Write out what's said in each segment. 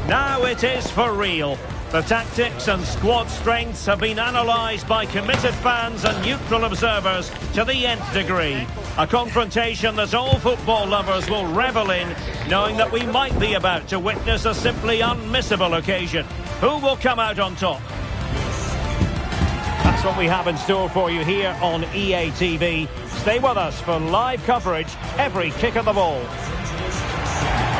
Now it is for real. The tactics and squad strengths have been analysed by committed fans and neutral observers to the nth degree. A confrontation that all football lovers will revel in, knowing that we might be about to witness a simply unmissable occasion. Who will come out on top? That's what we have in store for you here on EA TV. Stay with us for live coverage every kick of the ball.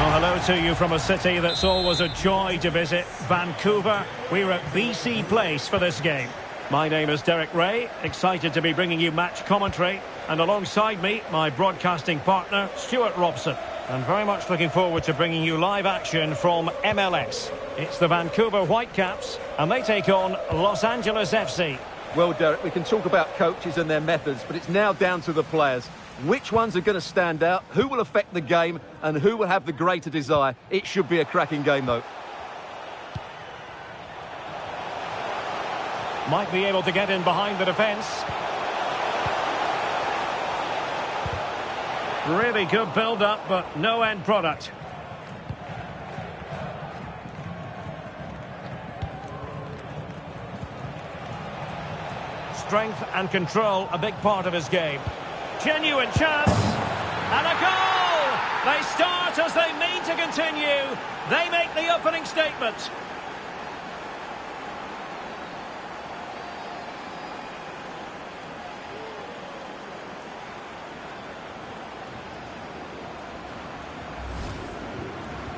Well, hello to you from a city that's always a joy to visit, Vancouver. We're at BC Place for this game. My name is Derek Ray, excited to be bringing you match commentary. And alongside me, my broadcasting partner, Stuart Robson. And very much looking forward to bringing you live action from MLS. It's the Vancouver Whitecaps, and they take on Los Angeles FC. Well, Derek, we can talk about coaches and their methods, but it's now down to the players. Which ones are going to stand out, who will affect the game, and who will have the greater desire? It should be a cracking game, though. Might be able to get in behind the defence. Really good build-up, but no end product. Strength and control, a big part of his game. Genuine chance, and a goal! They start as they mean to continue. They make the opening statement.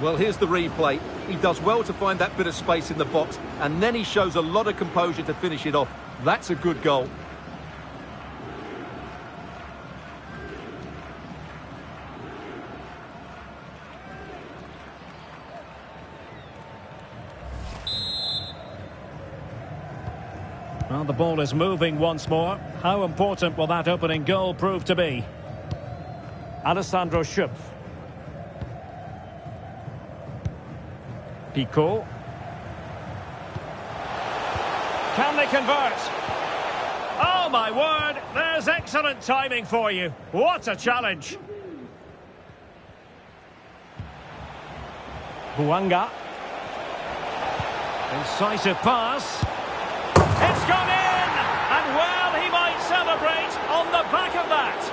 Well, here's the replay. He does well to find that bit of space in the box, and then he shows a lot of composure to finish it off. That's a good goal. Well, the ball is moving once more. How important will that opening goal prove to be? Alessandro Schupf. Pico. Can they convert? Oh, my word! There's excellent timing for you. What a challenge. Buanga. Incisive pass. It's gone in! And well, he might celebrate on the back of that.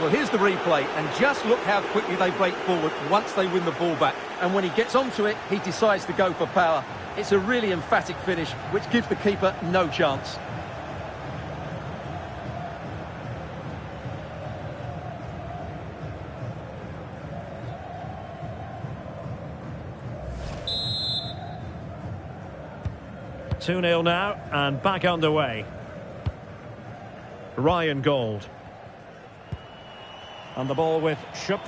Well, here's the replay, and just look how quickly they break forward once they win the ball back. And when he gets onto it, he decides to go for power. It's a really emphatic finish, which gives the keeper no chance. Two 2-0 now, and back underway. Ryan Gold. And the ball with Schupf.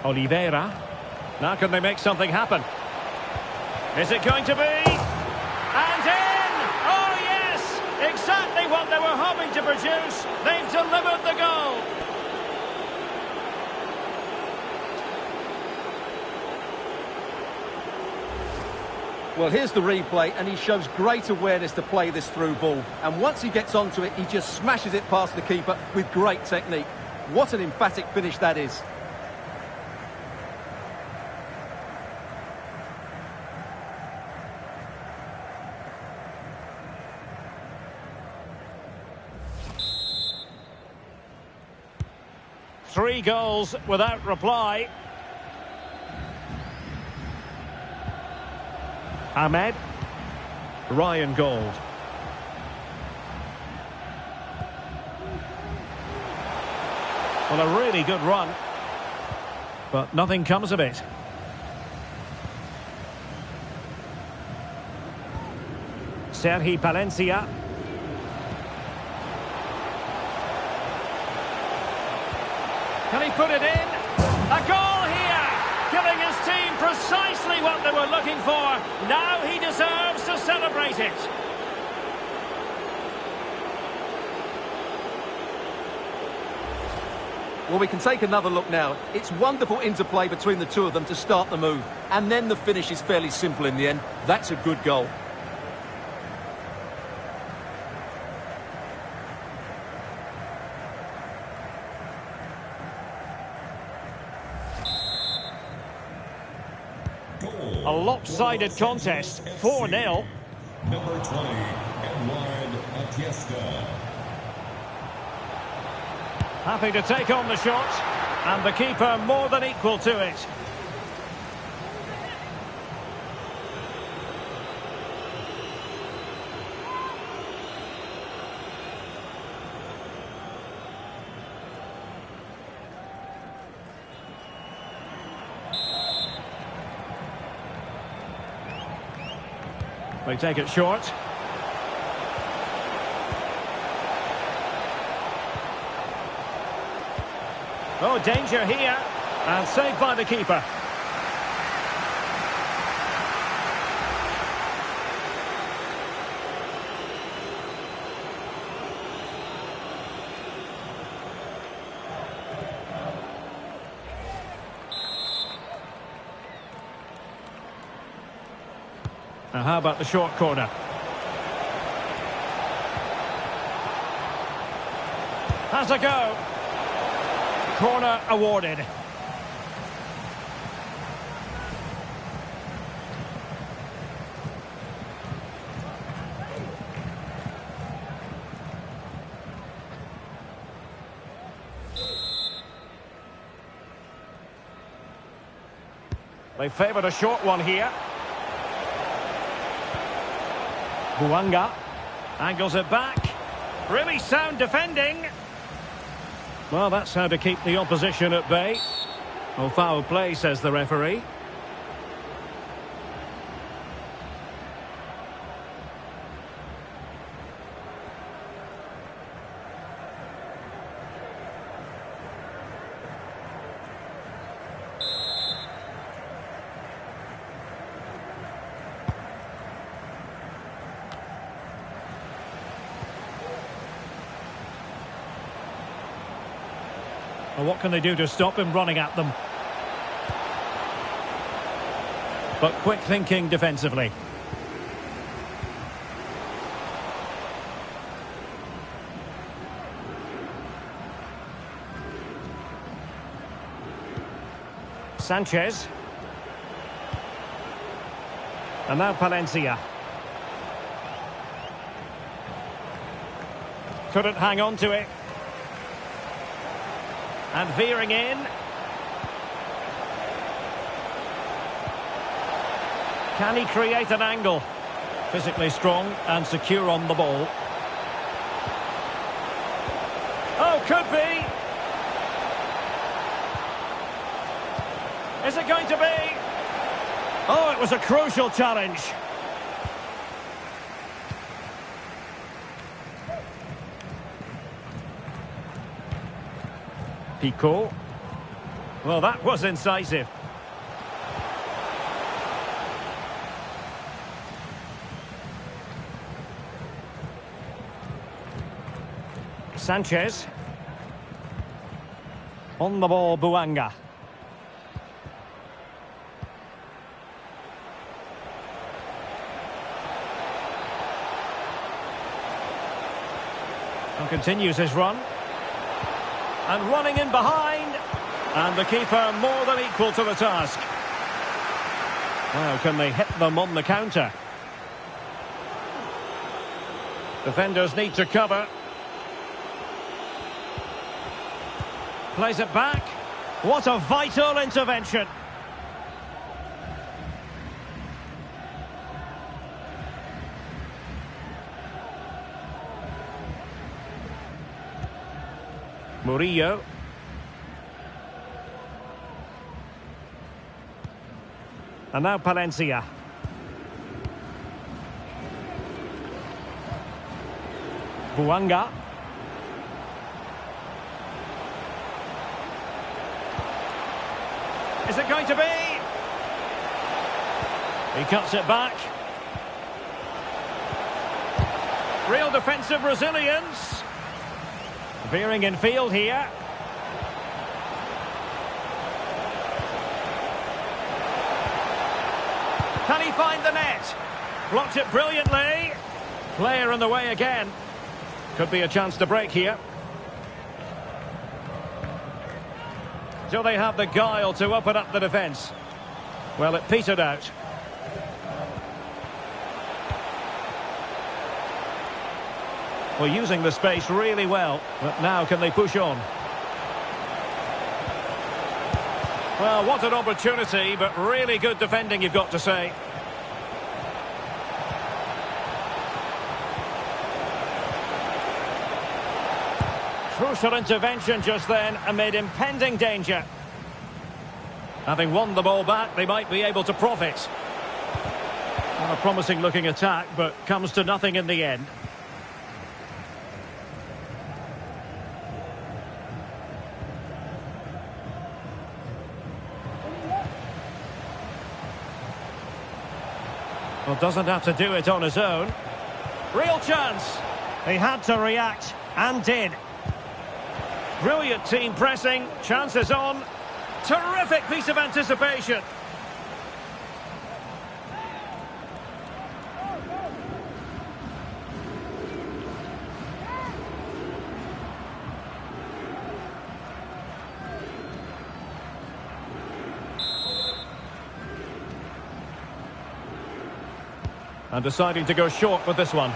Oliveira. Now can they make something happen? Is it going to be? And in! Oh yes! Exactly what they were hoping to produce. They've delivered the goal. Well, here's the replay, and he shows great awareness to play this through ball. And once he gets onto it, he just smashes it past the keeper with great technique. What an emphatic finish that is. Three goals without reply. Ahmed. Ryan Gold. Well, a really good run, but nothing comes of it. Sergi Palencia. Can he put it in? A goal here! Giving his team precisely what they were looking for. Now he deserves to celebrate it. Well, we can take another look now. It's wonderful interplay between the two of them to start the move. And then the finish is fairly simple in the end. That's a good goal. A lopsided contest, 4-0. Number 20, Edward Atiesta. Happy to take on the shot, and the keeper more than equal to it. They take it short. Oh, danger here. And saved by the keeper. Now, how about the short corner? Has a go. Corner awarded. They favoured a short one here. Buanga angles it back. Really sound defending. Well, that's how to keep the opposition at bay. Oh, foul play, says the referee. Well, what can they do to stop him running at them? But quick thinking defensively. Sanchez. And now Palencia. Couldn't hang on to it. And veering in. Can he create an angle? Physically strong and secure on the ball. Oh, could be. Is it going to be? Oh, it was a crucial challenge. Pico. Well, that was incisive. Sanchez. On the ball, Buanga. And continues his run. And running in behind. And the keeper more than equal to the task. Now, can they hit them on the counter? Defenders need to cover. Plays it back. What a vital intervention. Murillo. And now Palencia. Buanga. Is it going to be? He cuts it back. Real defensive resilience. Veering in field here. Can he find the net? Blocked it brilliantly. Player in the way again. Could be a chance to break here. Do they have the guile to open up the defence? Well, it petered out. Well, using the space really well, but now can they push on? Well, what an opportunity, but really good defending, you've got to say. Crucial intervention just then amid impending danger. Having won the ball back, they might be able to profit. Well, a promising looking attack, but comes to nothing in the end. Well, doesn't have to do it on his own. Real chance. He had to react, and did. Brilliant team pressing, chances on. Terrific piece of anticipation. And deciding to go short with this one.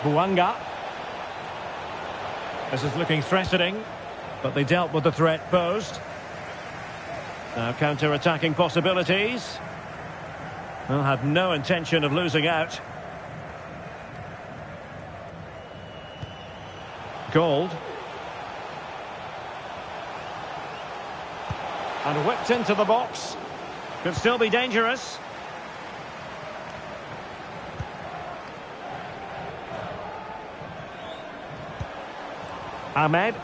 Buanga. This is looking threatening, but they dealt with the threat posed. Now counter-attacking possibilities. Well, had no intention of losing out. Gold. And whipped into the box. Could still be dangerous. Ahmed.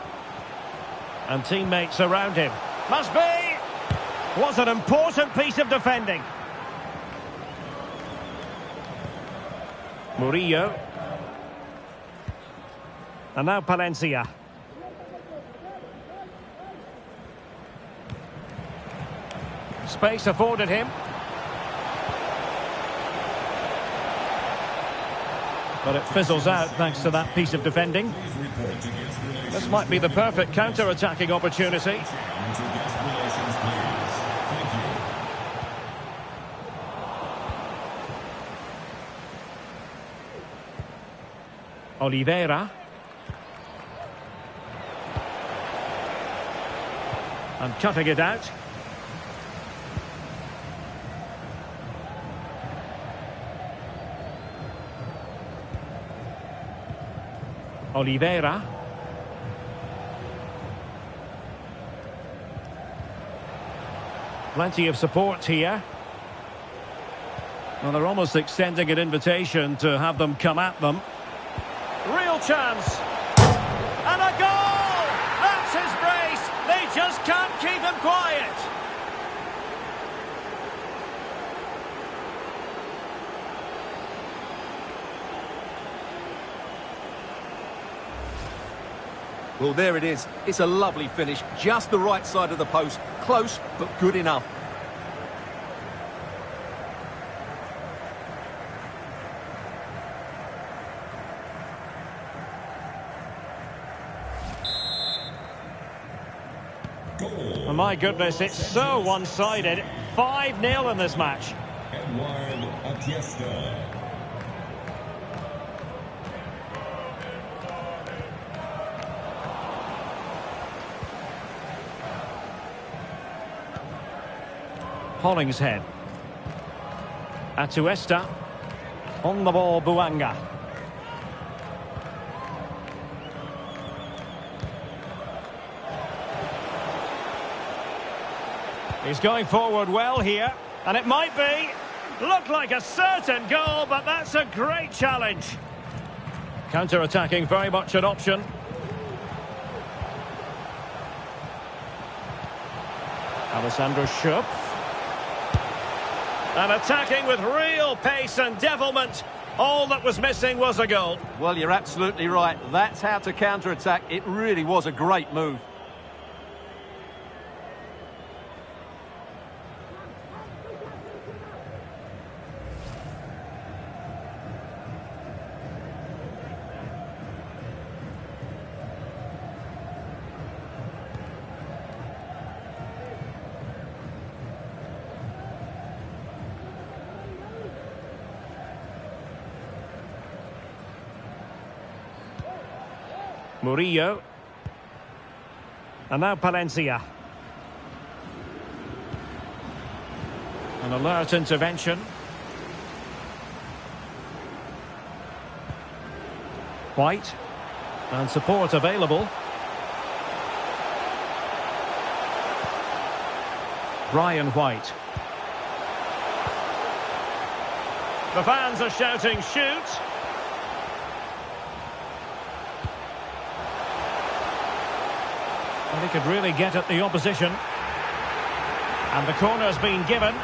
And teammates around him. Must be! Was an important piece of defending. Murillo. And now Palencia. Space afforded him. But it fizzles out thanks to that piece of defending. This might be the perfect counter-attacking opportunity. Oliveira. And cutting it out. Oliveira. Plenty of support here. Well, they're almost extending an invitation to have them come at them. Real chance. And a goal! That's his brace. They just can't keep him quiet. Well, there it is. It's a lovely finish. Just the right side of the post. Close, but good enough. Oh, my goodness, it's so one-sided. 5-0 in this match. Hollingshead. Atuesta. On the ball, Buanga. He's going forward well here, and it might be. Looked like a certain goal, but that's a great challenge. Counter-attacking, very much an option. Alessandro Schöpf. And attacking with real pace and devilment. All that was missing was a goal. Well, you're absolutely right. That's how to counter-attack. It really was a great move. Murillo. And now Palencia. An alert intervention. White. And support available. Brian White. The fans are shouting, shoot! And he could really get at the opposition. And the corner's been given.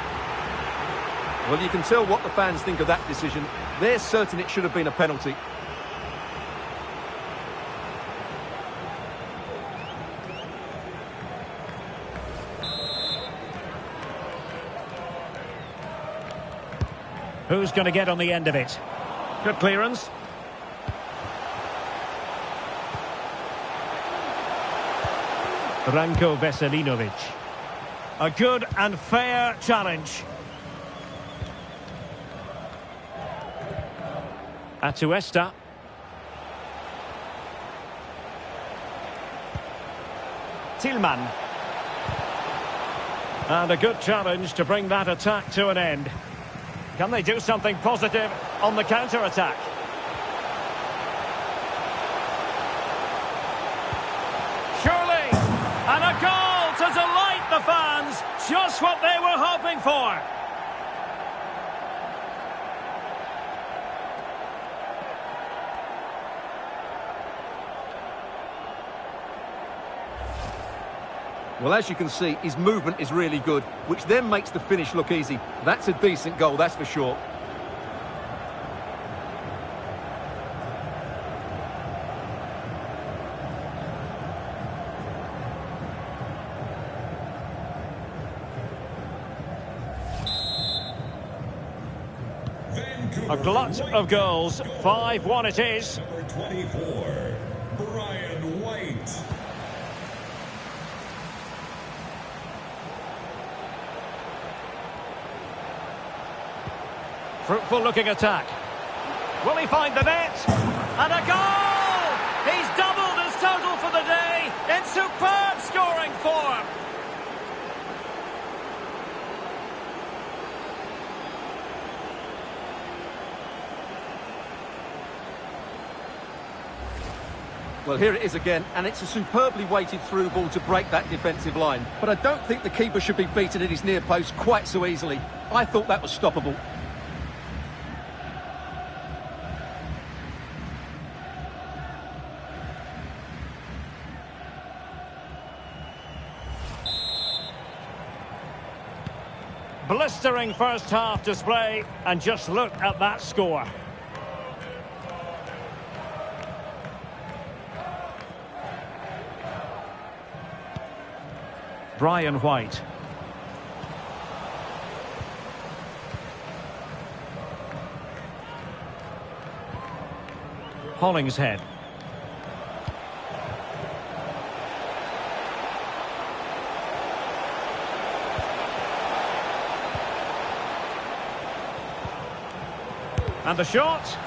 Well, you can tell what the fans think of that decision. They're certain it should have been a penalty. Who's going to get on the end of it? Good clearance. Ranko Veselinovic. A good and fair challenge. Atuesta. Tillman. And a good challenge to bring that attack to an end. Can they do something positive on the counter-attack? Surely! And a goal to delight the fans! Just what they were hoping for! Well, as you can see, his movement is really good, which then makes the finish look easy. That's a decent goal, that's for sure. A glut of goals. 5-1 it is. Number 24, Brian White. Fruitful looking attack. Will he find the net? And a goal! He's doubled his total for the day in superb scoring form. Well, here it is again, and it's a superbly weighted through ball to break that defensive line. But I don't think the keeper should be beaten at his near post quite so easily. I thought that was stoppable. Blistering first half display, and just look at that score. Brian White. Hollingshead. And the shot,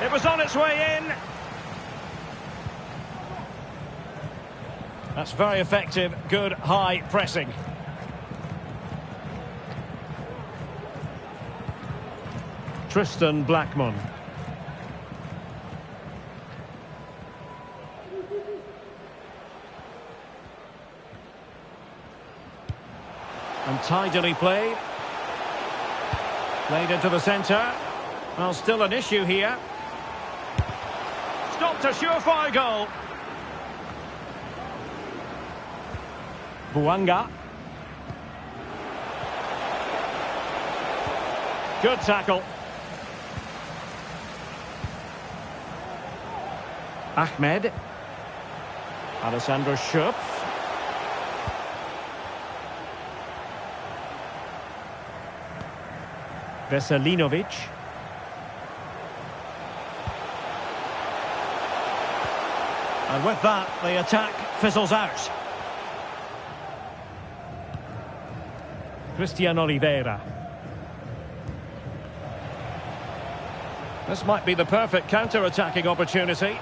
it was on its way in. That's very effective, good high pressing. Tristan Blackman. And tidily played. Played into the centre. Well, still an issue here. Stopped a surefire goal. Buanga. Good tackle. Ahmed. Alessandro Schöpf. Veselinovic. And with that, the attack fizzles out. Christian Oliveira. This might be the perfect counter-attacking opportunity.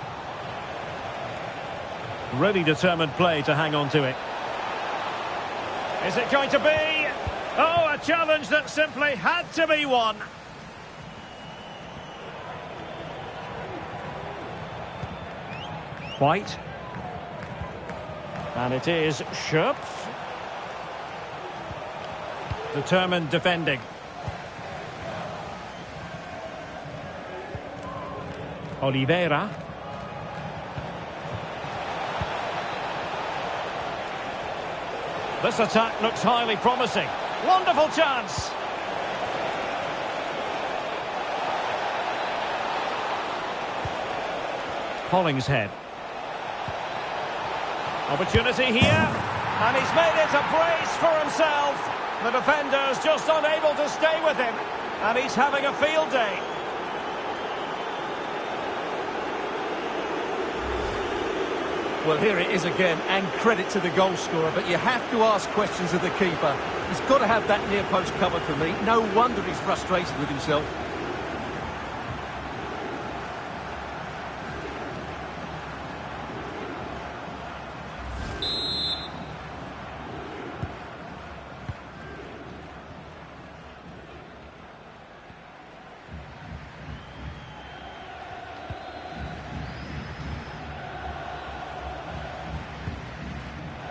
Really determined play to hang on to it. Is it going to be? Oh, a challenge that simply had to be won. White. And it is Schöpf. Determined defending. Oliveira. This attack looks highly promising. Wonderful chance. Hollingshead. Opportunity here. And he's made it a brace for himself. The defender's just unable to stay with him. And he's having a field day. Well, here it is again, and credit to the goal scorer, but you have to ask questions of the keeper. He's got to have that near post covered for me. No wonder he's frustrated with himself.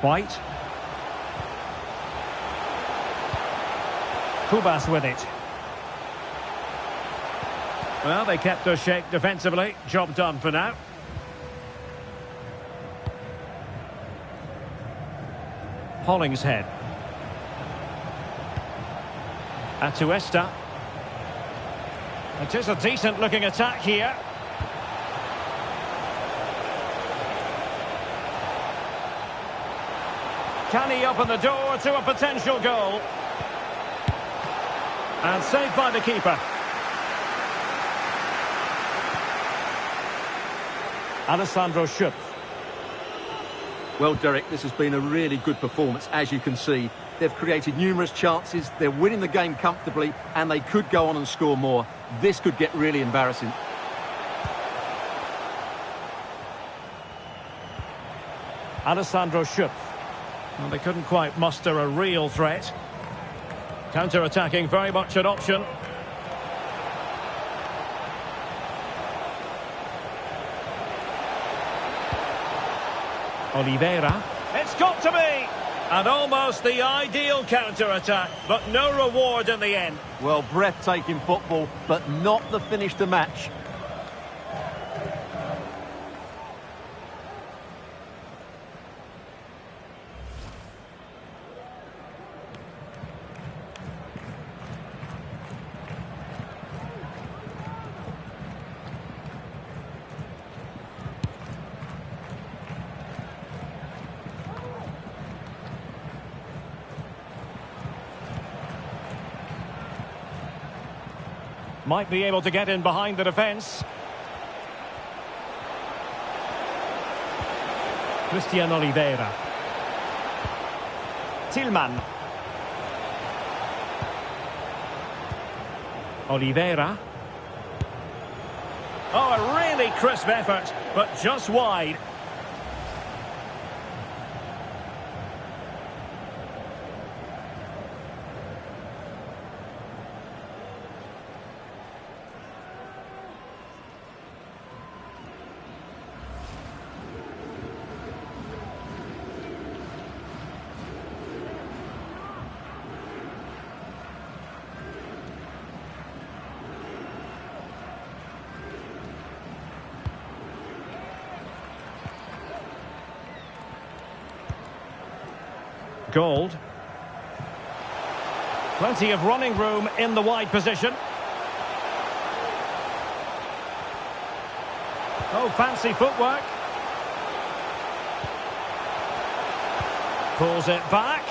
White. Kubas with it. Well, they kept their shape defensively. Job done for now. Hollingshead. Atuesta. It is a decent looking attack here. Can he open the door to a potential goal? And saved by the keeper. Alessandro Schöpf. Well, Derek, this has been a really good performance, as you can see. They've created numerous chances, they're winning the game comfortably, and they could go on and score more. This could get really embarrassing. Alessandro Schöpf. Well, they couldn't quite muster a real threat. Counter-attacking, very much an option. Oliveira. It's got to be! And almost the ideal counter-attack, but no reward in the end. Well, breathtaking football, but not the finish to match. Might be able to get in behind the defence. Christian Oliveira. Tillman. Oliveira. Oh, a really crisp effort, but just wide. Gold. Plenty of running room in the wide position. Oh, fancy footwork. Pulls it back.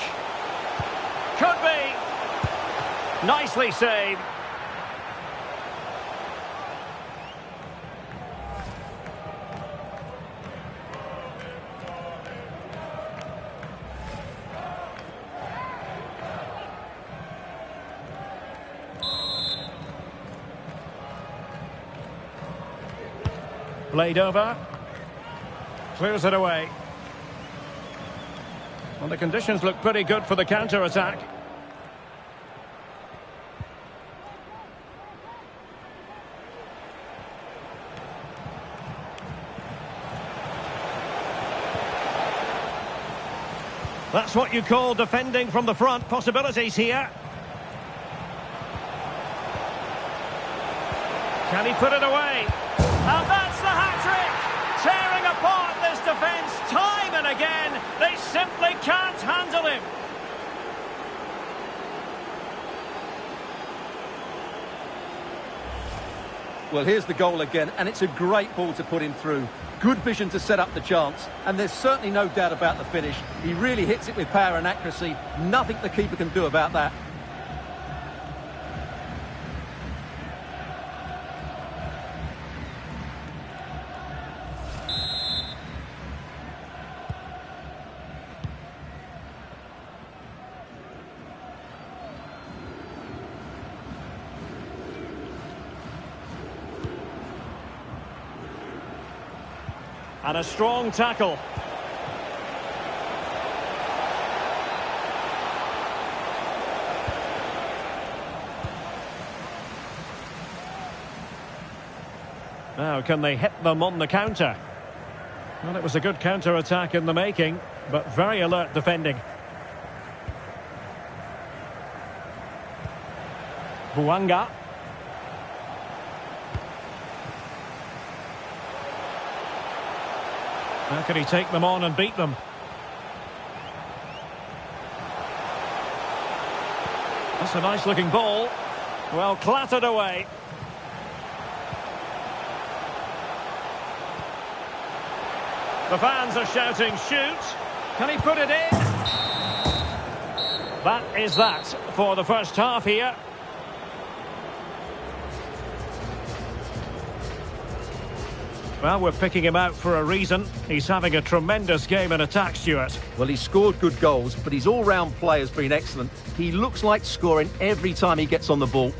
Could be. Nicely saved. Played over. Clears it away. Well, the conditions look pretty good for the counter-attack. That's what you call defending from the front. Possibilities here. Can he put it away? And that's the hat-trick! Tearing apart this defence time and again. They simply can't handle him. Well, here's the goal again, and it's a great ball to put him through. Good vision to set up the chance, and there's certainly no doubt about the finish. He really hits it with power and accuracy. Nothing the keeper can do about that. And a strong tackle. Now, can they hit them on the counter? Well, it was a good counter-attack in the making, but very alert defending. Buanga. How can he take them on and beat them? That's a nice-looking ball. Well, clattered away. The fans are shouting, shoot! Can he put it in? That is that for the first half here. Well, we're picking him out for a reason. He's having a tremendous game in attack, Stuart. Well, he's scored good goals, but his all-round play has been excellent. He looks like scoring every time he gets on the ball.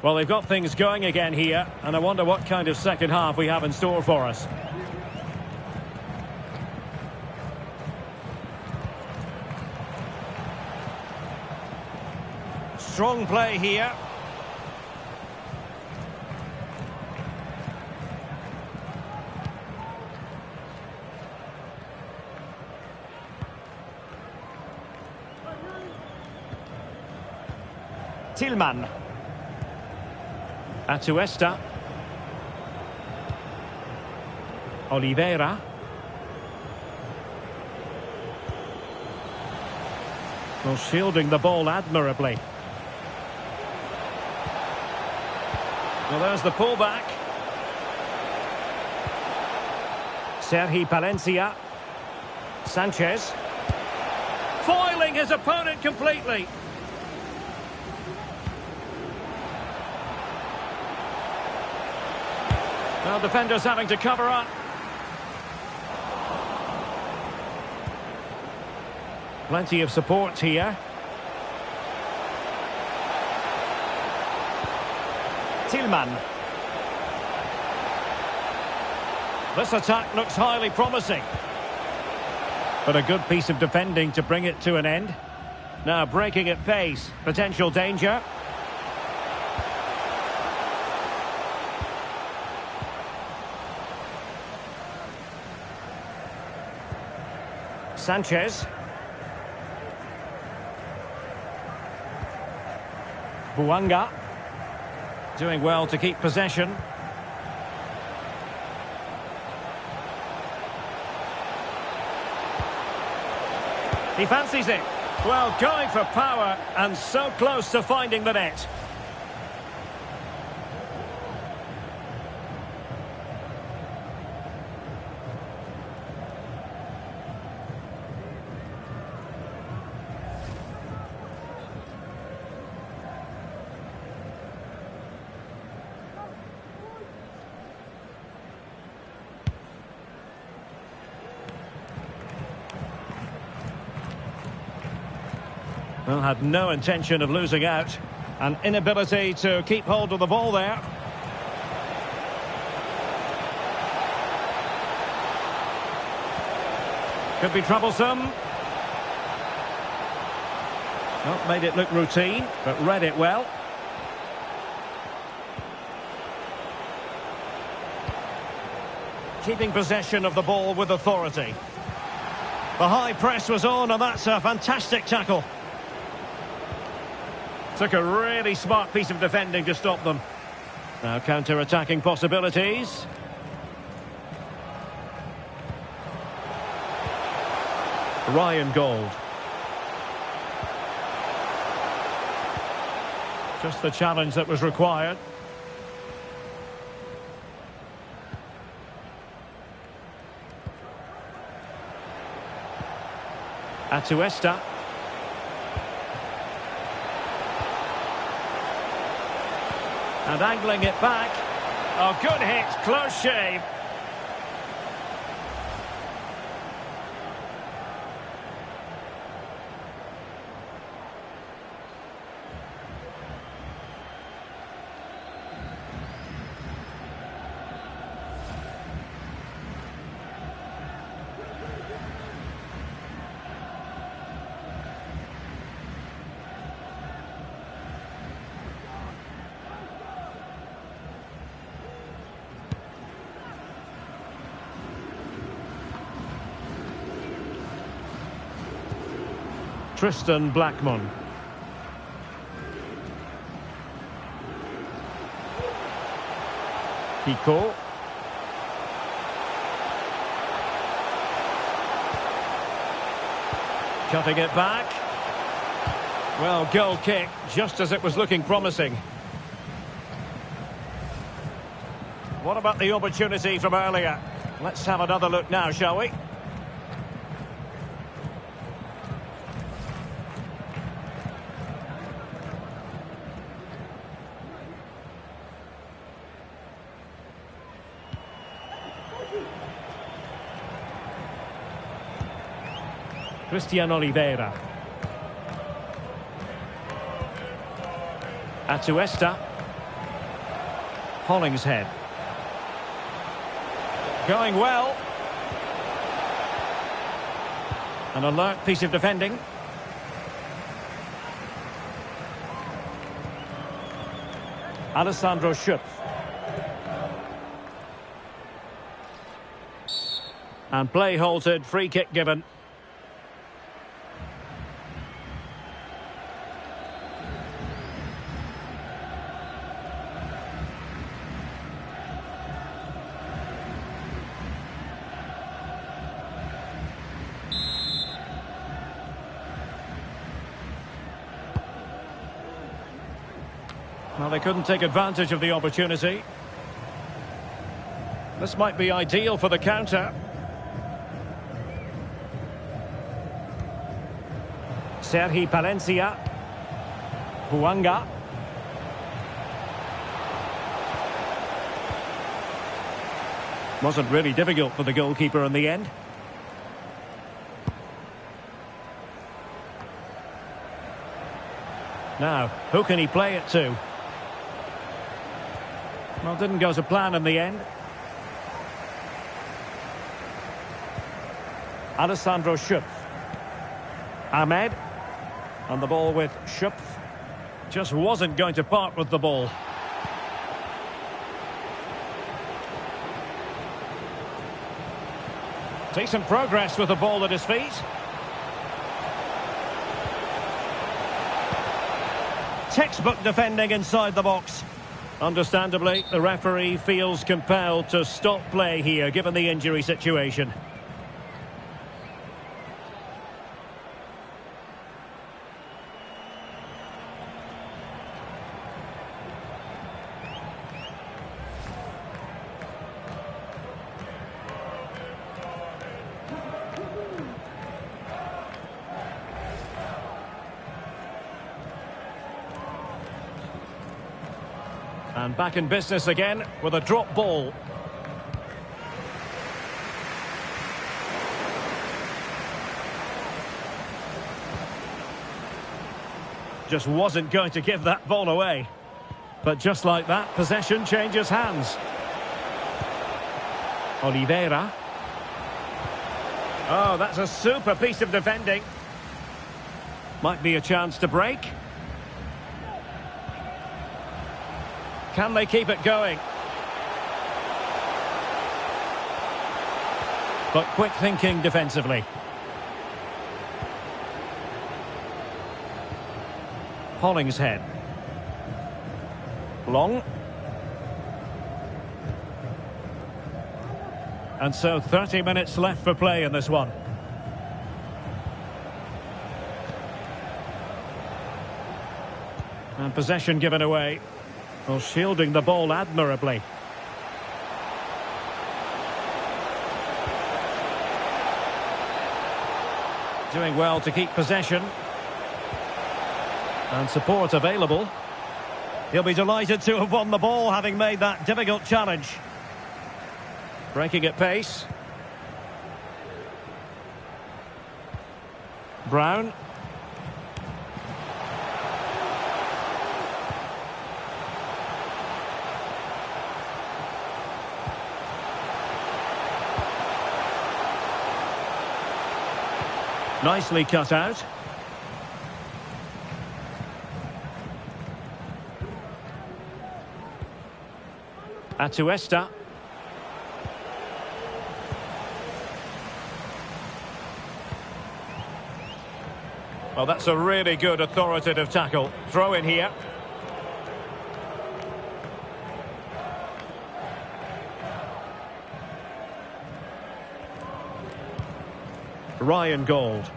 Well, they've got things going again here, and I wonder what kind of second half we have in store for us. Strong play here. Tillman. Atuesta. Oliveira. Well, shielding the ball admirably. Well, there's the pullback. Sergi Palencia. Sanchez. Foiling his opponent completely. Well, defenders having to cover up. Plenty of support here. Tillman. This attack looks highly promising. But a good piece of defending to bring it to an end. Now breaking at pace. Potential danger. Sanchez. Buanga. Doing well to keep possession. He fancies it. Well, going for power and so close to finding the net. Well, had no intention of losing out. An inability to keep hold of the ball there. Could be troublesome. Not made it look routine, but read it well. Keeping possession of the ball with authority. The high press was on, and that's a fantastic tackle. Took a really smart piece of defending to stop them. Now counter-attacking possibilities. Ryan Gold. Just the challenge that was required. Atuesta. And angling it back. Oh, good hit, close shave. Tristan Blackmon. Pico. Cutting it back. Well, goal kick, just as it was looking promising. What about the opportunity from earlier? Let's have another look now, shall we? Christian Oliveira. Atuesta. Hollingshead. Going well. An alert piece of defending. Alessandro Schüpp. And play halted, free kick given. Well, they couldn't take advantage of the opportunity. This might be ideal for the counter. Sergi Palencia. Huanga. Wasn't really difficult for the goalkeeper in the end. Now, who can he play it to? Well, didn't go to plan in the end. Alessandro Schüpp. Ahmed. On the ball with Schüpp. Just wasn't going to part with the ball. Decent progress with the ball at his feet. Textbook defending inside the box. Understandably, the referee feels compelled to stop play here, given the injury situation. And back in business again with a drop ball. Just wasn't going to give that ball away. But just like that, possession changes hands. Oliveira. Oh, that's a super piece of defending. Might be a chance to break. Can they keep it going? But quick thinking defensively. Hollingshead. Long. And so 30 minutes left for play in this one. And possession given away. Well, shielding the ball admirably. Doing well to keep possession. And support available. He'll be delighted to have won the ball, having made that difficult challenge. Breaking at pace. Brown. Nicely cut out. Atuesta. Well, that's a really good authoritative tackle. Throw in here. Ryan Gold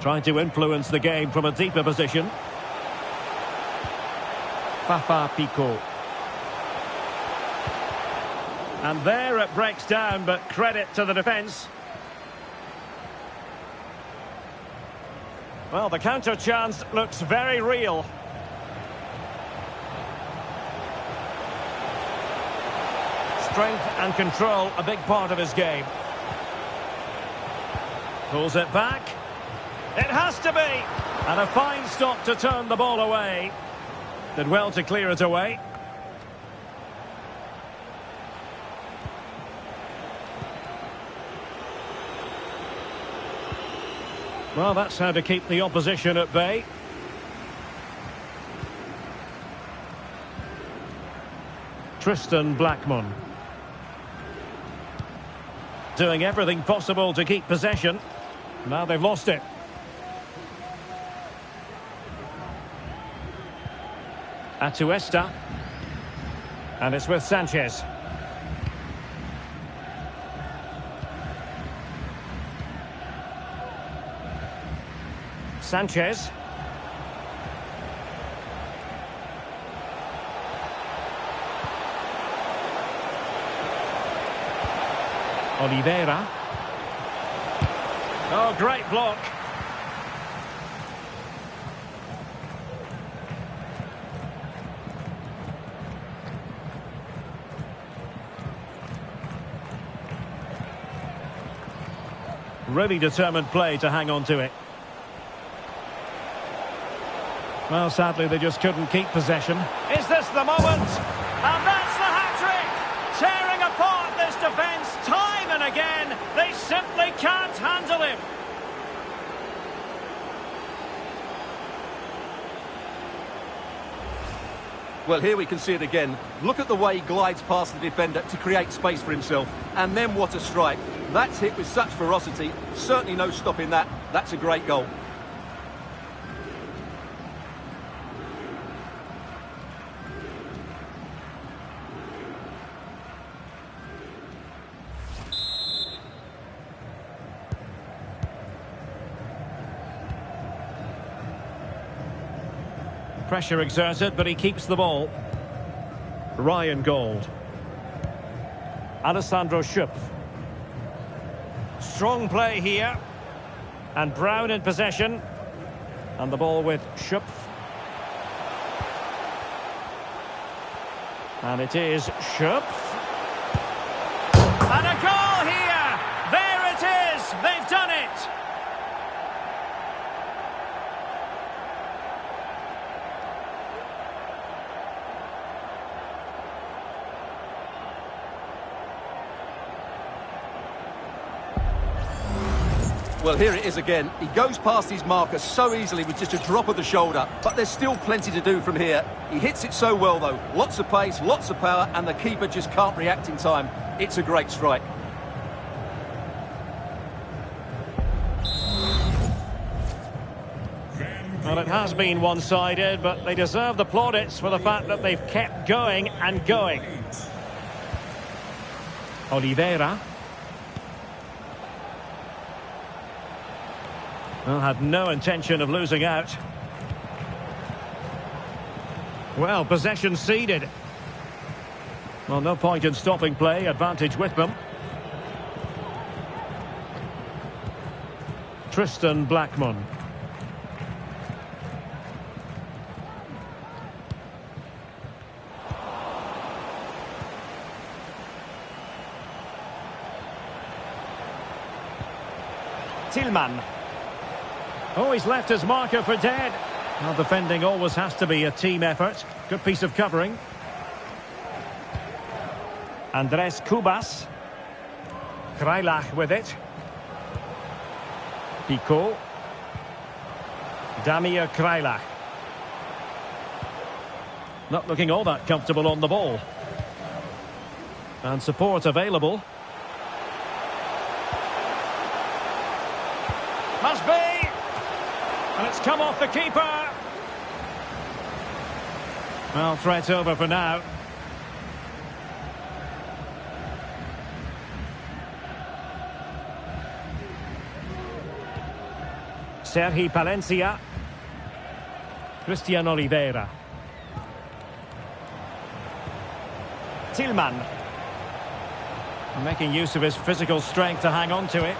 trying to influence the game from a deeper position. Fafa Pico. And there it breaks down, but credit to the defence. Well, the counter chance looks very real. Strength and control, a big part of his game. Pulls it back. It has to be! And a fine stop to turn the ball away. Did well to clear it away. Well, that's how to keep the opposition at bay. Tristan Blackman. Doing everything possible to keep possession. Now they've lost it. Atuesta. And it's with Sanchez. Sanchez. Oliveira. Oh, great block. Really determined play to hang on to it. Well, sadly, they just couldn't keep possession. Is this the moment? And that's the hat-trick! Tearing apart this defence time and again. They simply can't handle him. Well, here we can see it again. Look at the way he glides past the defender to create space for himself. And then what a strike. That's hit with such ferocity. Certainly no stopping that. That's a great goal. Pressure exerted, but he keeps the ball. Ryan Gold. Alessandro Schupf. Strong play here. And Brown in possession. And the ball with Schupf. And it is Schupf. And a goal here! There it is! They've done it! Well, here it is again. He goes past his marker so easily with just a drop of the shoulder, but there's still plenty to do from here. He hits it so well, though. Lots of pace, lots of power, and the keeper just can't react in time. It's a great strike. Well, it has been one-sided, but they deserve the plaudits for the fact that they've kept going and going. Oliveira. Well, had no intention of losing out. Well, possession ceded. Well, no point in stopping play. Advantage with them. Tristan Blackman. Tillman. Oh, he's left his marker for dead. Well, defending always has to be a team effort. Good piece of covering. Andres Cubas. Kreilach with it. Pico. Damir Kreilach. Not looking all that comfortable on the ball. And support available. Must be. And it's come off the keeper. Well, threat over for now. Sergi Palencia. Christian Oliveira. Tillman. Making use of his physical strength to hang on to it.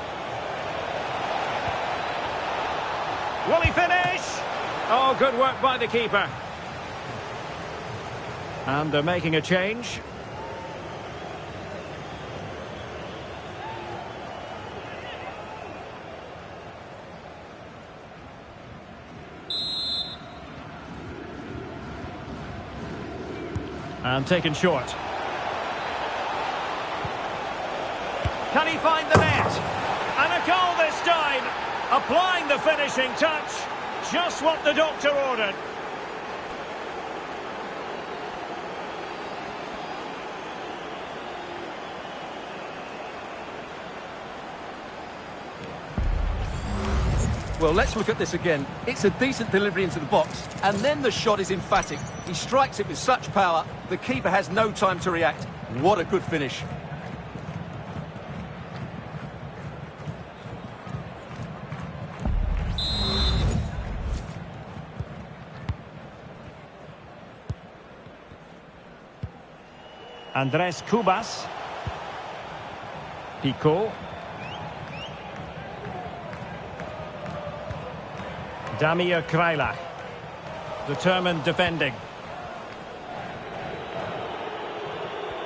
Will he finish? Oh, good work by the keeper. And they're making a change. And taken short. Can he find the net? And a goal this time. Applying the finishing touch. Just what the doctor ordered. Well, let's look at this again. It's a decent delivery into the box, and then the shot is emphatic. He strikes it with such power, the keeper has no time to react. What a good finish. Andres Cubas. Pico. Damir Kreilach. Determined defending.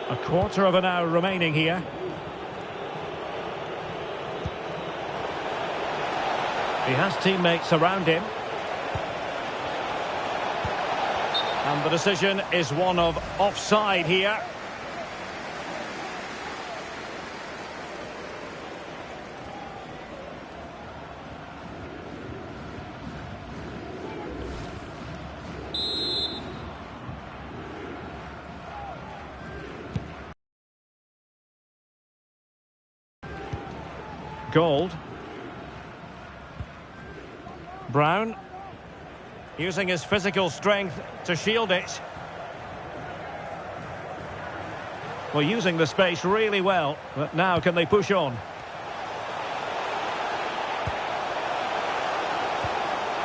A quarter of an hour remaining here. He has teammates around him. And the decision is one of offside here. Gold. Brown. Using his physical strength to shield it. Well, using the space really well. But now can they push on?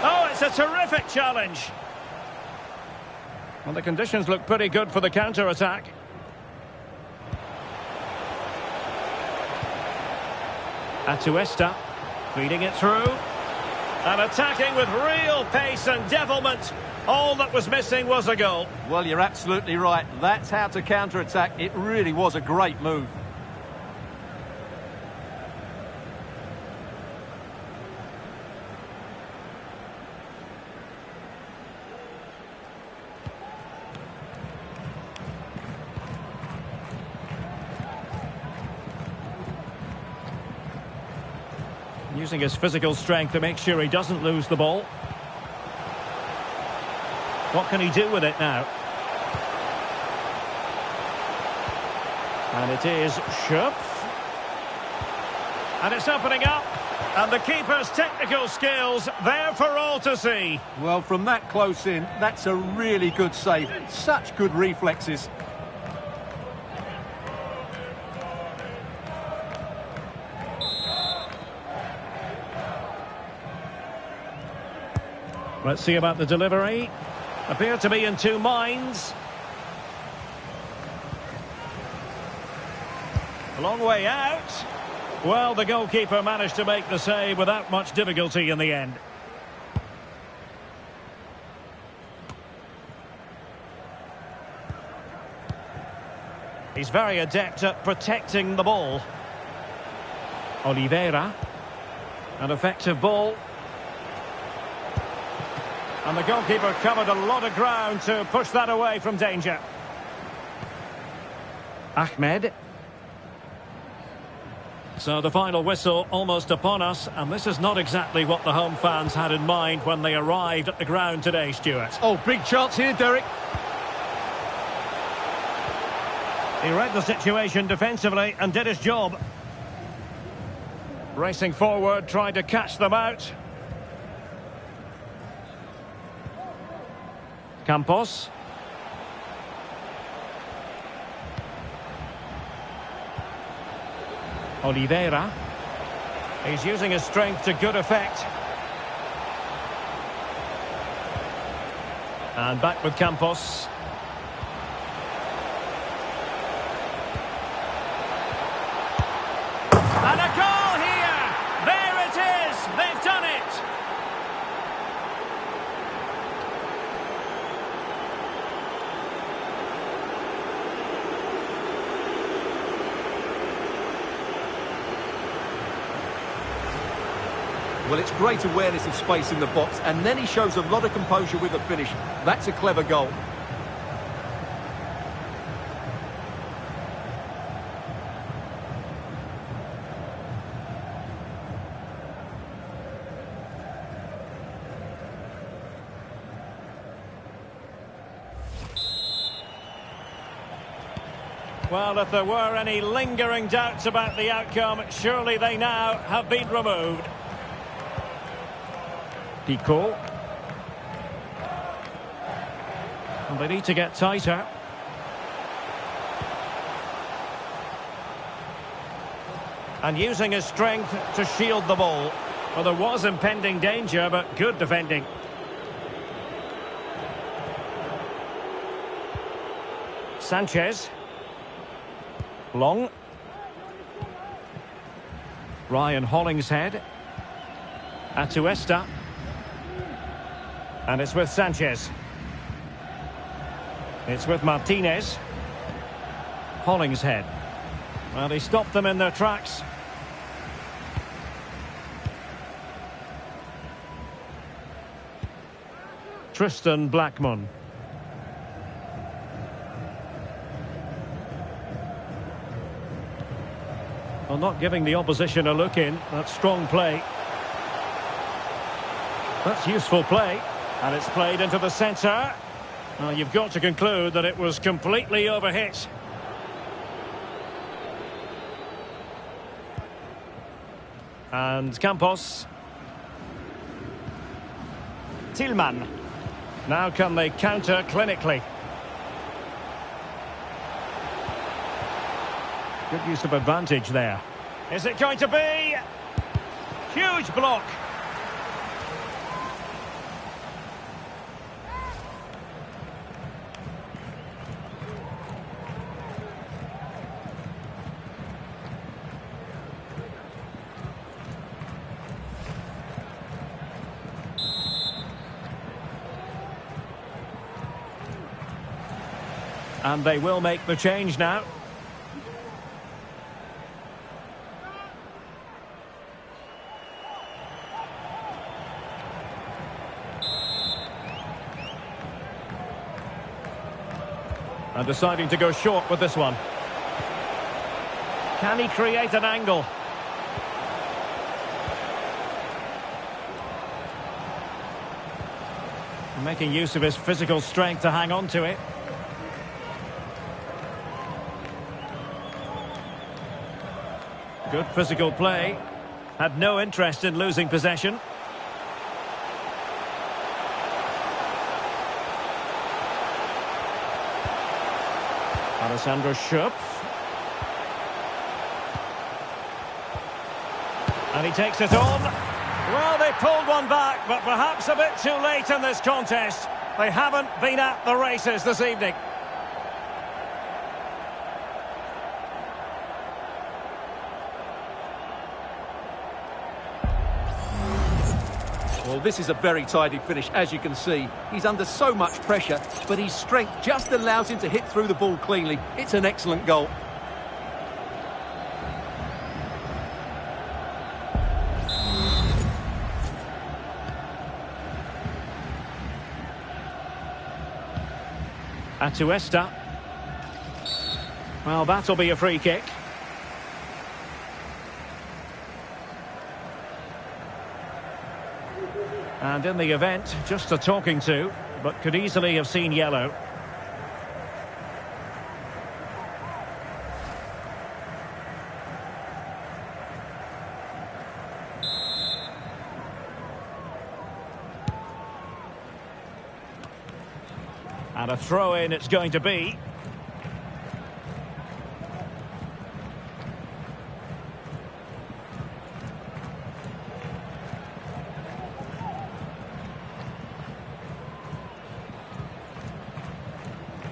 Oh, it's a terrific challenge. Well, the conditions look pretty good for the counter-attack. Atuesta feeding it through and attacking with real pace and devilment. All that was missing was a goal. Well, you're absolutely right. That's how to counter-attack. It really was a great move. Using his physical strength to make sure he doesn't lose the ball. What can he do with it now? And it is Schöpf. And it's opening up. And the keeper's technical skills there for all to see. Well, from that close in, that's a really good save. Such good reflexes. Let's see about the delivery. Appear to be in two minds. A long way out. Well, the goalkeeper managed to make the save without much difficulty in the end. He's very adept at protecting the ball. Oliveira. An effective ball. And the goalkeeper covered a lot of ground to push that away from danger. Ahmed. So the final whistle almost upon us, and this is not exactly what the home fans had in mind when they arrived at the ground today, Stuart. Oh, big chance here, Derek. He read the situation defensively and did his job. Racing forward, trying to catch them out. Campos. Oliveira. He's using his strength to good effect. And back with Campos. And a goal here! There it is! They've done it! Well, it's great awareness of space in the box, and then he shows a lot of composure with the finish. That's a clever goal. Well, if there were any lingering doubts about the outcome, surely they now have been removed. Pico. And they need to get tighter. And using his strength to shield the ball. Well, there was impending danger, but good defending. Sanchez. Long. Ryan Hollingshead. Atuesta. And it's with Sanchez. It's with Martinez. Hollingshead. Well, he stopped them in their tracks. Tristan Blackman. Well, not giving the opposition a look in. That's strong play. That's useful play. And it's played into the centre. Well, you've got to conclude that it was completely overhit. And Campos. Tillman. Now can they counter clinically? Good use of advantage there. Is it going to be? Huge block. And they will make the change now. And deciding to go short with this one. Can he create an angle? Making use of his physical strength to hang on to it. Good physical play. Had no interest in losing possession. Alessandro Schöpf. And he takes it on. Well, they pulled one back, but perhaps a bit too late in this contest. They haven't been at the races this evening. Well, this is a very tidy finish, as you can see. He's under so much pressure, but his strength just allows him to hit through the ball cleanly. It's an excellent goal. Atuesta. Well, that'll be a free kick. And in the event, just a talking to, but could easily have seen yellow. And a throw-in it's going to be.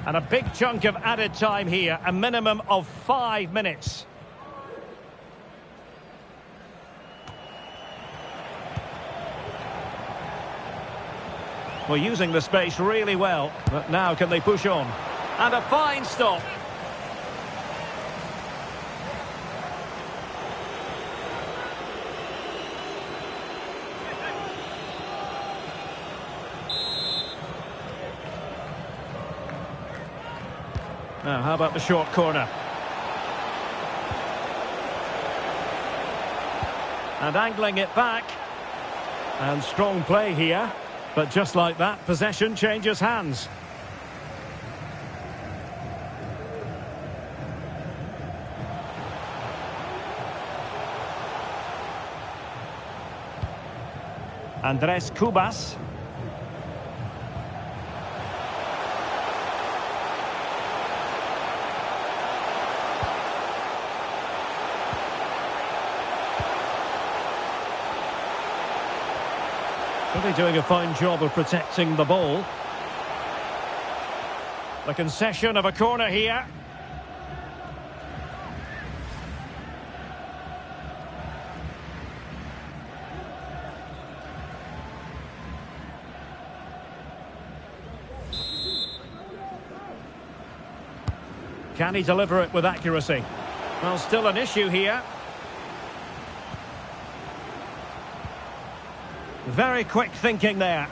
And a big chunk of added time here, a minimum of 5 minutes. Well, using the space really well, but now can they push on? And a fine stop. Now, how about the short corner? And angling it back. And strong play here. But just like that, possession changes hands. Andres Cubas. Really doing a fine job of protecting the ball. The concession of a corner here. Can he deliver it with accuracy? Well, still an issue here. Very quick thinking there.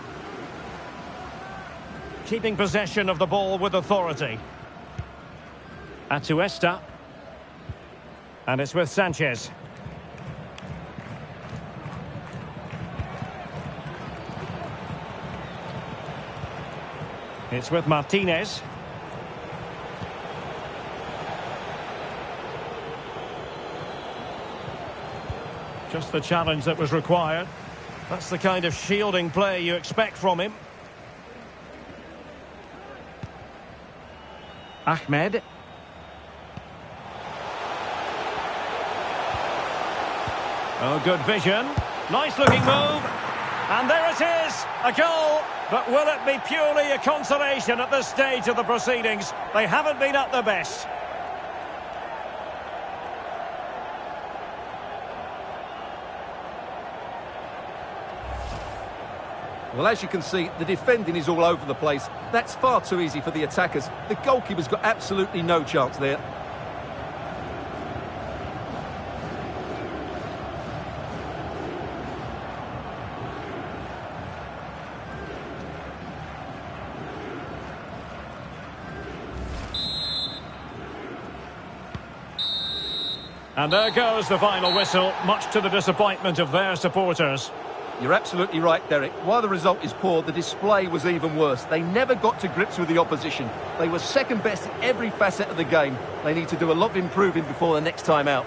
Keeping possession of the ball with authority. Atuesta. And it's with Sanchez. It's with Martinez. Just the challenge that was required. That's the kind of shielding play you expect from him. Ahmed. Oh, good vision. Nice looking move. And there it is, a goal. But will it be purely a consolation at this stage of the proceedings? They haven't been at their best. Well, as you can see, the defending is all over the place. That's far too easy for the attackers. The goalkeeper's got absolutely no chance there. And there goes the final whistle, much to the disappointment of their supporters. You're absolutely right, Derek. While the result is poor, the display was even worse. They never got to grips with the opposition. They were second best in every facet of the game. They need to do a lot of improving before the next time out.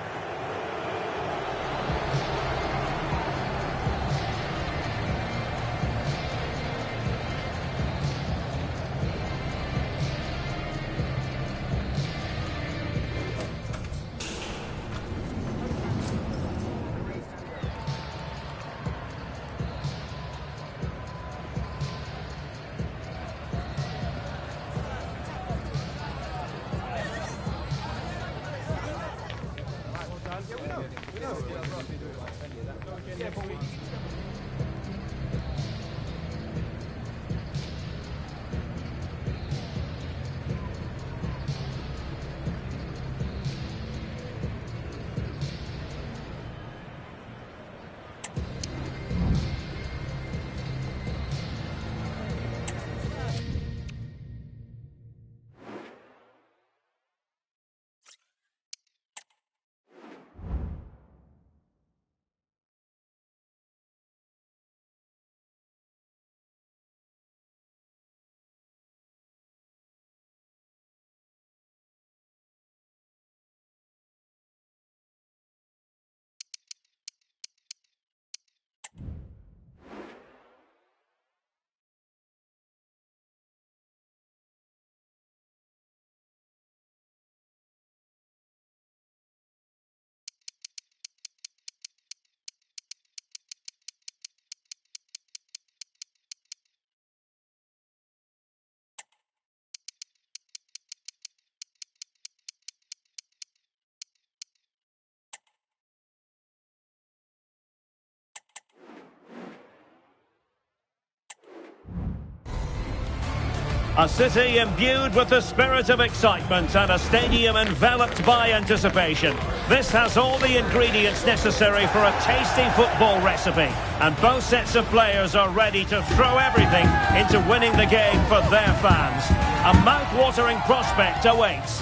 A city imbued with the spirit of excitement and a stadium enveloped by anticipation. This has all the ingredients necessary for a tasty football recipe. And both sets of players are ready to throw everything into winning the game for their fans. A mouth-watering prospect awaits.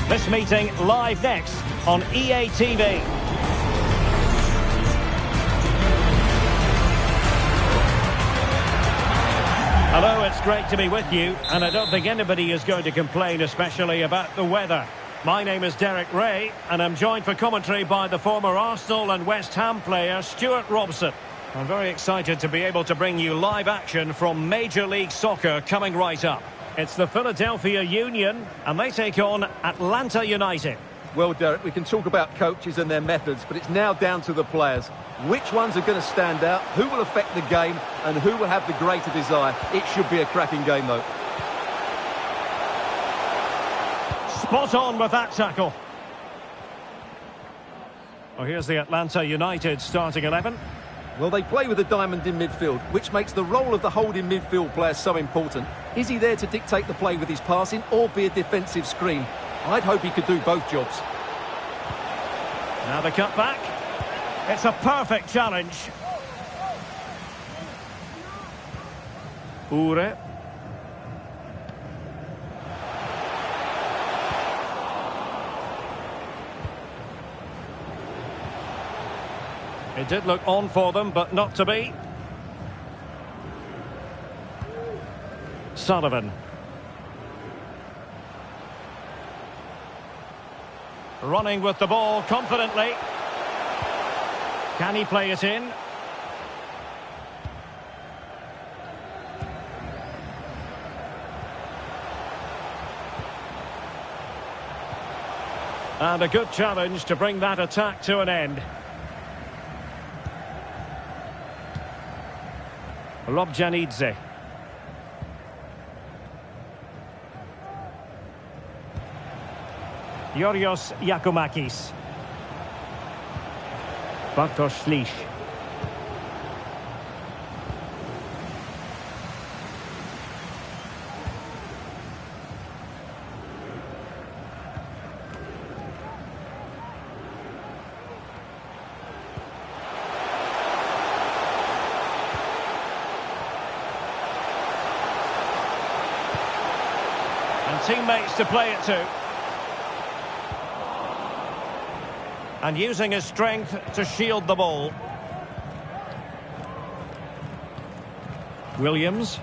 This meeting live next on EA TV. Hello, it's great to be with you, and I don't think anybody is going to complain, especially about the weather. My name is Derek Ray, and I'm joined for commentary by the former Arsenal and West Ham player, Stuart Robson. I'm very excited to be able to bring you live action from Major League Soccer coming right up. It's the Philadelphia Union, and they take on Atlanta United. Well, Derek, we can talk about coaches and their methods, but it's now down to the players. Which ones are going to stand out, who will affect the game, and who will have the greater desire? It should be a cracking game, though. Spot on with that tackle. Oh, here's the Atlanta United starting 11. Well, they play with a diamond in midfield, which makes the role of the holding midfield player so important. Is he there to dictate the play with his passing or be a defensive screen? I'd hope he could do both jobs. Now the cut back. It's a perfect challenge. Ure. It did look on for them, but not to be. Sullivan. Running with the ball confidently. Can he play it in? And a good challenge to bring that attack to an end. Robjanidze. Yorios Yakumakis. Bartosz Slisz. And teammates to play it to. And using his strength to shield the ball. Williams.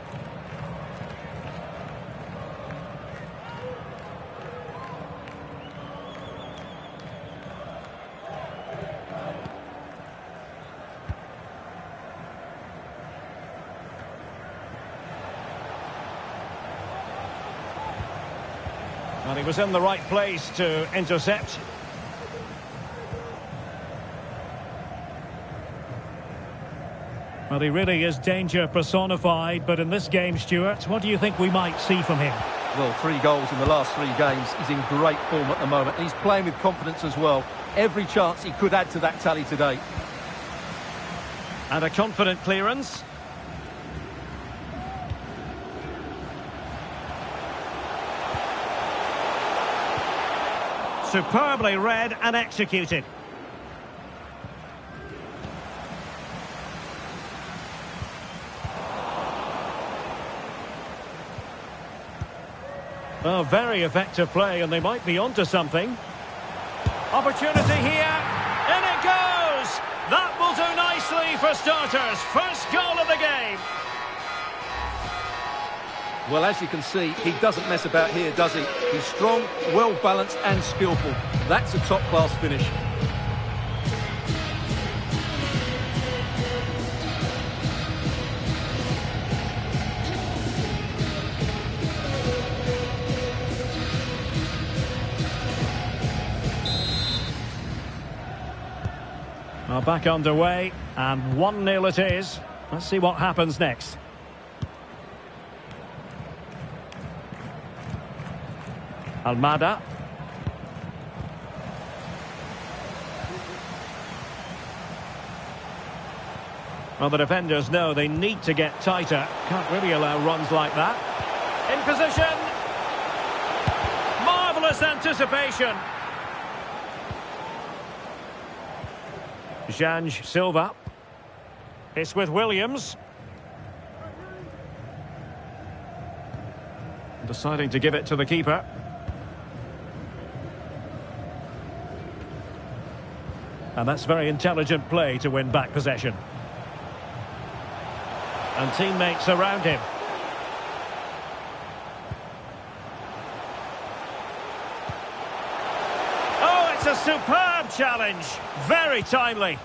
And he was in the right place to intercept. Well, he really is danger personified, but in this game, Stuart, what do you think we might see from him? Well, 3 goals in the last 3 games. He's in great form at the moment. He's playing with confidence as well. Every chance he could add to that tally today. And a confident clearance. Superbly read and executed. Oh, very effective play, and they might be onto something. Opportunity here. In it goes! That will do nicely for starters. First goal of the game. Well, as you can see, he doesn't mess about here, does he? He's strong, well-balanced and skillful. That's a top-class finish. Well, back underway, and 1-0 it is. Let's see what happens next. Almada. Well, the defenders know they need to get tighter. Can't really allow runs like that. In position. Marvellous anticipation. Janj Silva. It's with Williams. Deciding to give it to the keeper. And that's very intelligent play to win back possession. And teammates around him. Oh, it's a superb challenge. Very timely.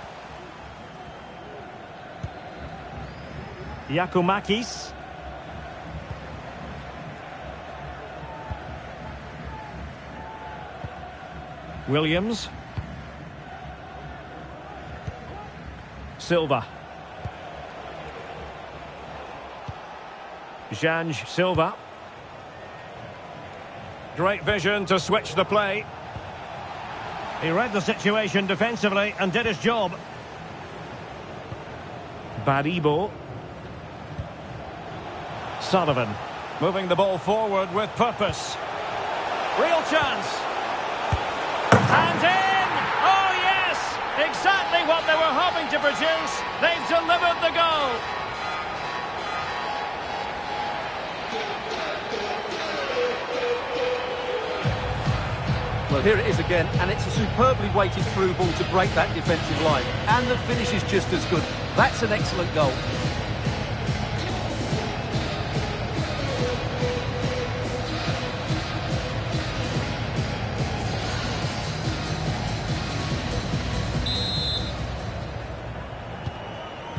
Yakumakis. Williams. Silva. Janj Silva. Great vision to switch the play. He read the situation defensively and did his job. Baribo. Sullivan. Moving the ball forward with purpose. Real chance. And in! Oh yes! Exactly what they were hoping to produce. They've delivered the goal. Well, here it is again, and it's a superbly weighted through ball to break that defensive line. And the finish is just as good. That's an excellent goal.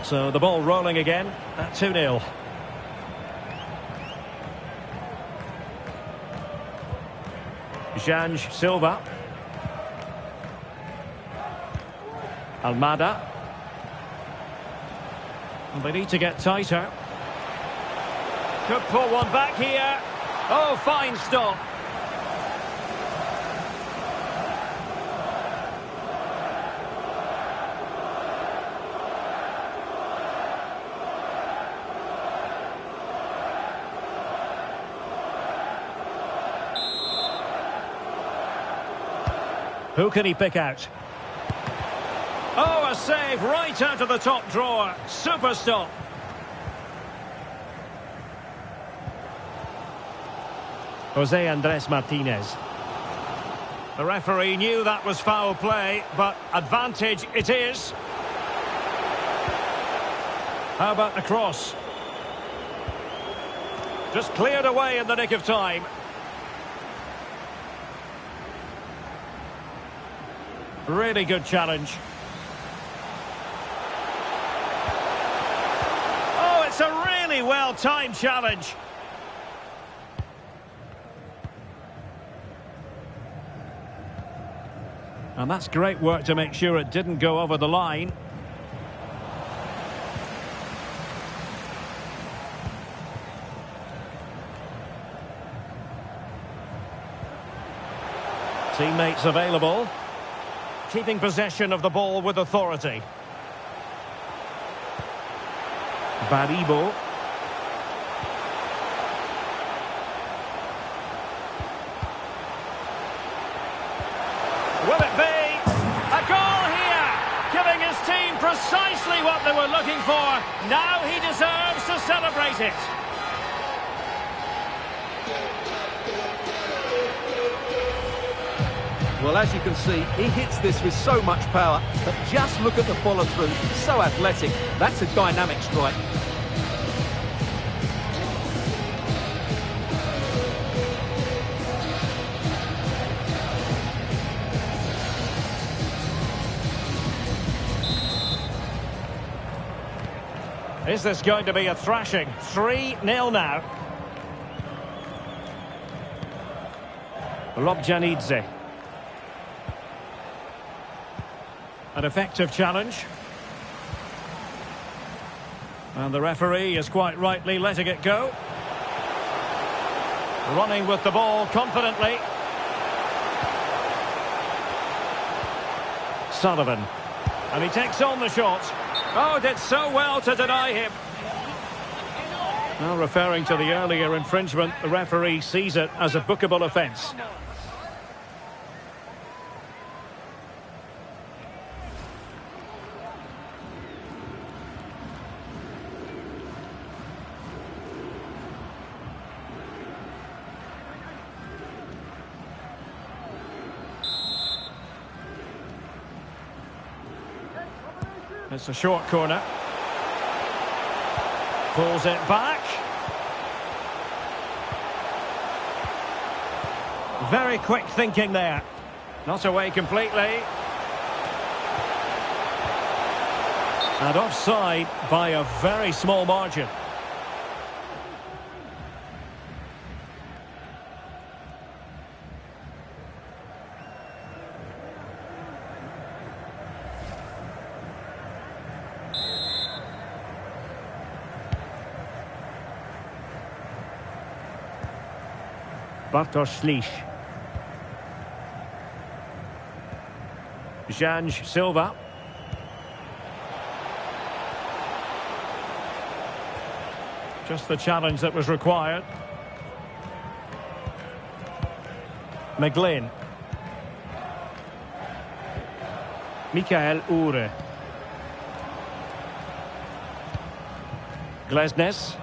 So the ball rolling again at 2-0. Janj Silva. Almada. And they need to get tighter. Could pull one back here. Oh, fine stop. Who can he pick out? Oh, a save right out of the top drawer. Super stop. Jose Andres Martinez. The referee knew that was foul play, but advantage it is. How about the cross? Just cleared away in the nick of time. Really good challenge. Oh, it's a really well-timed challenge. And that's great work to make sure it didn't go over the line. Teammates available. Keeping possession of the ball with authority. Baribo. Will it be a goal here? Giving his team precisely what they were looking for. Now he deserves to celebrate it. Well, as you can see, he hits this with so much power, but just look at the follow-through. So athletic. That's a dynamic strike. Is this going to be a thrashing? 3-0 now. Robjanidze. An effective challenge. And the referee is quite rightly letting it go. Running with the ball confidently. Sullivan. And he takes on the shot. Oh, did so well to deny him. Now referring to the earlier infringement, the referee sees it as a bookable offence. It's a short corner. Pulls it back. Very quick thinking there. Not away completely. And offside by a very small margin. Bartosz Janj Silva. Just the challenge that was required. McGlynn. Mikael Ure. Glesnes.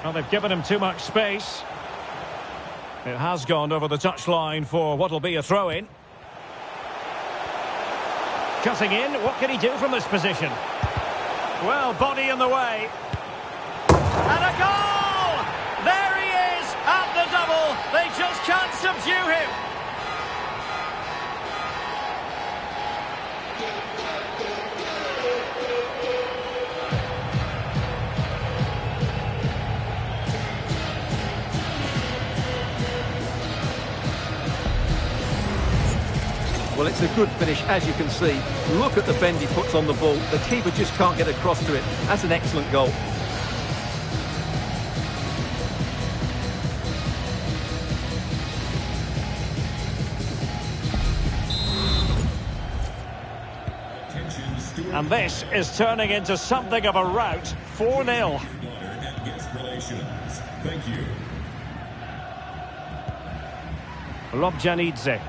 Well, they've given him too much space. It has gone over the touchline for what will be a throw-in. Cutting in, what can he do from this position? Well, body in the way. And a goal! There he is, at the double. They just can't subdue him. Well, it's a good finish, as you can see. Look at the bend he puts on the ball. The keeper just can't get across to it. That's an excellent goal. And this is turning into something of a rout. 4-0. Thank you. Lobjanidze.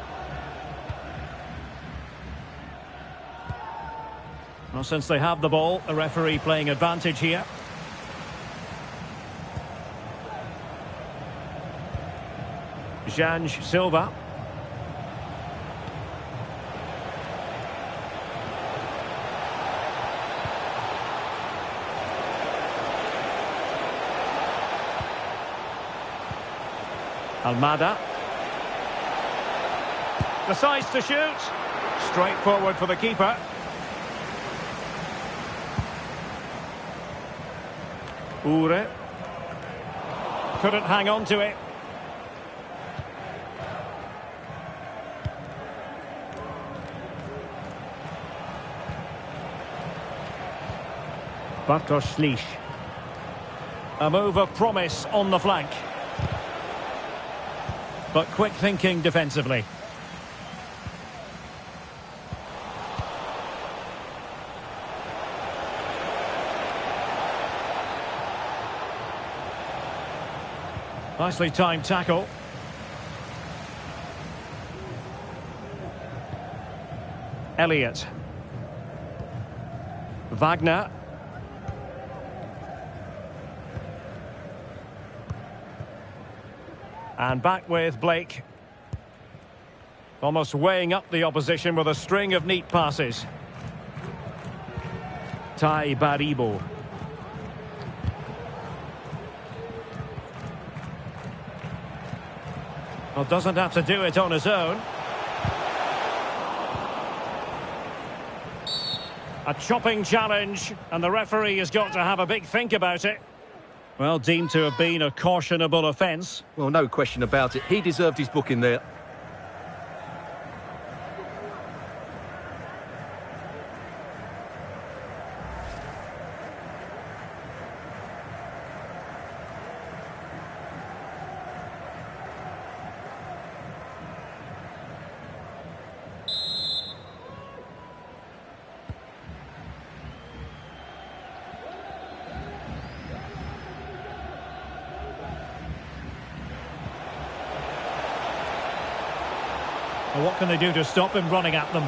Well, since they have the ball, the referee playing advantage here. Janj Silva. Almada. Decides to shoot. Straight forward for the keeper. Ure. Couldn't hang on to it. Bartosz. A move of promise on the flank. But quick thinking defensively. Nicely timed tackle. Elliott. Wagner. And back with Blake. Almost weighing up the opposition with a string of neat passes. Tai Baribo. Well, doesn't have to do it on his own. A chopping challenge, and the referee has got to have a big think about it. Well, deemed to have been a cautionable offence. Well, no question about it. He deserved his booking there. Well, what can they do to stop him running at them?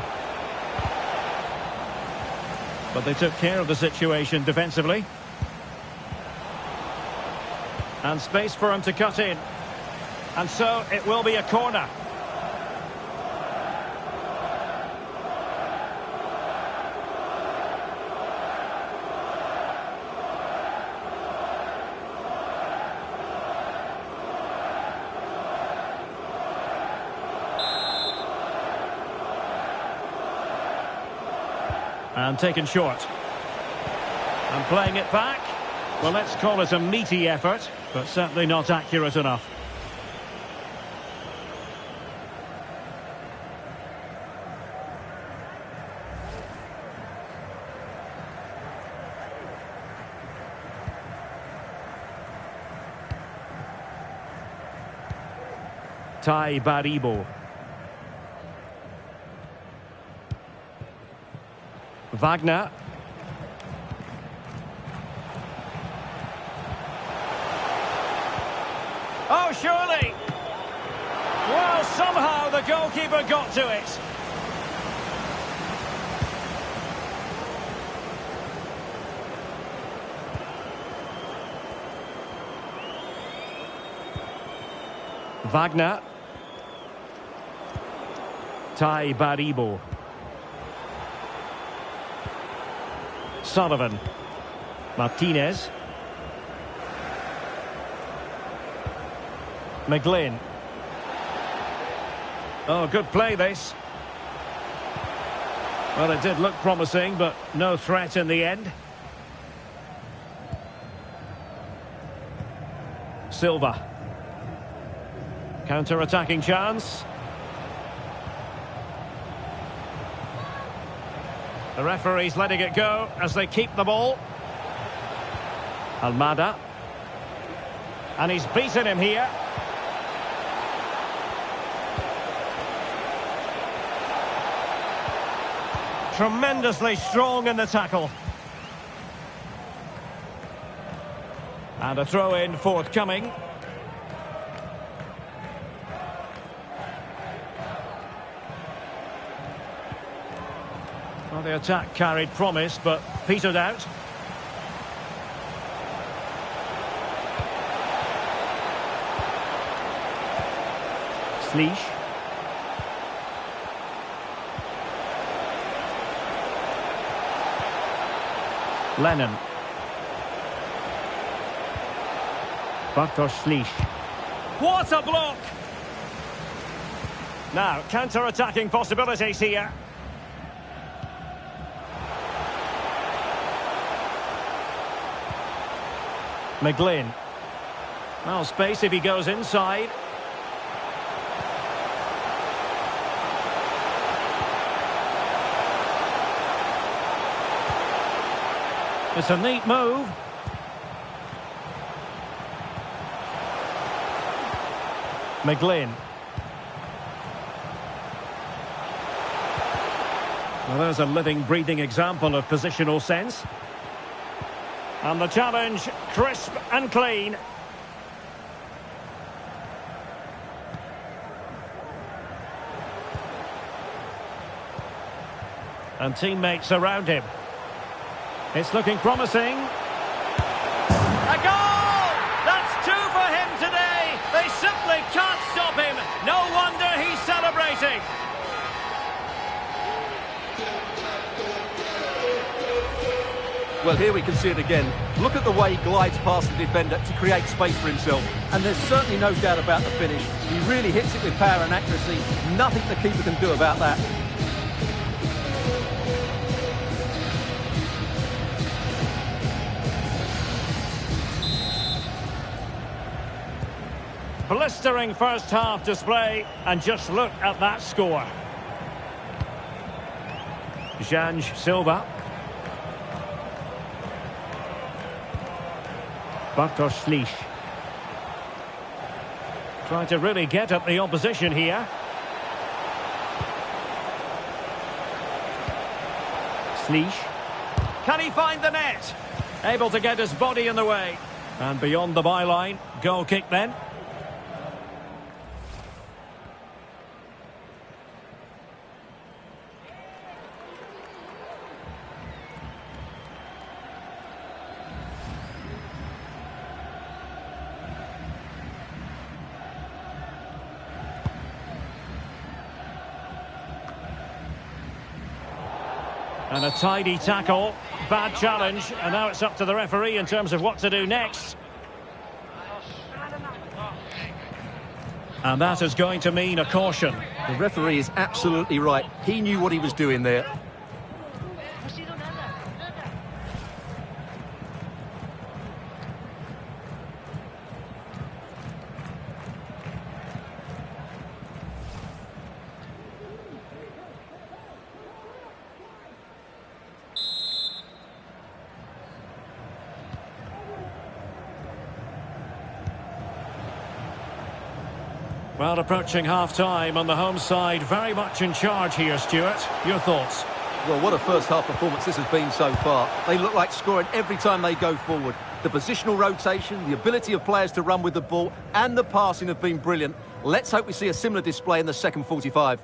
But they took care of the situation defensively. And space for him to cut in. And so it will be a corner. And taken short. And playing it back. Well, let's call it a meaty effort, but certainly not accurate enough. Tai Baribo. Wagner. Oh, surely! Well, somehow the goalkeeper got to it. Wagner. Tai Baribo. Sullivan. Martinez. McGlynn. Oh, good play this. Well, it did look promising, but no threat in the end. Silva. Counter-attacking chance. The referee's letting it go as they keep the ball. Almada. And he's beaten him here. Tremendously strong in the tackle. And a throw-in forthcoming. Well, the attack carried promise, but petered out. Slish. Lennon. Bartosz Slish. What a block! Now, counter-attacking possibilities here. McGlynn. Well, space if he goes inside. It's a neat move. McGlynn. Well, there's a living, breathing example of positional sense. And the challenge, crisp and clean. And teammates around him. It's looking promising. A goal! That's two for him today. They simply can't stop him. No wonder he's celebrating. Well, here we can see it again. Look at the way he glides past the defender to create space for himself. And there's certainly no doubt about the finish. He really hits it with power and accuracy. Nothing the keeper can do about that. Blistering first half display, and just look at that score. Janj Silva. Bartosz Slish. Trying to really get at the opposition here. Slish. Can he find the net? Able to get his body in the way. And beyond the byline, goal kick then. And a tidy tackle, bad challenge, and now it's up to the referee in terms of what to do next. And that is going to mean a caution. The referee is absolutely right. He knew what he was doing there. Well, approaching half-time on the home side, very much in charge here, Stuart. Your thoughts? Well, what a first-half performance this has been so far. They look like scoring every time they go forward. The positional rotation, the ability of players to run with the ball, and the passing have been brilliant. Let's hope we see a similar display in the second 45.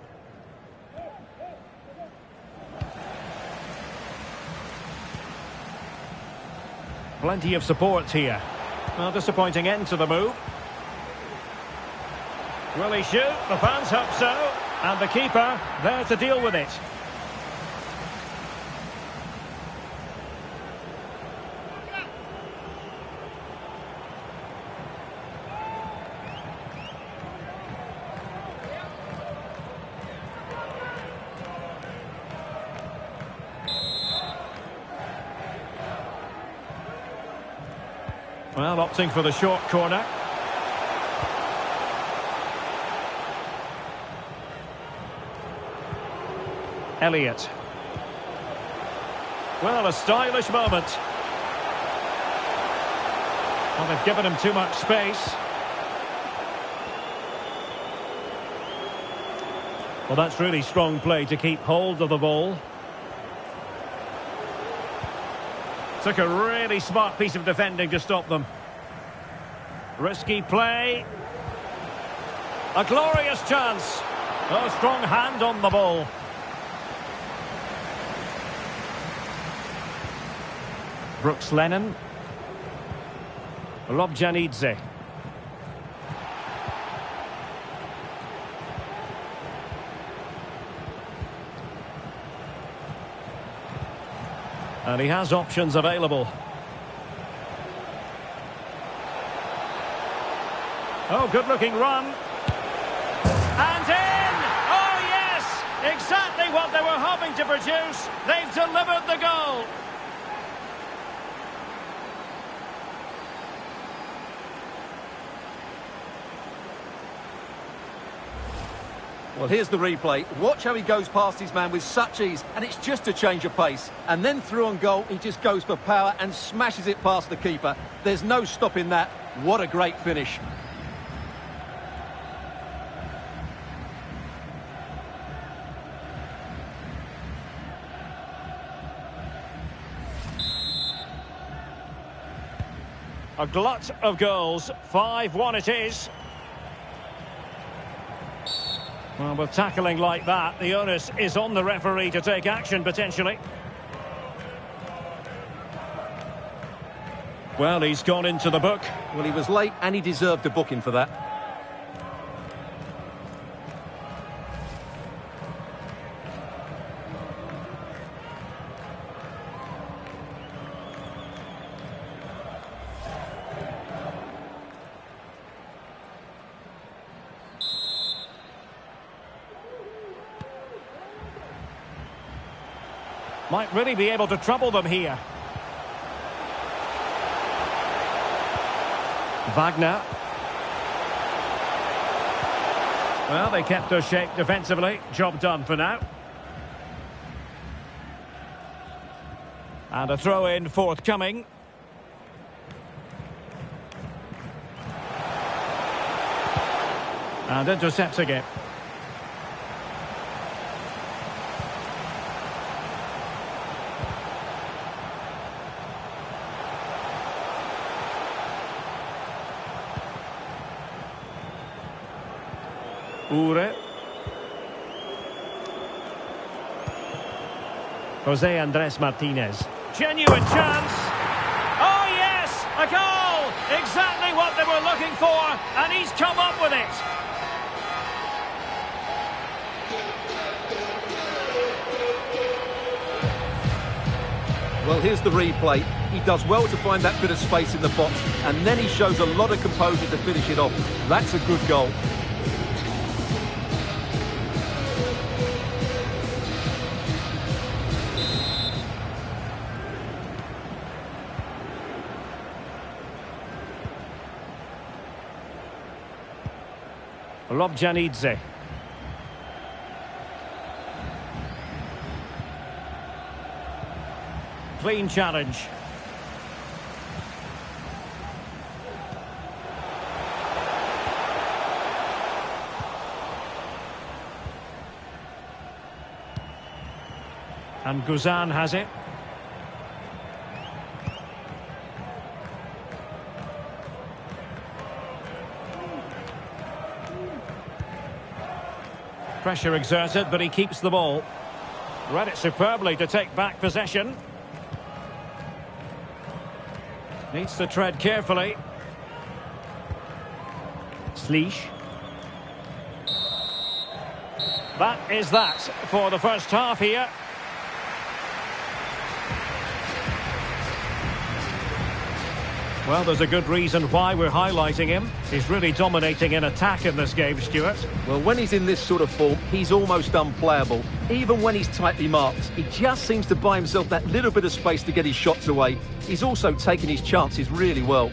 Plenty of support here. Well, disappointing end to the move. Will he shoot? The fans hope so. And the keeper there to deal with it. Well, opting for the short corner. Elliott. Well, a stylish moment. Well, they've given him too much space. Well, that's really strong play to keep hold of the ball. Took a really smart piece of defending to stop them. Risky play. A glorious chance. A strong hand on the ball. Brooks Lennon. Lobjanidze. And he has options available. Oh, good-looking run. And in! Oh, yes! Exactly what they were hoping to produce. They've delivered the goal. Well, here's the replay. Watch how he goes past his man with such ease, and it's just a change of pace. And then through on goal, he just goes for power and smashes it past the keeper. There's no stopping that. What a great finish. A glut of goals. 5-1 it is. Well, with tackling like that, the onus is on the referee to take action, potentially. Well, he's gone into the book. Well, he was late and he deserved a booking for that. Might really be able to trouble them here. Wagner. Well, they kept their shape defensively. Job done for now. And a throw-in forthcoming. And intercepting it. Ure. Jose Andres Martinez. Genuine chance. Oh, yes! A goal! Exactly what they were looking for, and he's come up with it. Well, here's the replay. He does well to find that bit of space in the box, and then he shows a lot of composure to finish it off. That's a good goal. Lobjanidze. Clean challenge. And Guzan has it. Pressure exerted, but he keeps the ball. Read it superbly to take back possession. Needs to tread carefully. Slish. That is that for the first half here. Well, there's a good reason why we're highlighting him. He's really dominating in attack in this game, Stuart. Well, when he's in this sort of form, he's almost unplayable. Even when he's tightly marked, he just seems to buy himself that little bit of space to get his shots away. He's also taking his chances really well.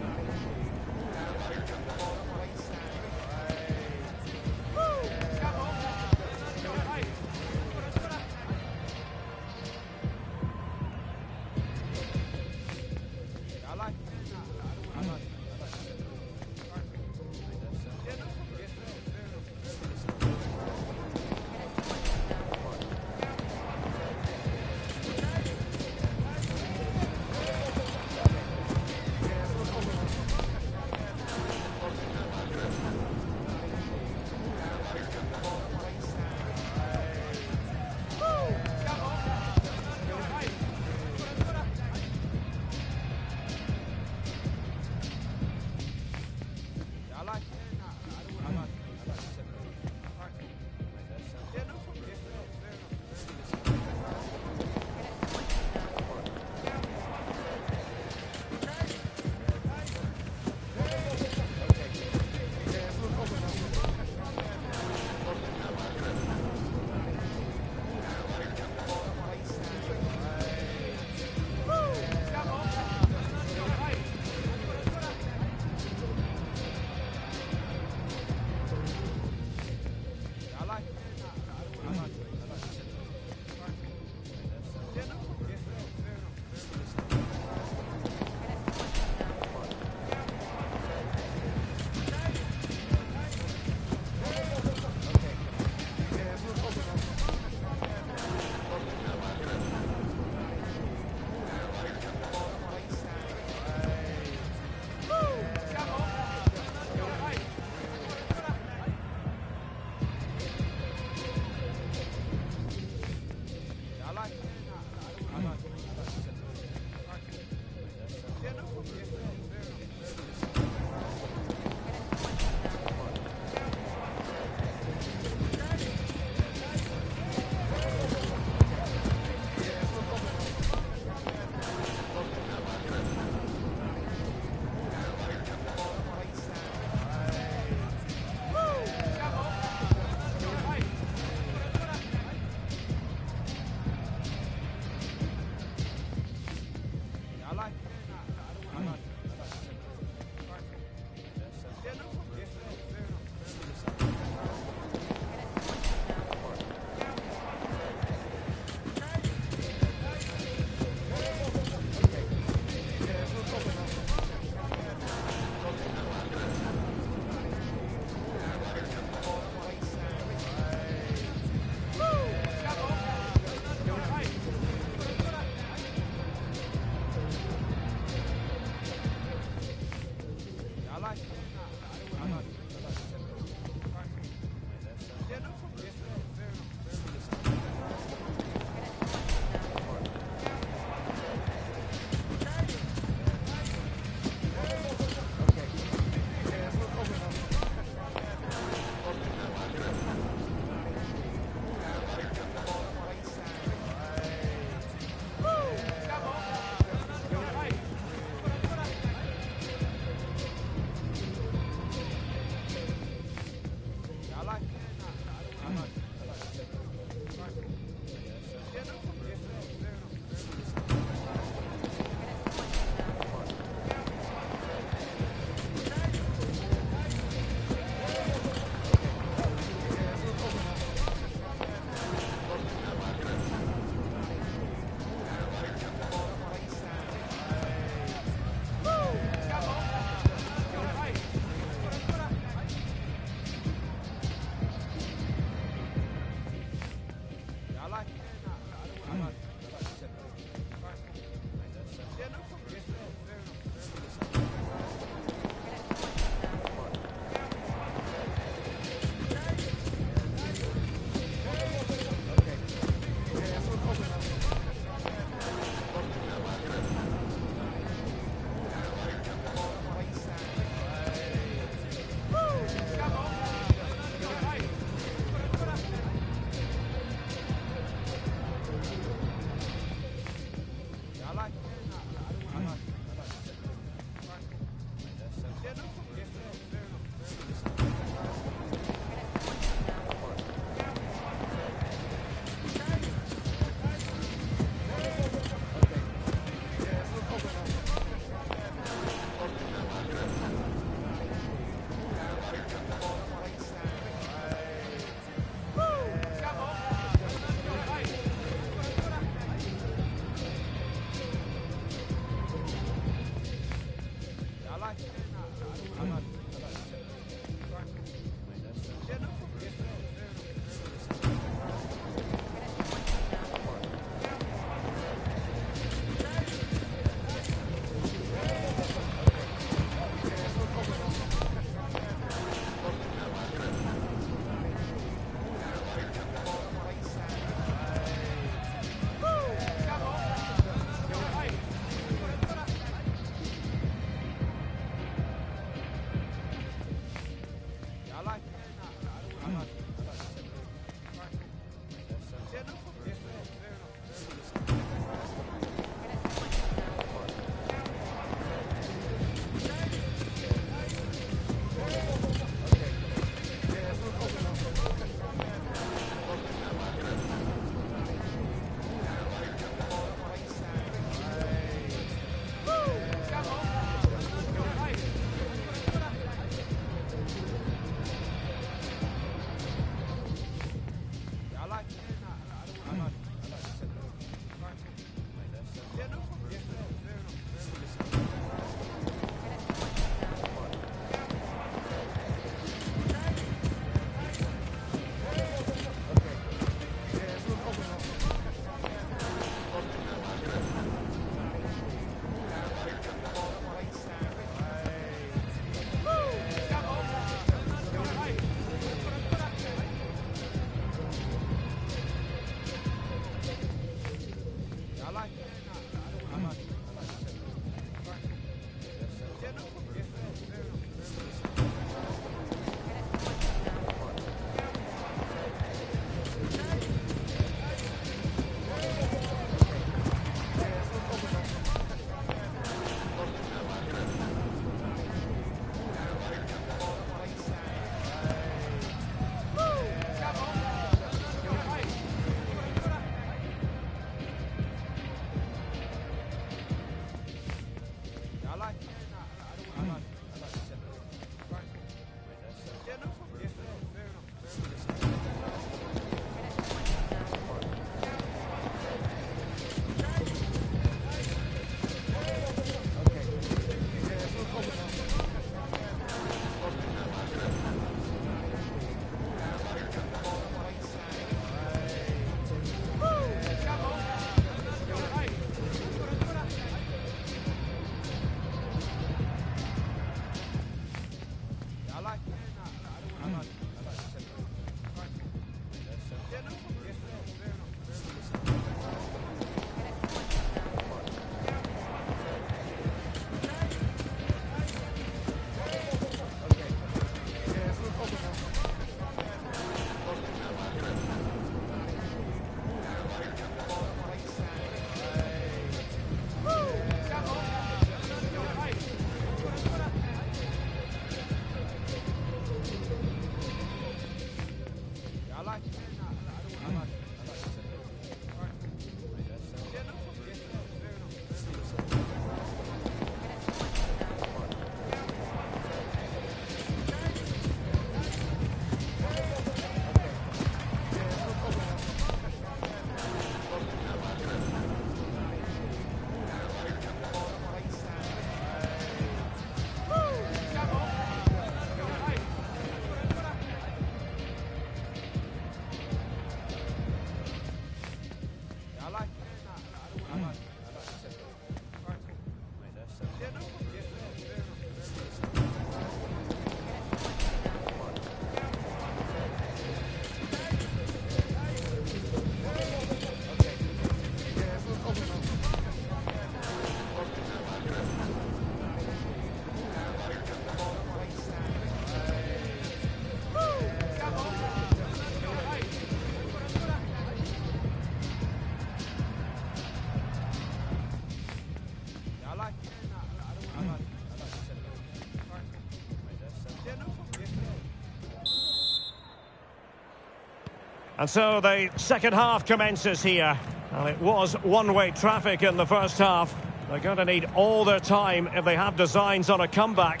And so the second half commences here. Well, it was one-way traffic in the first half. They're going to need all their time if they have designs on a comeback.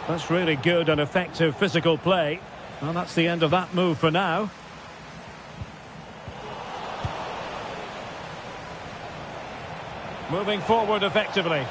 That's really good and effective physical play. Well, that's the end of that move for now. Moving forward effectively.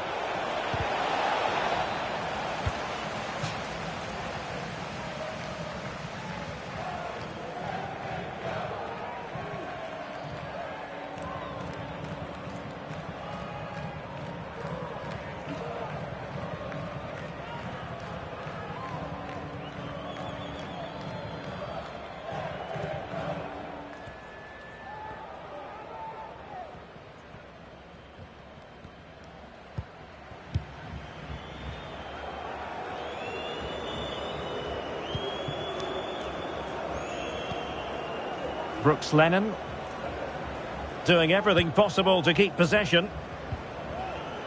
Brooks Lennon doing everything possible to keep possession.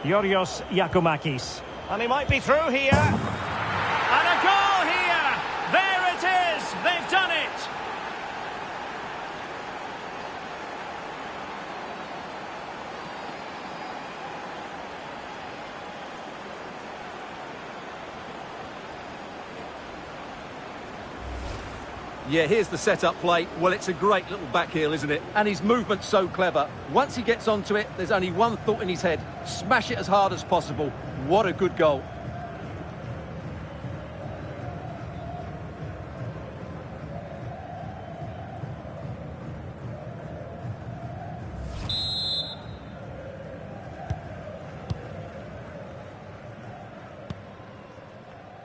Yorios Giacomakis. And he might be through here. And a goal here! There it is! They've done it! Yeah, here's the set-up play. Well, it's a great little back heel, isn't it? And his movement's so clever. Once he gets onto it, there's only one thought in his head. Smash it as hard as possible. What a good goal.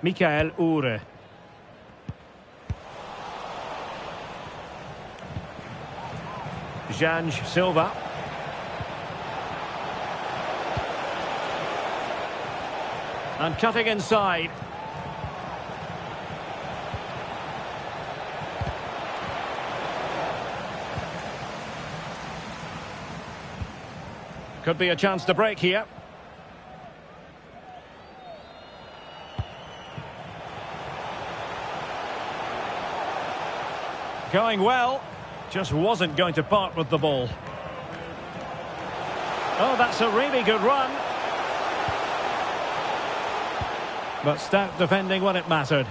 Mikael Ure. Janj Silva. And cutting inside. Could be a chance to break here. Going well. Just wasn't going to part with the ball. Oh, that's a really good run. But stout defending when it mattered.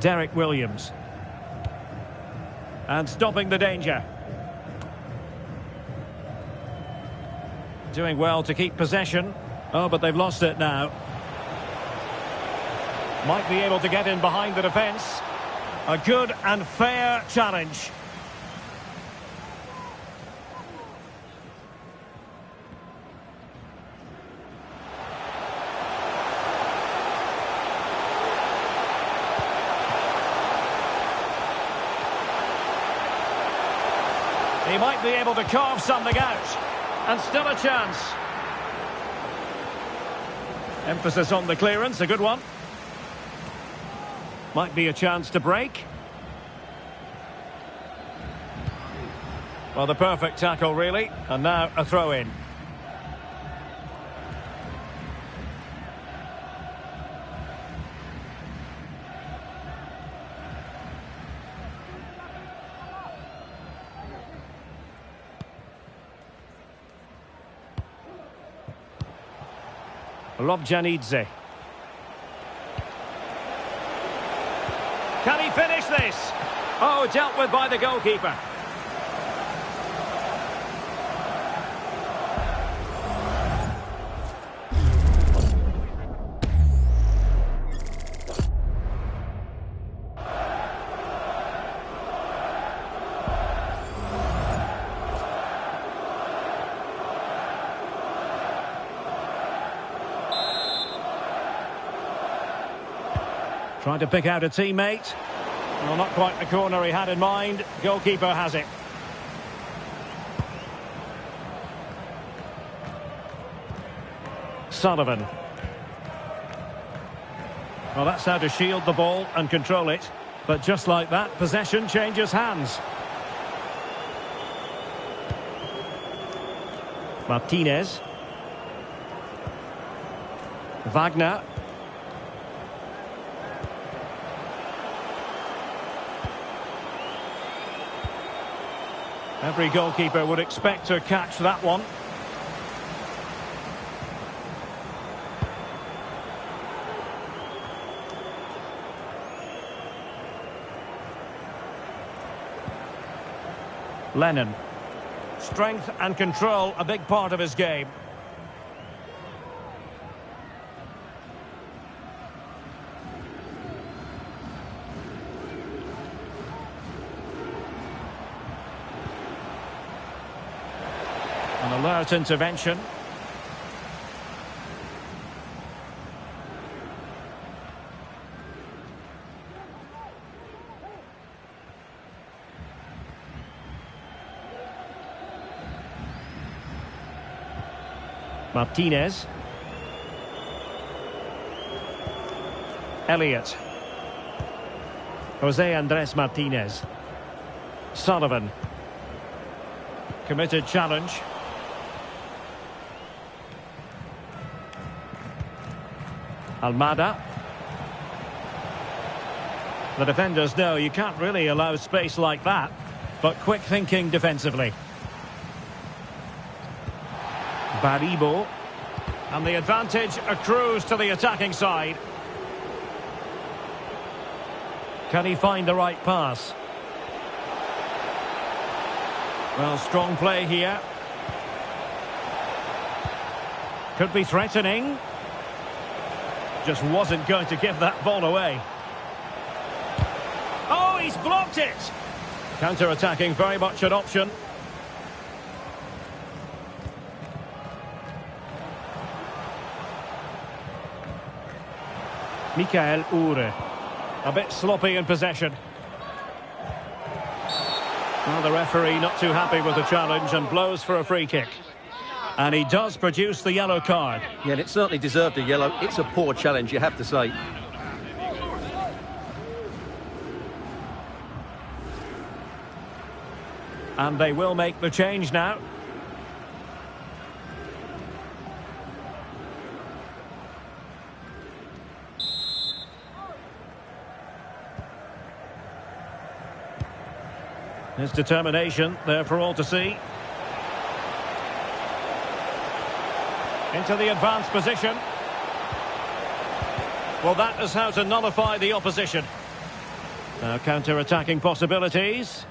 Derek Williams. And stopping the danger. Doing well to keep possession. Oh, but they've lost it now. Might be able to get in behind the defence. A good and fair challenge. He might might be able to carve something out. And still a chance. Emphasis on the clearance, a good one. Might be a chance to break. Well, the perfect tackle, really. And now a throw-in. Lobjanidze. Can he finish this? Oh, dealt with by the goalkeeper. Trying to pick out a teammate. Well, not quite the corner he had in mind. Goalkeeper has it. Sullivan. Well, that's how to shield the ball and control it. But just like that, possession changes hands. Martinez. Wagner. Every goalkeeper would expect to catch that one. Lennon. Strength and control, a big part of his game. An alert intervention. Martinez. Elliott. Jose Andres Martinez. Sullivan. Committed challenge. Almada. The defenders know you can't really allow space like that, but quick thinking defensively. Baribo. And the advantage accrues to the attacking side. Can he find the right pass? Well, strong play here. Could be threatening. Just wasn't going to give that ball away. Oh, he's blocked it! Counter-attacking, very much an option. Mikael Ure. A bit sloppy in possession. Well, the referee not too happy with the challenge and blows for a free kick. And he does produce the yellow card. Yeah, and it certainly deserved a yellow. It's a poor challenge, you have to say. And they will make the change now. His determination there for all to see. Into the advanced position. Well, that is how to nullify the opposition. Now counter-attacking possibilities.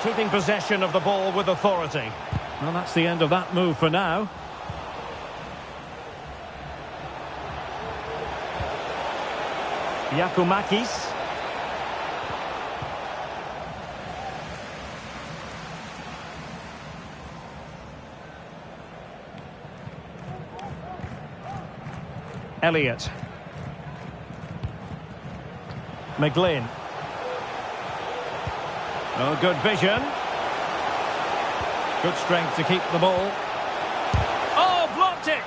Keeping possession of the ball with authority. Well, that's the end of that move for now. Yakumakis. Elliott. McGlynn. Oh, good vision. Good strength to keep the ball. Oh, blocked it!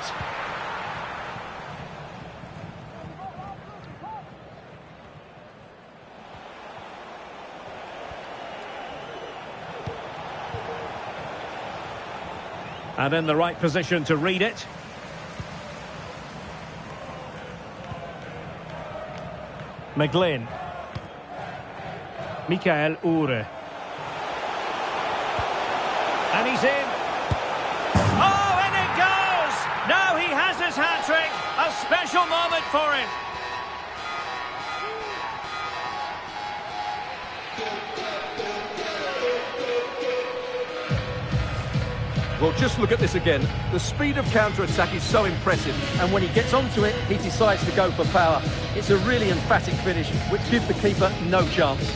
And in the right position to read it. McGlynn. Mikael Ure. And he's in. Oh, and it goes! Now he has his hat-trick. A special moment for him. Well, just look at this again. The speed of counter-attack is so impressive, and when he gets onto it, he decides to go for power. It's a really emphatic finish, which gives the keeper no chance.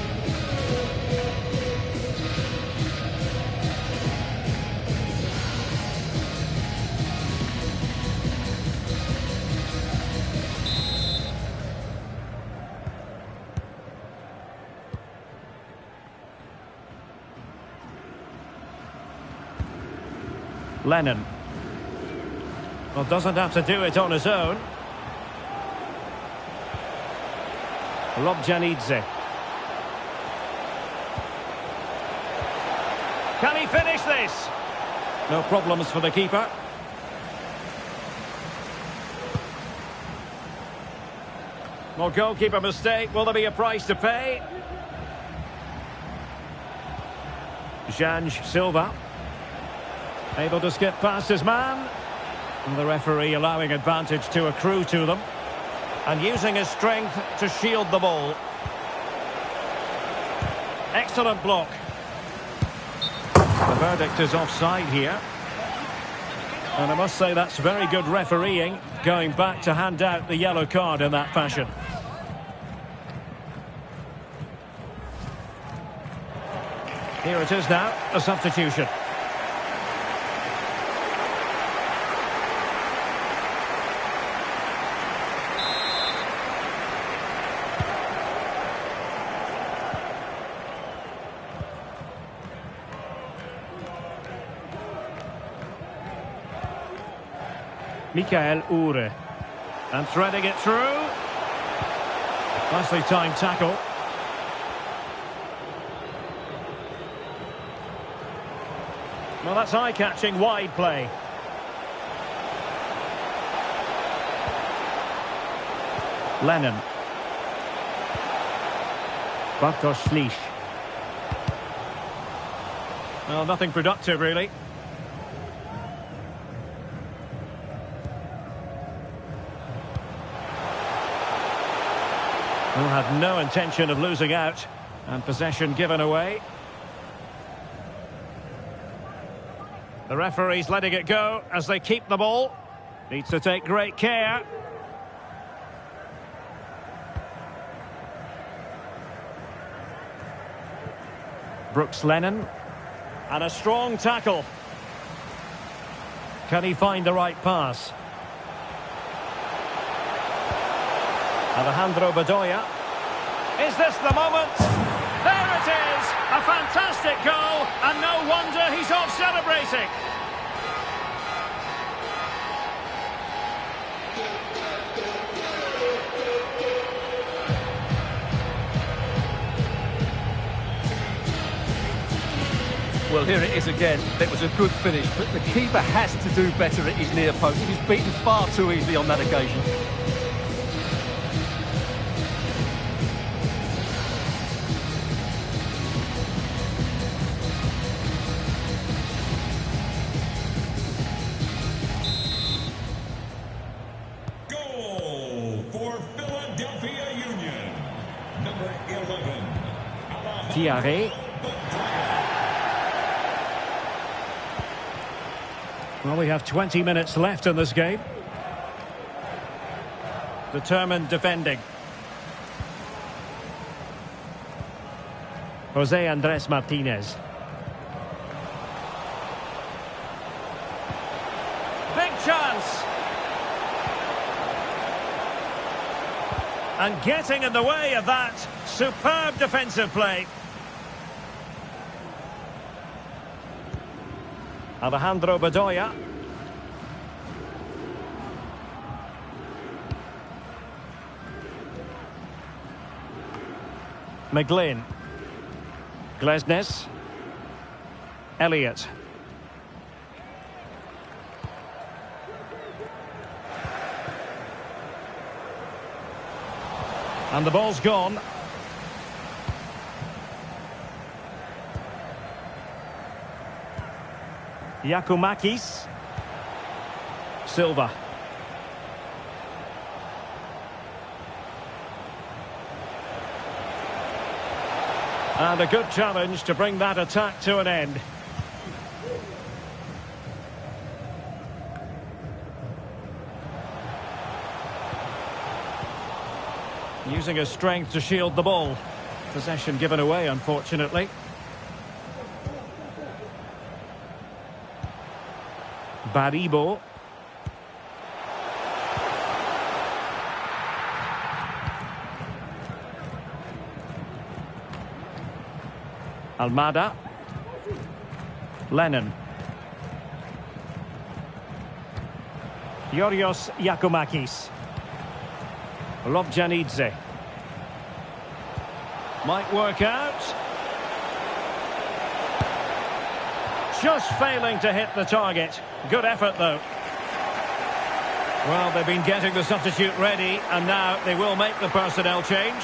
Lennon. Well, doesn't have to do it on his own. Robjanidze. Can he finish this? No problems for the keeper. Well, goalkeeper mistake. Will there be a price to pay? Janj Silva. Able to skip past his man. And the referee allowing advantage to accrue to them. And using his strength to shield the ball. Excellent block. The verdict is offside here. And I must say that's very good refereeing, going back to hand out the yellow card in that fashion. Here it is now, a substitution. Mikael Ure. And threading it through. Nicely timed tackle. Well, that's eye-catching wide play. Lennon. Bartosz Ślisz. Well, nothing productive, really. Who had no intention of losing out, and possession given away. The referee's letting it go as they keep the ball. Needs to take great care. Brooks Lennon. And a strong tackle. Can he find the right pass? Alejandro Bedoya. Is this the moment? There it is! A fantastic goal, and no wonder he's off celebrating. Well, here it is again. It was a good finish, but the keeper has to do better at his near post. He was beaten far too easily on that occasion. Goal for Philadelphia Union. Number 11. Tiare. Well, we have 20 minutes left in this game. Determined defending. Jose Andres Martinez. Big chance. And getting in the way of that superb defensive play. Alejandro Bedoya. McGlynn. Glesnes. Elliott. And the ball's gone. Yakumakis. Silva. And a good challenge to bring that attack to an end. Using his strength to shield the ball. Possession given away, unfortunately. Baribo. Almada. Lennon. Yorios Yakumakis. Lobjanidze. Might work out. Just failing to hit the target. Good effort, though. Well, they've been getting the substitute ready, and now they will make the personnel change.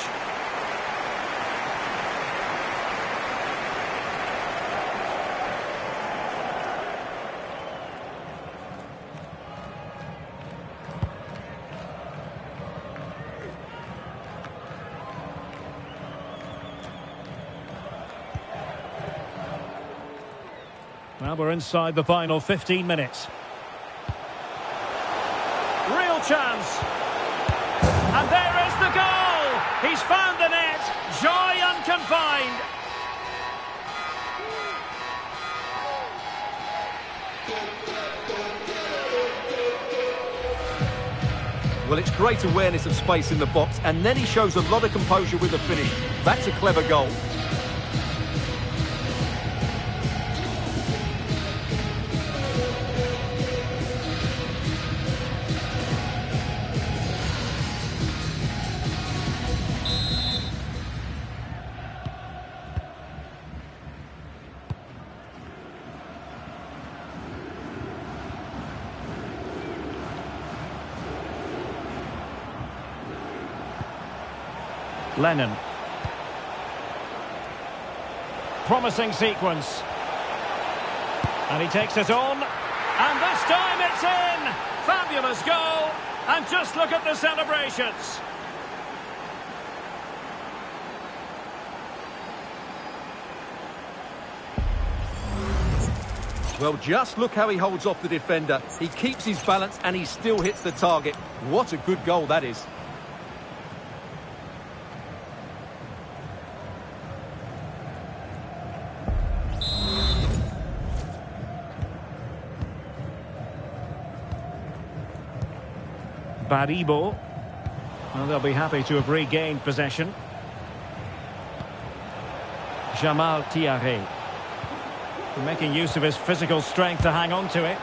Well, we're inside the final 15 minutes. Real chance. And there is the goal. He's found the net. Joy unconfined. Well, it's great awareness of space in the box, and then he shows a lot of composure with the finish. That's a clever goal. Lennon. Promising sequence. And he takes it on. And this time it's in! Fabulous goal. And just look at the celebrations. Well, just look how he holds off the defender. He keeps his balance and he still hits the target. What a good goal that is. Baribo. Well, they'll be happy to have regained possession. Jamal Tiare. Making use of his physical strength to hang on to it.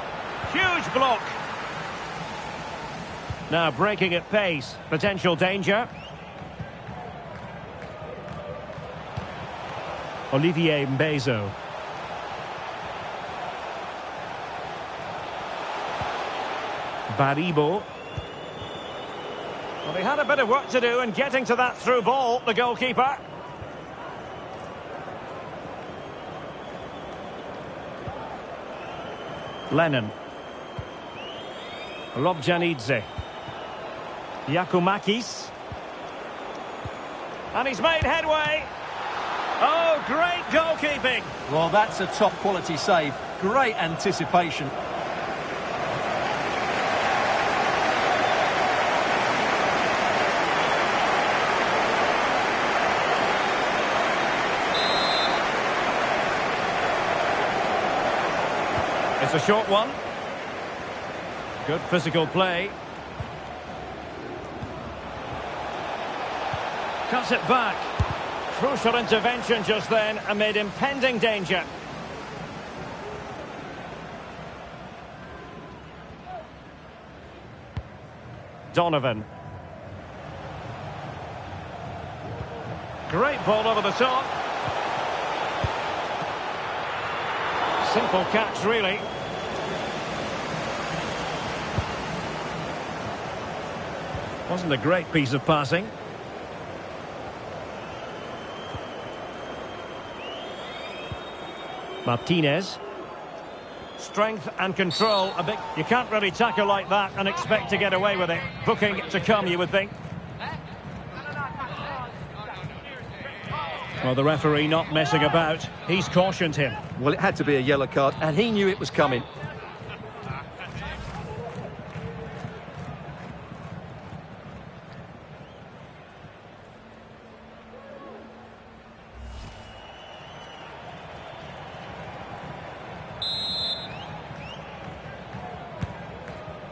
Huge block. Now breaking at pace. Potential danger. Olivier Mbezo. Baribo. Well, he had a bit of work to do in getting to that through ball, the goalkeeper. Lennon. Lobjanidze. Yakumakis. And he's made headway. Oh, great goalkeeping. Well, that's a top quality save. Great anticipation. It's a short one. Good physical play. Cuts it back. Crucial intervention just then amid impending danger. Donovan. Great ball over the top. Simple catch, really. Wasn't a great piece of passing. Martinez. Strength and control. A bit. You can't really tackle like that and expect to get away with it. Booking to come, you would think. Well, the referee not messing about. He's cautioned him. Well, it had to be a yellow card, and he knew it was coming.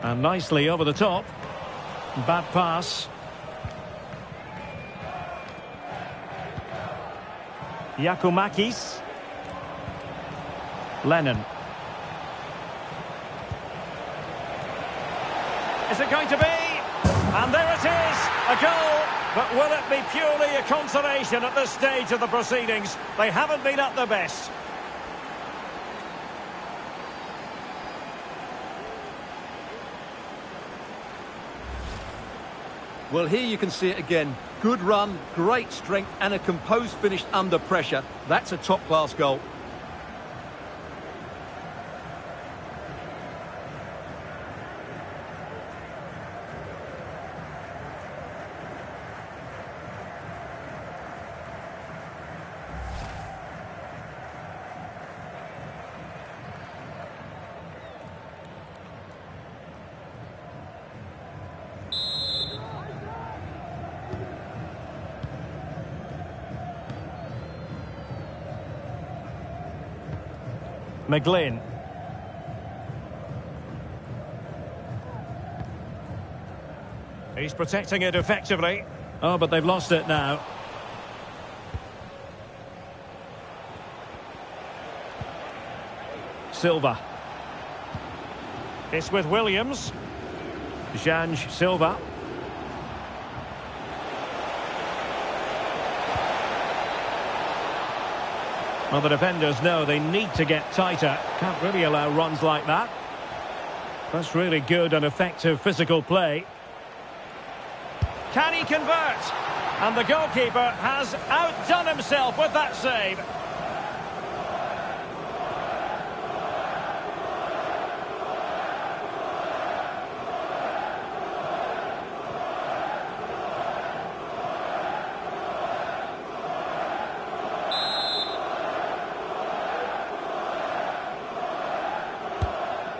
And nicely over the top. Bad pass. Giacomakis. Lennon. Is it going to be? And there it is, a goal. But will it be purely a consolation at this stage of the proceedings? They haven't been at their best. Well, here you can see it again. Good run, great strength, and a composed finish under pressure. That's a top-class goal. McGlynn. He's protecting it effectively. Oh, but they've lost it now. Silva. It's with Williams. Janj Silva. Well, the defenders know they need to get tighter. Can't really allow runs like that. That's really good and effective physical play. Can he convert? And the goalkeeper has outdone himself with that save.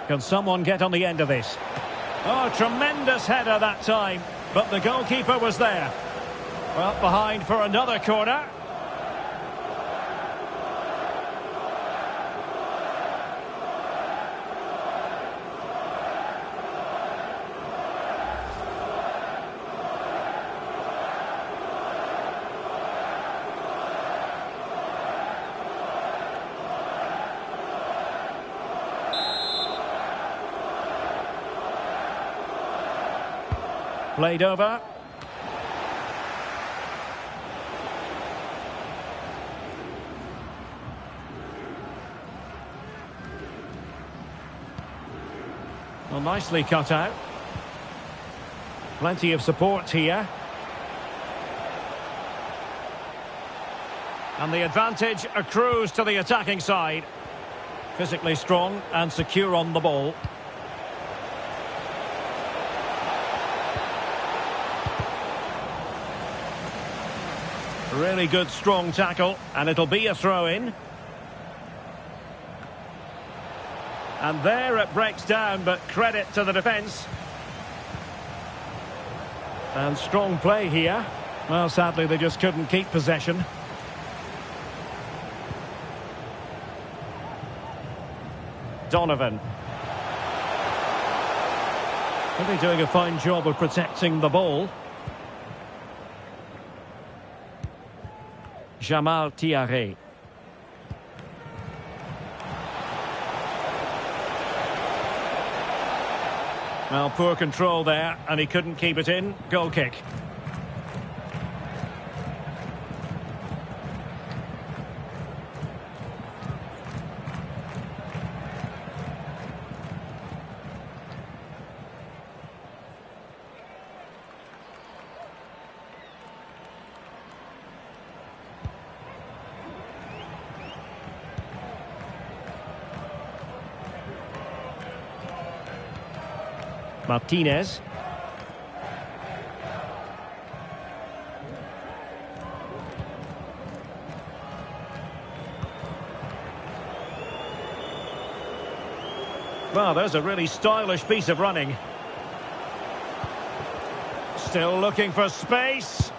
Can someone get on the end of this? Oh, tremendous header that time, but the goalkeeper was there. Well, behind for another corner. Played over. Well, nicely cut out. Plenty of support here. And the advantage accrues to the attacking side. Physically strong and secure on the ball. Really good, strong tackle, and it'll be a throw-in. And there it breaks down, but credit to the defence. And strong play here. Well, sadly, they just couldn't keep possession. Donovan. Really doing a fine job of protecting the ball. Jamal Thiaré. Well, poor control there, and he couldn't keep it in. Goal kick. Martinez. Well, there's a really stylish piece of running. Still looking for space.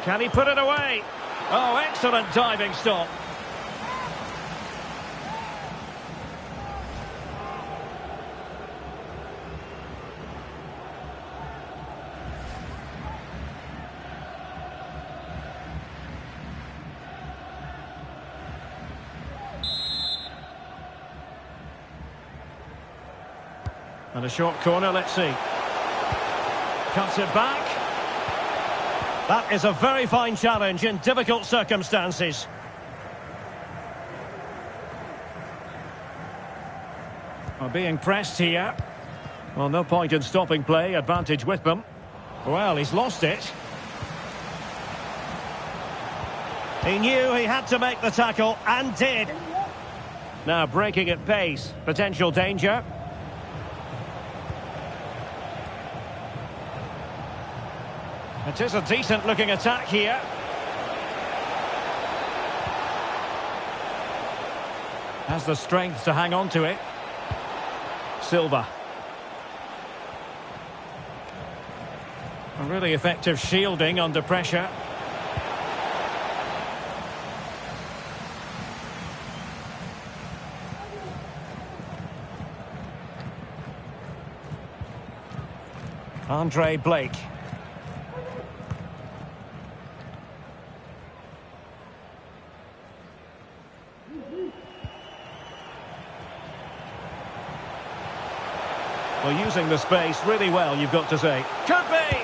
Can he put it away? Oh, excellent diving stop. And a short corner, let's see. Cuts it back. That is a very fine challenge in difficult circumstances. Are being pressed here. Well, no point in stopping play. Advantage with them. Well, he's lost it. He knew he had to make the tackle, and did. Now breaking at pace. Potential danger. It is a decent-looking attack here. Has the strength to hang on to it. Silva. A really effective shielding under pressure. Andre Blake. Well, using the space really well, you've got to say. Could be!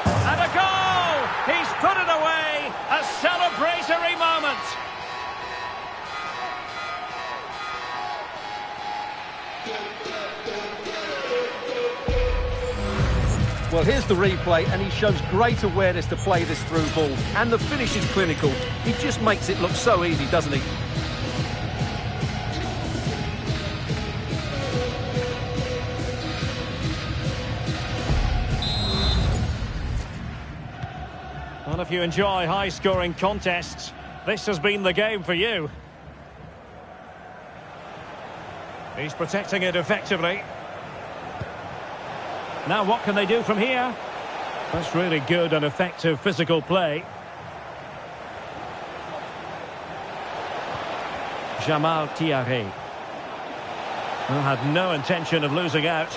And a goal! He's put it away! A celebratory moment! Well, here's the replay, and he shows great awareness to play this through ball. And the finish is clinical. He just makes it look so easy, doesn't he? Well, if you enjoy high-scoring contests, this has been the game for you. He's protecting it effectively. Now what can they do from here? That's really good and effective physical play. Jamal Thiaré. Well, had no intention of losing out.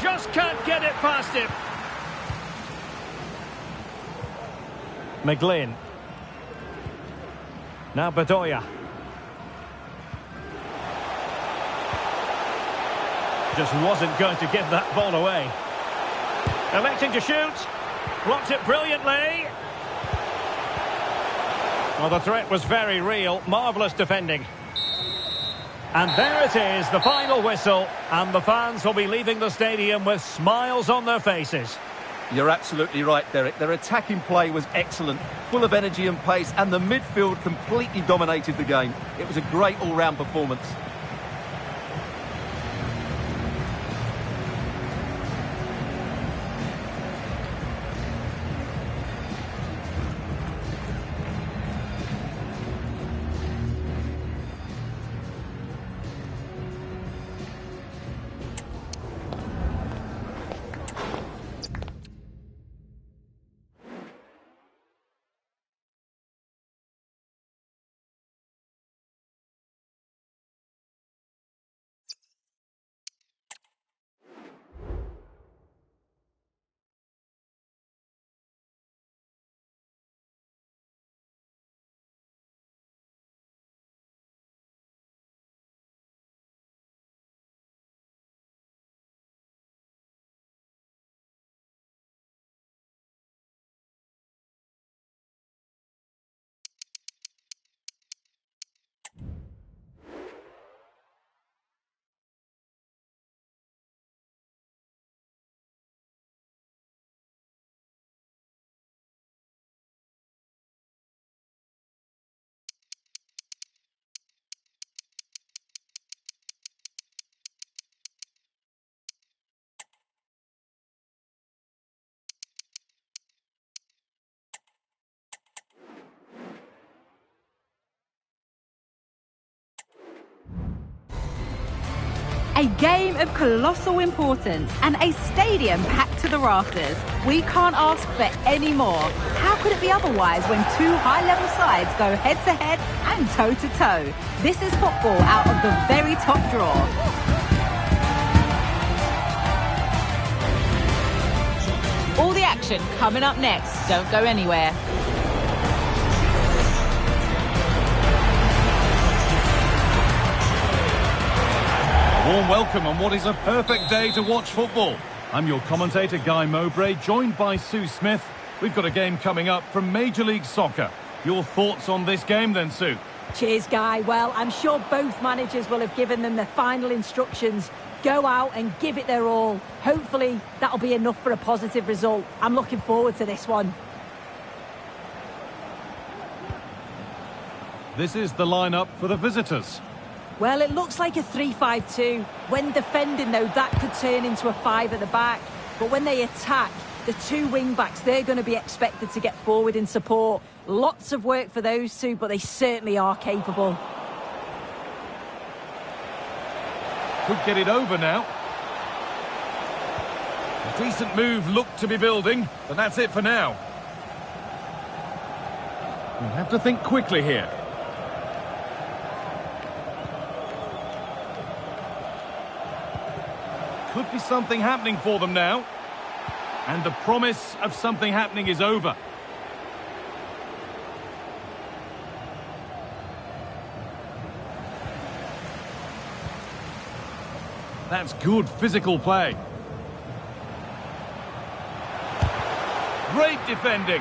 Just can't get it past him. McGlynn. Now Bedoya. Just wasn't going to give that ball away. Electing to shoot. Blocked it brilliantly. Well, the threat was very real. Marvellous defending. And there it is, the final whistle. And the fans will be leaving the stadium with smiles on their faces. You're absolutely right, Derek. Their attacking play was excellent, full of energy and pace, and the midfield completely dominated the game. It was a great all-round performance. A game of colossal importance and a stadium packed to the rafters. We can't ask for any more. How could it be otherwise when two high-level sides go head-to-head and toe-to-toe? This is football out of the very top drawer. All the action coming up next. Don't go anywhere. Warm welcome on what is a perfect day to watch football. I'm your commentator, Guy Mowbray, joined by Sue Smith. We've got a game coming up from Major League Soccer. Your thoughts on this game then, Sue? Cheers, Guy. Well, I'm sure both managers will have given them their final instructions. Go out and give it their all. Hopefully, that'll be enough for a positive result. I'm looking forward to this one. This is the lineup for the visitors. Well, it looks like a 3-5-2. When defending, though, that could turn into a 5 at the back. But when they attack, the two wing-backs, they're going to be expected to get forward in support. Lots of work for those two, but they certainly are capable. Could get it over now. A decent move looked to be building, but that's it for now. We'll have to think quickly here. Could be something happening for them now. And the promise of something happening is over. That's good physical play. Great defending.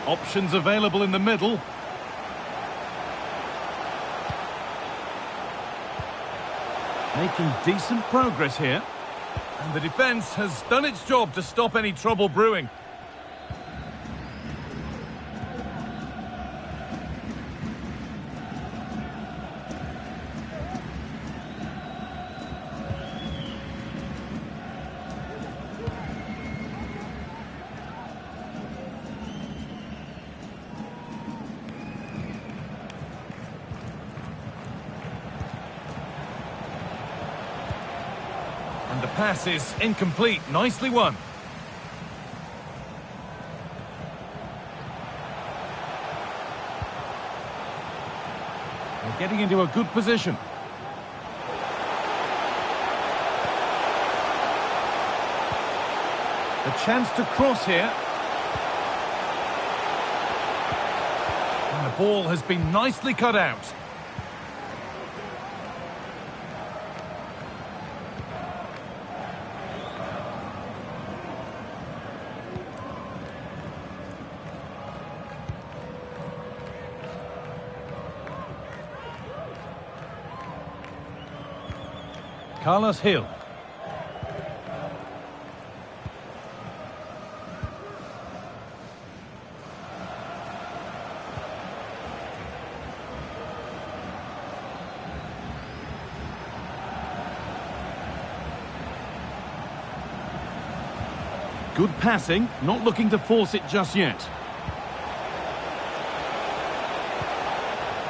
Options available in the middle. Making decent progress here. And the defence has done its job to stop any trouble brewing. And the pass is incomplete. Nicely won. They're getting into a good position. A chance to cross here. And the ball has been nicely cut out. Carlos Hill. Good passing, not looking to force it just yet.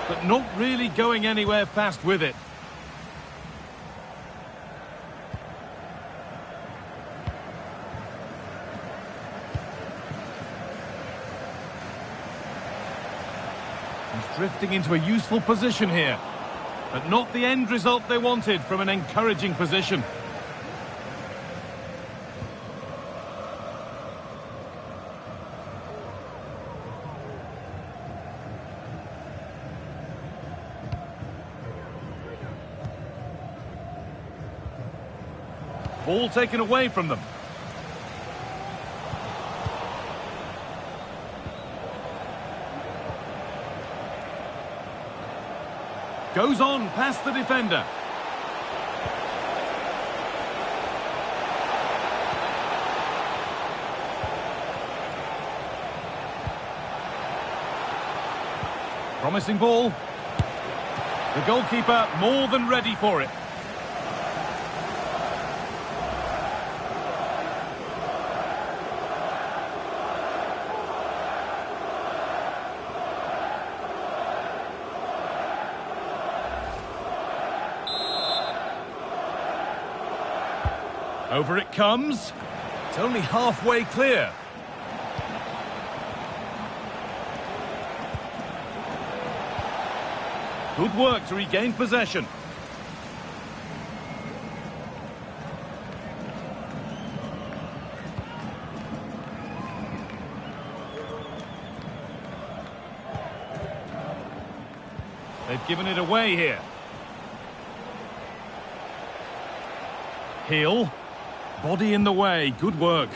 But not really going anywhere fast with it. He's drifting into a useful position here, but not the end result they wanted from an encouraging position. Ball taken away from them. Goes on past the defender. Promising ball. The goalkeeper more than ready for it. Over it comes. It's only halfway clear. Good work to regain possession. They've given it away here. Hill. Body in the way. Good work.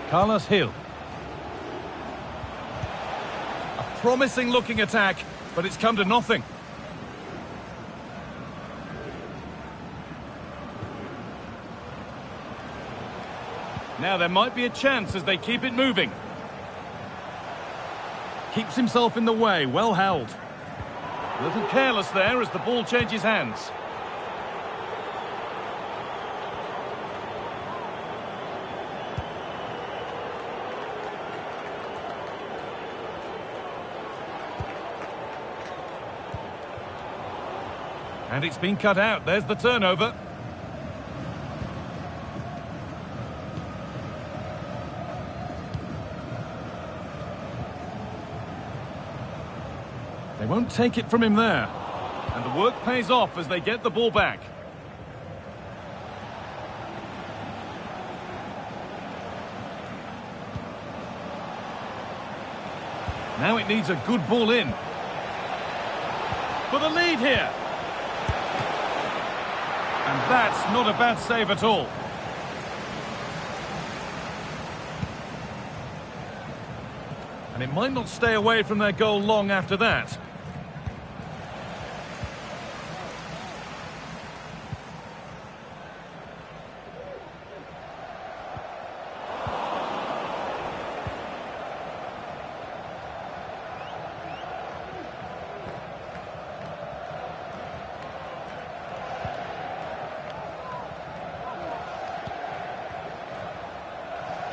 Carlos Hill. A promising looking attack, but it's come to nothing. Now there might be a chance as they keep it moving. Keeps himself in the way, well held. A little careless there as the ball changes hands. And it's been cut out. There's the turnover. They won't take it from him there. And the work pays off as they get the ball back. Now it needs a good ball in. For the lead here. And that's not a bad save at all. And it might not stay away from their goal long after that.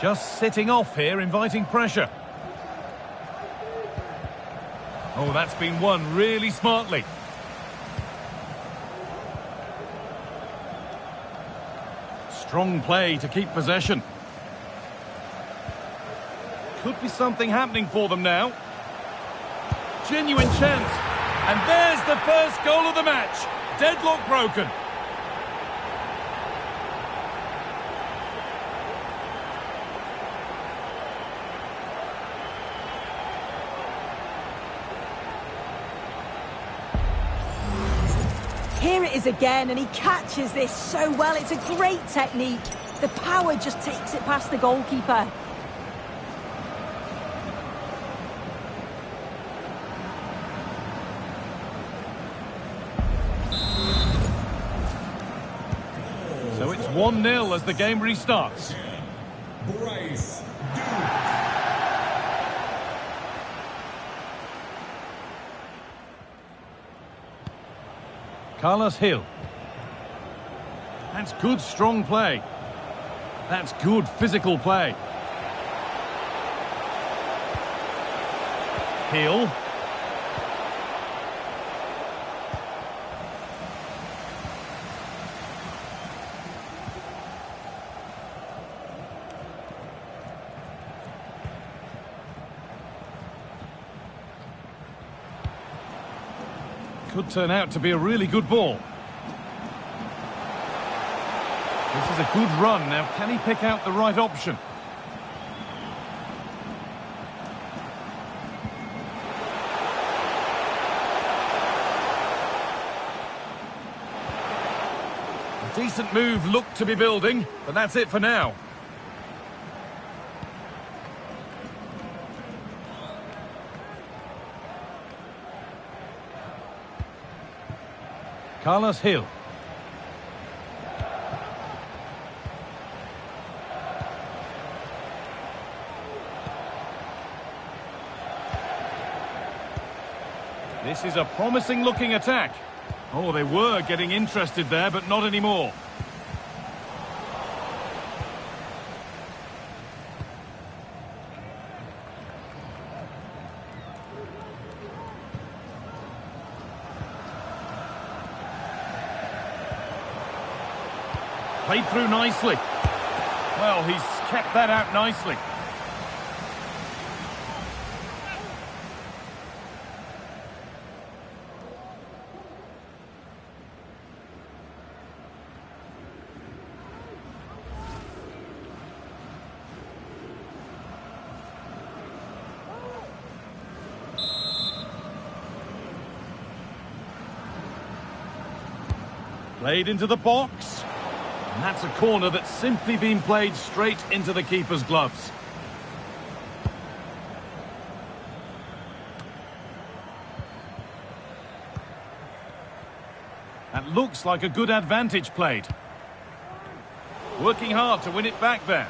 Just sitting off here, inviting pressure. Oh, that's been won really smartly. Strong play to keep possession. Could be something happening for them now. Genuine chance. And there's the first goal of the match. Deadlock broken. Here it is again, and he catches this so well. It's a great technique. The power just takes it past the goalkeeper. So it's 1-0 as the game restarts. Bryce Duke. Carlos Hill. That's good, strong play. That's good physical play. Hill. Could turn out to be a really good ball. This is a good run. Now, can he pick out the right option? A decent move looked to be building, but that's it for now. Carlos Hill. This is a promising looking attack. Oh, they were getting interested there, but not anymore. Played through nicely. Well, he's kept that out nicely. Played into the box. And that's a corner that's simply been played straight into the keeper's gloves. That looks like a good advantage played. Working hard to win it back there.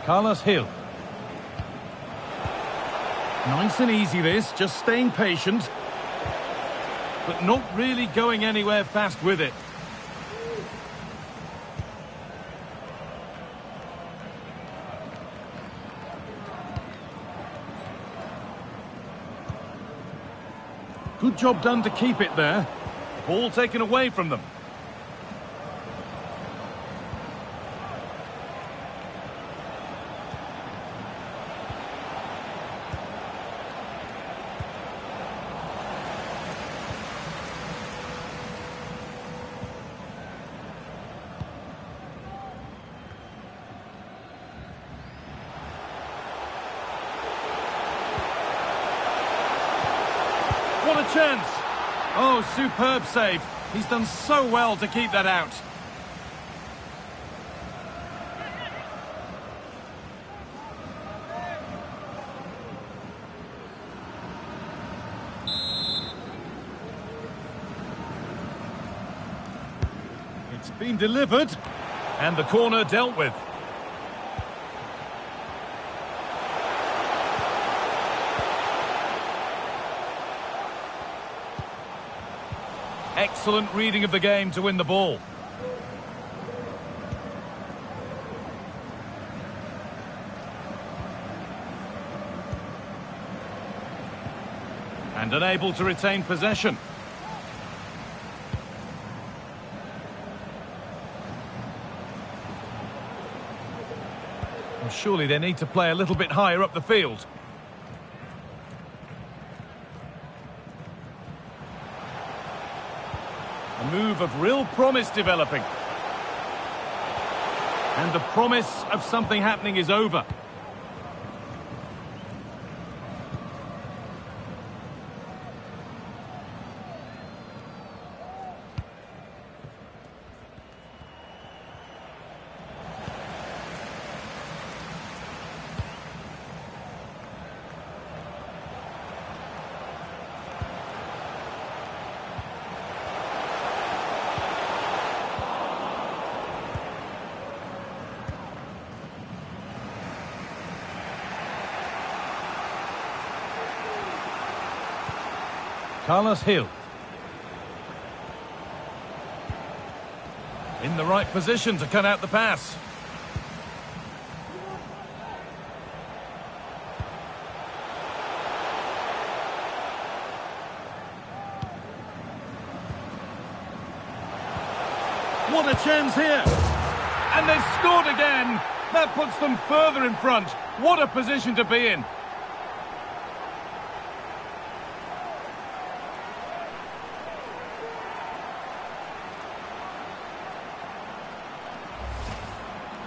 Carlos Hill. Nice and easy this, just staying patient. But not really going anywhere fast with it. Good job done to keep it there. Ball taken away from them. What a chance! Oh, superb save. He's done so well to keep that out. It's been delivered, and the corner dealt with. Excellent reading of the game to win the ball. And unable to retain possession. Well, surely they need to play a little bit higher up the field. A move of real promise developing. And the promise of something happening is over. Carlos Hill. In the right position to cut out the pass. What a chance here! And they've scored again! That puts them further in front. What a position to be in!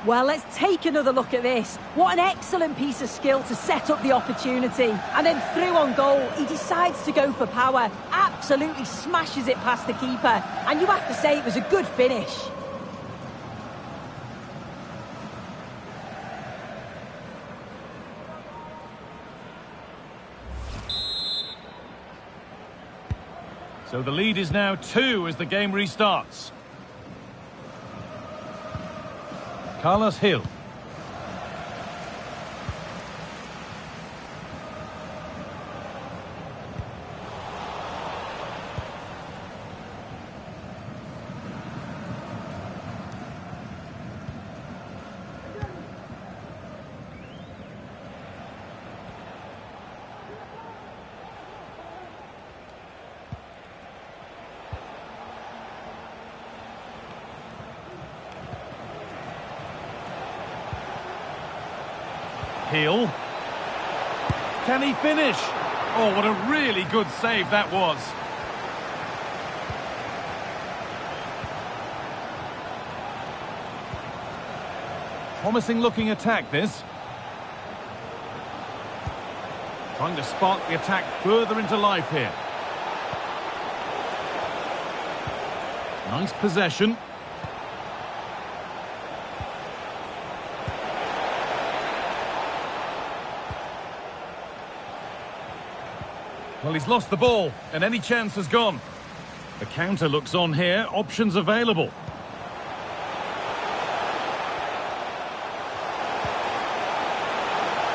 Well, let's take another look at this. What an excellent piece of skill to set up the opportunity. And then through on goal, he decides to go for power. Absolutely. absolutely smashes it past the keeper. And you have to say it was a good finish. So the lead is now 2 as the game restarts. Carlos Hill. Hill. Can he finish? Oh, what a really good save that was. Promising looking attack, this. Trying to spark the attack further into life here. Nice possession. Well, he's lost the ball, and any chance has gone. The counter looks on here, options available.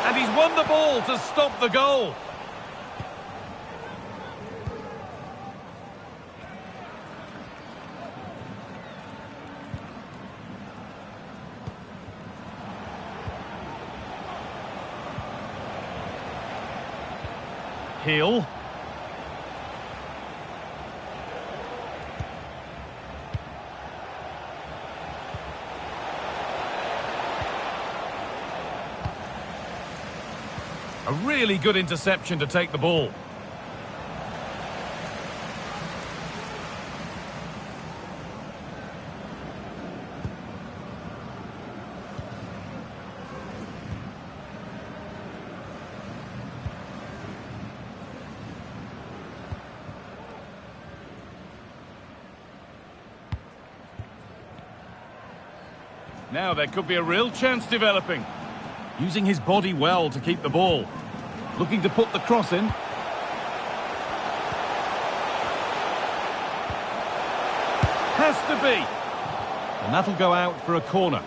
And he's won the ball to stop the goal. Hill. A really good interception to take the ball. Now there could be a real chance developing. Using his body well to keep the ball. Looking to put the cross in. Has to be. And that'll go out for a corner.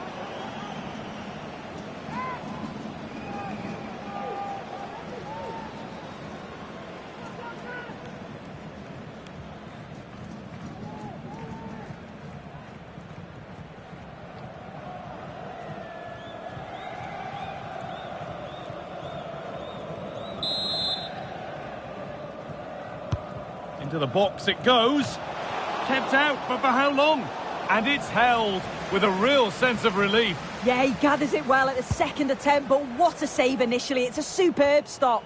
Into the box it goes. Kept out, but for how long? And it's held with a real sense of relief. Yeah, he gathers it well at the second attempt, but what a save initially. It's a superb stop.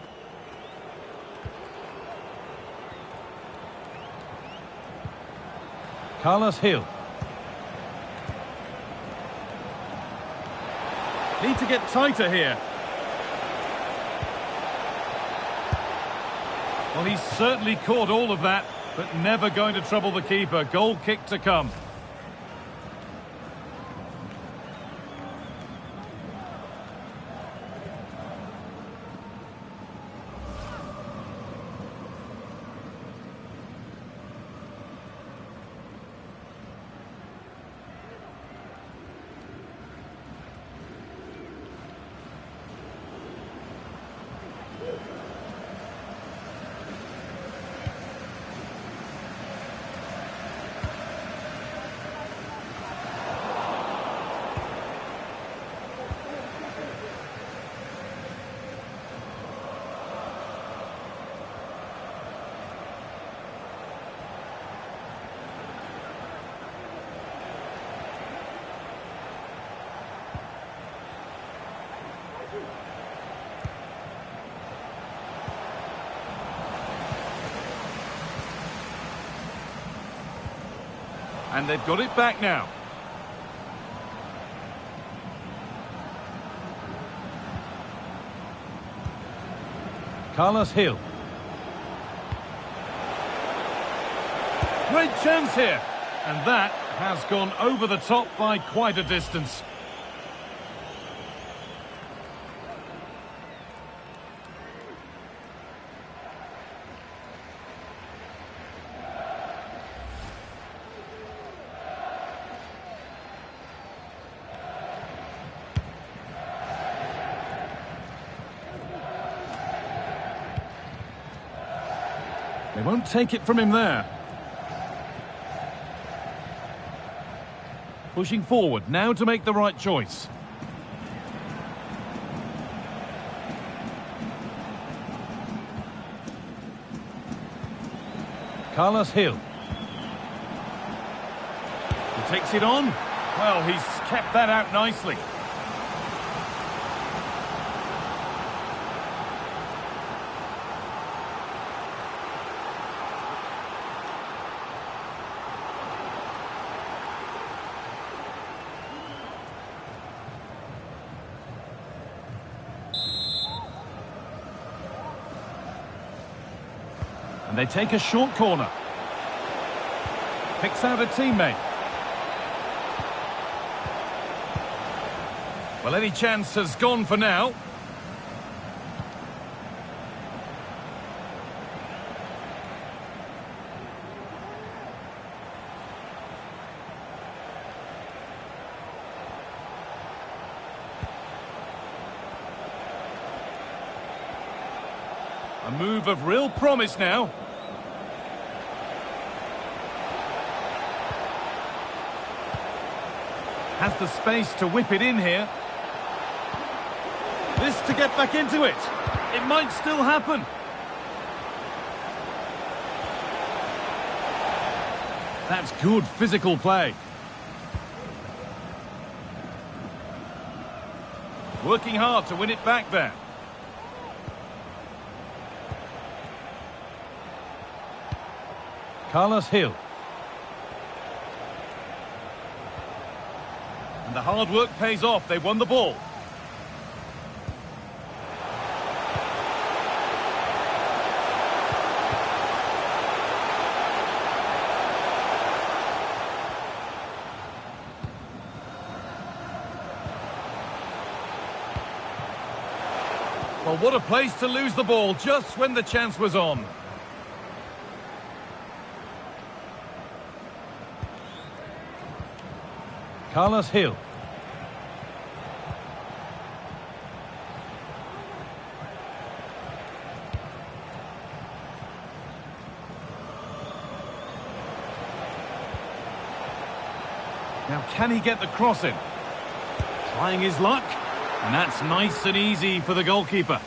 Carlos Hill. Need to get tighter here. Well, he's certainly caught all of that, but never going to trouble the keeper. Goal kick to come. And they've got it back now. Carlos Hill. Great chance here. And that has gone over the top by quite a distance. They won't take it from him there. Pushing forward now to make the right choice. Carlos Hill. He takes it on. Well, he's kept that out nicely. And they take a short corner. Picks out a teammate. Well, any chance has gone for now. A move of real promise now. Has the space to whip it in here. This to get back into it. It might still happen. That's good physical play. Working hard to win it back there. Carlos Hill. And the hard work pays off. They won the ball. Well, what a place to lose the ball just when the chance was on. Carlos Hill. Now can he get the cross in? Trying his luck. And that's nice and easy for the goalkeeper.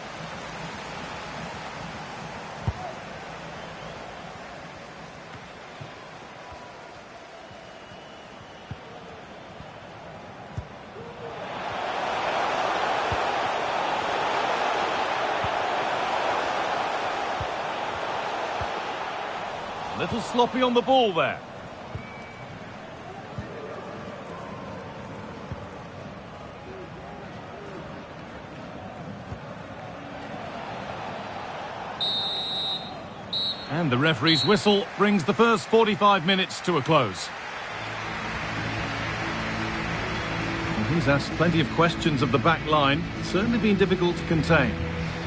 A little sloppy on the ball there. And the referee's whistle brings the first 45 minutes to a close. And he's asked plenty of questions of the back line. It's certainly been difficult to contain.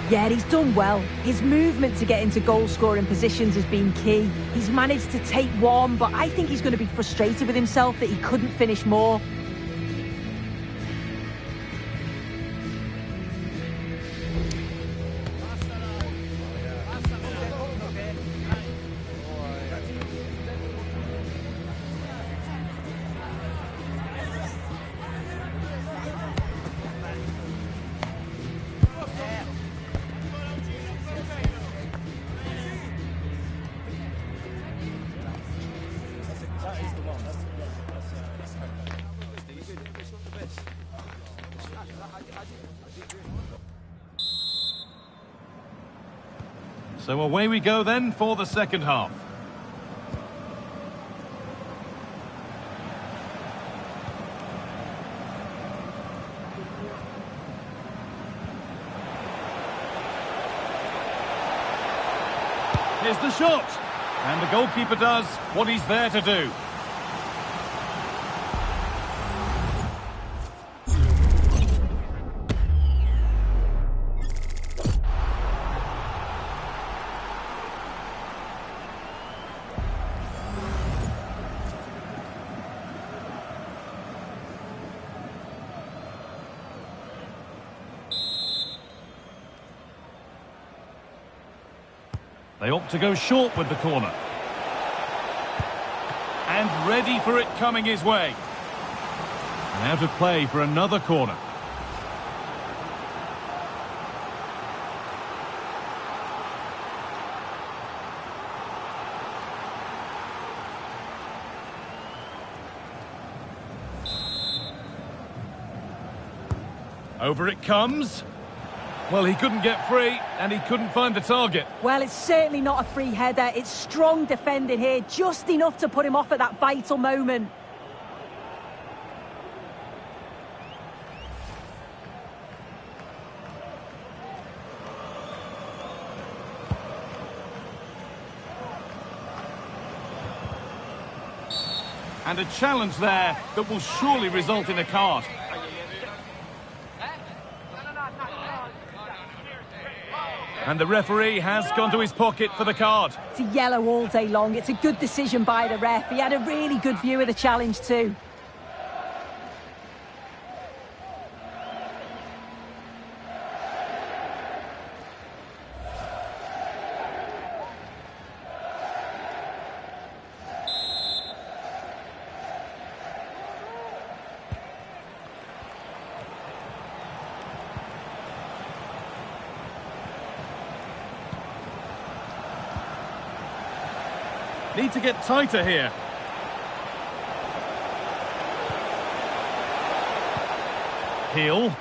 Yeah, he's done well. His movement to get into goal-scoring positions has been key. He's managed to take one, but I think he's going to be frustrated with himself that he couldn't finish more. So away we go then for the second half. Here's the shot. And the goalkeeper does what he's there to do. They opt to go short with the corner. And ready for it coming his way. And out of play for another corner. Over it comes. Well, he couldn't get free, and he couldn't find the target. Well, it's certainly not a free header. It's strong defending here, just enough to put him off at that vital moment. And a challenge there that will surely result in a card. And the referee has gone to his pocket for the card. It's a yellow all day long. It's a good decision by the ref. He had a really good view of the challenge too. Need to get tighter here. Heel.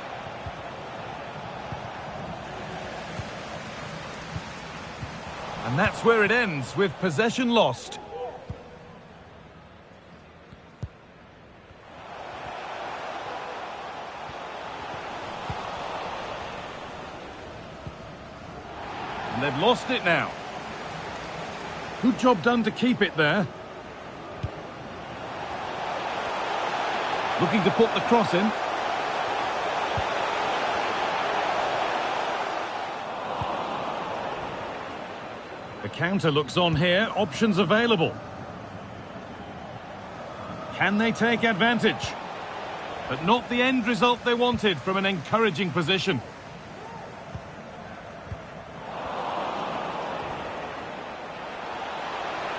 And that's where it ends, with possession lost. And they've lost it now. Good job done to keep it there. Looking to put the cross in. The counter looks on here. Options available. Can they take advantage? But not the end result they wanted from an encouraging position.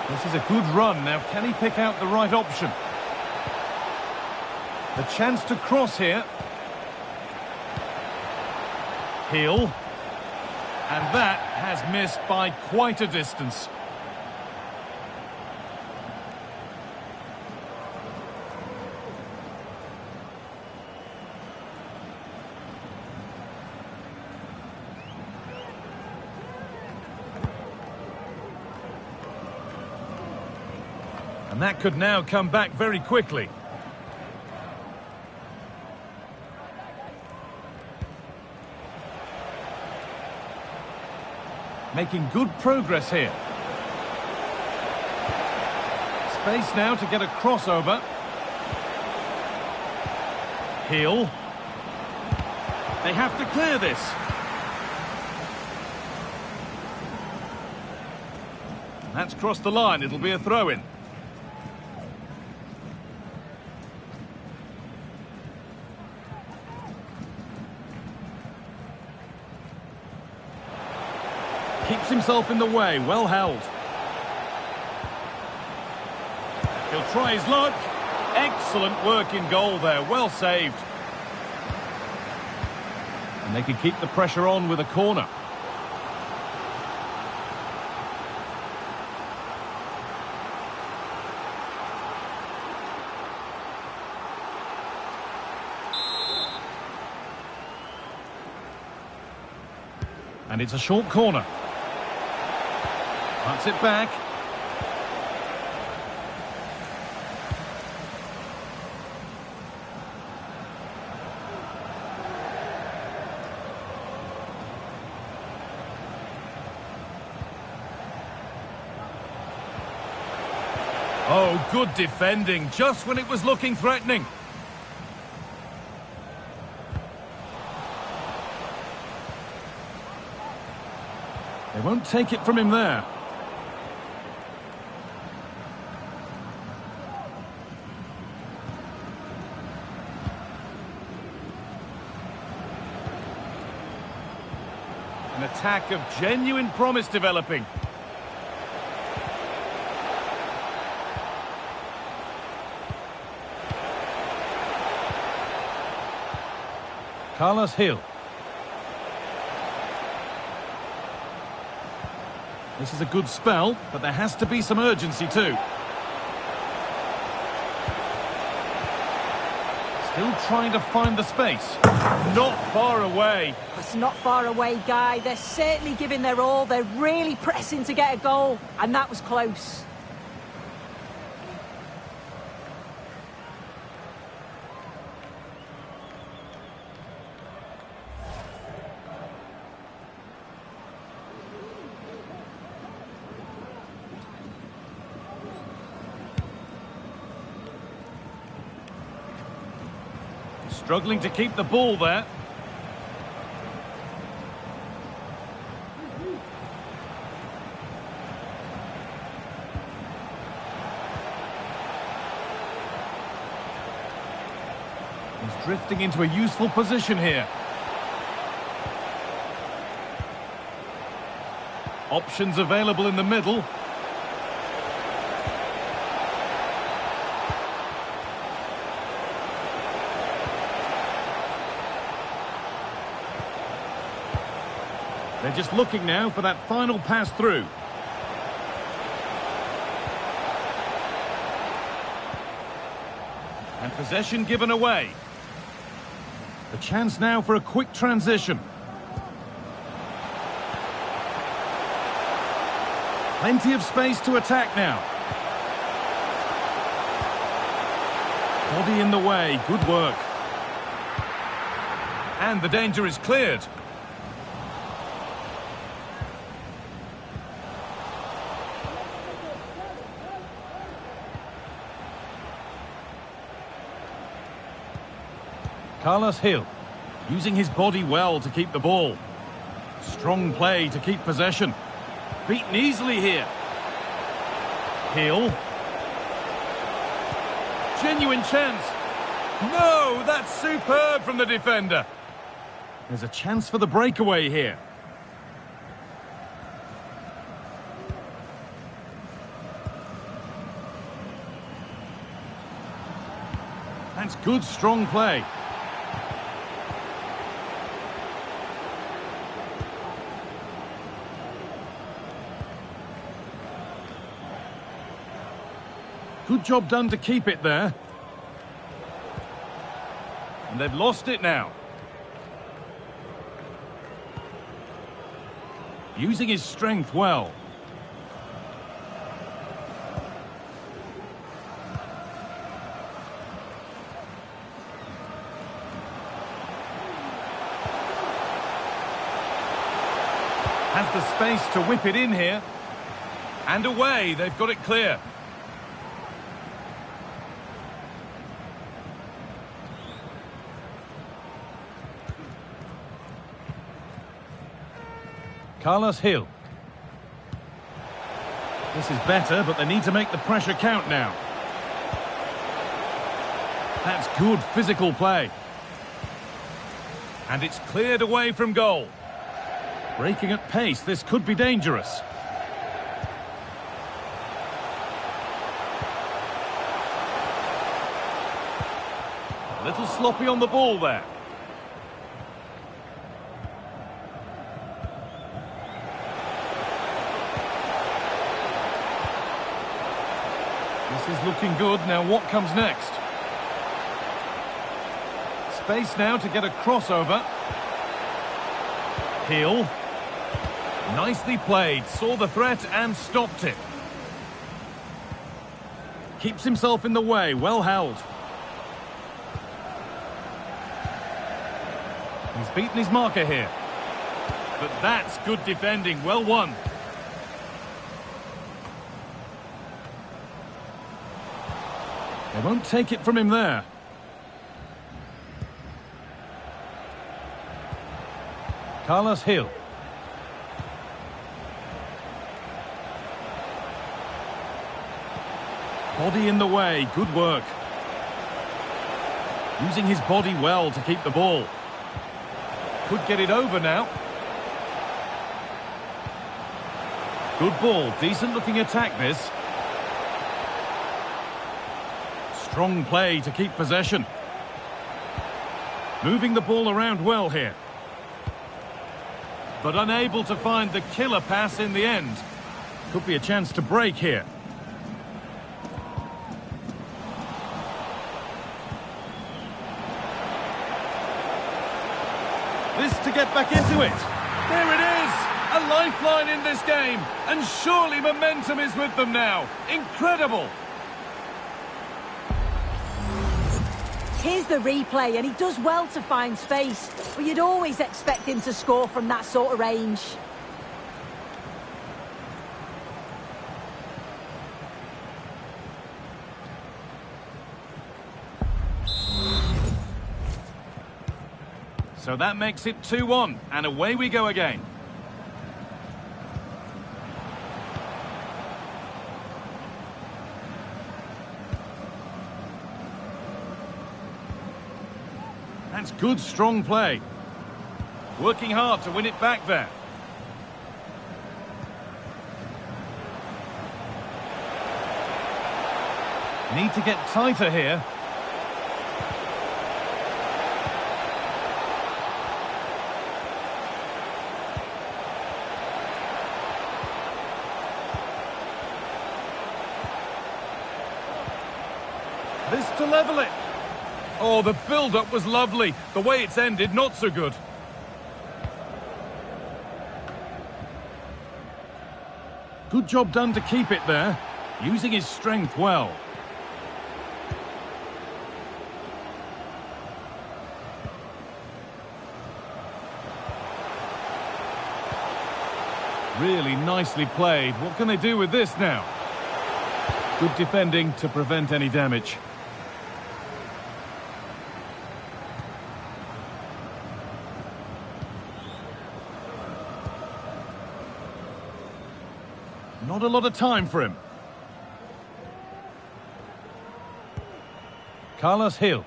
This is a good run. Now, can he pick out the right option? The chance to cross here. Heel. And that has missed by quite a distance. And that could now come back very quickly. Making good progress here. Space now to get a crossover. Heel. They have to clear this. That's crossed the line. It'll be a throw-in. Keeps himself in the way, well held. He'll try his luck. Excellent work in goal there, well saved. And they can keep the pressure on with a corner. And it's a short corner. Cuts it back. Oh, good defending, just when it was looking threatening. They won't take it from him there. An attack of genuine promise developing. Carlos Hill. This is a good spell, but there has to be some urgency too. Still trying to find the space. Not far away. It's not far away, Guy. They're certainly giving their all. They're really pressing to get a goal, and that was close. Struggling to keep the ball there. He's drifting into a useful position here. Options available in the middle. They're just looking now for that final pass through. And possession given away. The chance now for a quick transition. Plenty of space to attack now. Body in the way, good work. And the danger is cleared. Carlos Hill, using his body well to keep the ball. Strong play to keep possession. Beaten easily here. Hill. Genuine chance. No, that's superb from the defender. There's a chance for the breakaway here. That's good, strong play. Good job done to keep it there. And they've lost it now. Using his strength well. Has the space to whip it in here. And away, they've got it clear. Carlos Hill. This is better, but they need to make the pressure count now. That's good physical play. And it's cleared away from goal. Breaking at pace, this could be dangerous. A little sloppy on the ball there. This is looking good. Now what comes next? Space now to get a crossover. Hill. Nicely played. Saw the threat and stopped it. Keeps himself in the way. Well held. He's beaten his marker here. But that's good defending. Well won. They won't take it from him there. Carlos Hill. Body in the way, good work. Using his body well to keep the ball. Could get it over now. Good ball, decent looking attack this. Strong play to keep possession. Moving the ball around well here. But unable to find the killer pass in the end. Could be a chance to break here. This to get back into it. There it is! A lifeline in this game. And surely momentum is with them now. Incredible! Here's the replay, and he does well to find space. But you'd always expect him to score from that sort of range. So that makes it 2-1, and away we go again. That's good, strong play. Working hard to win it back there. Need to get tighter here. This to level it. Oh, the build-up was lovely. The way it's ended, not so good. Good job done to keep it there. Using his strength well. Really nicely played. What can they do with this now? Good defending to prevent any damage. Not a lot of time for him. Carlos Hill.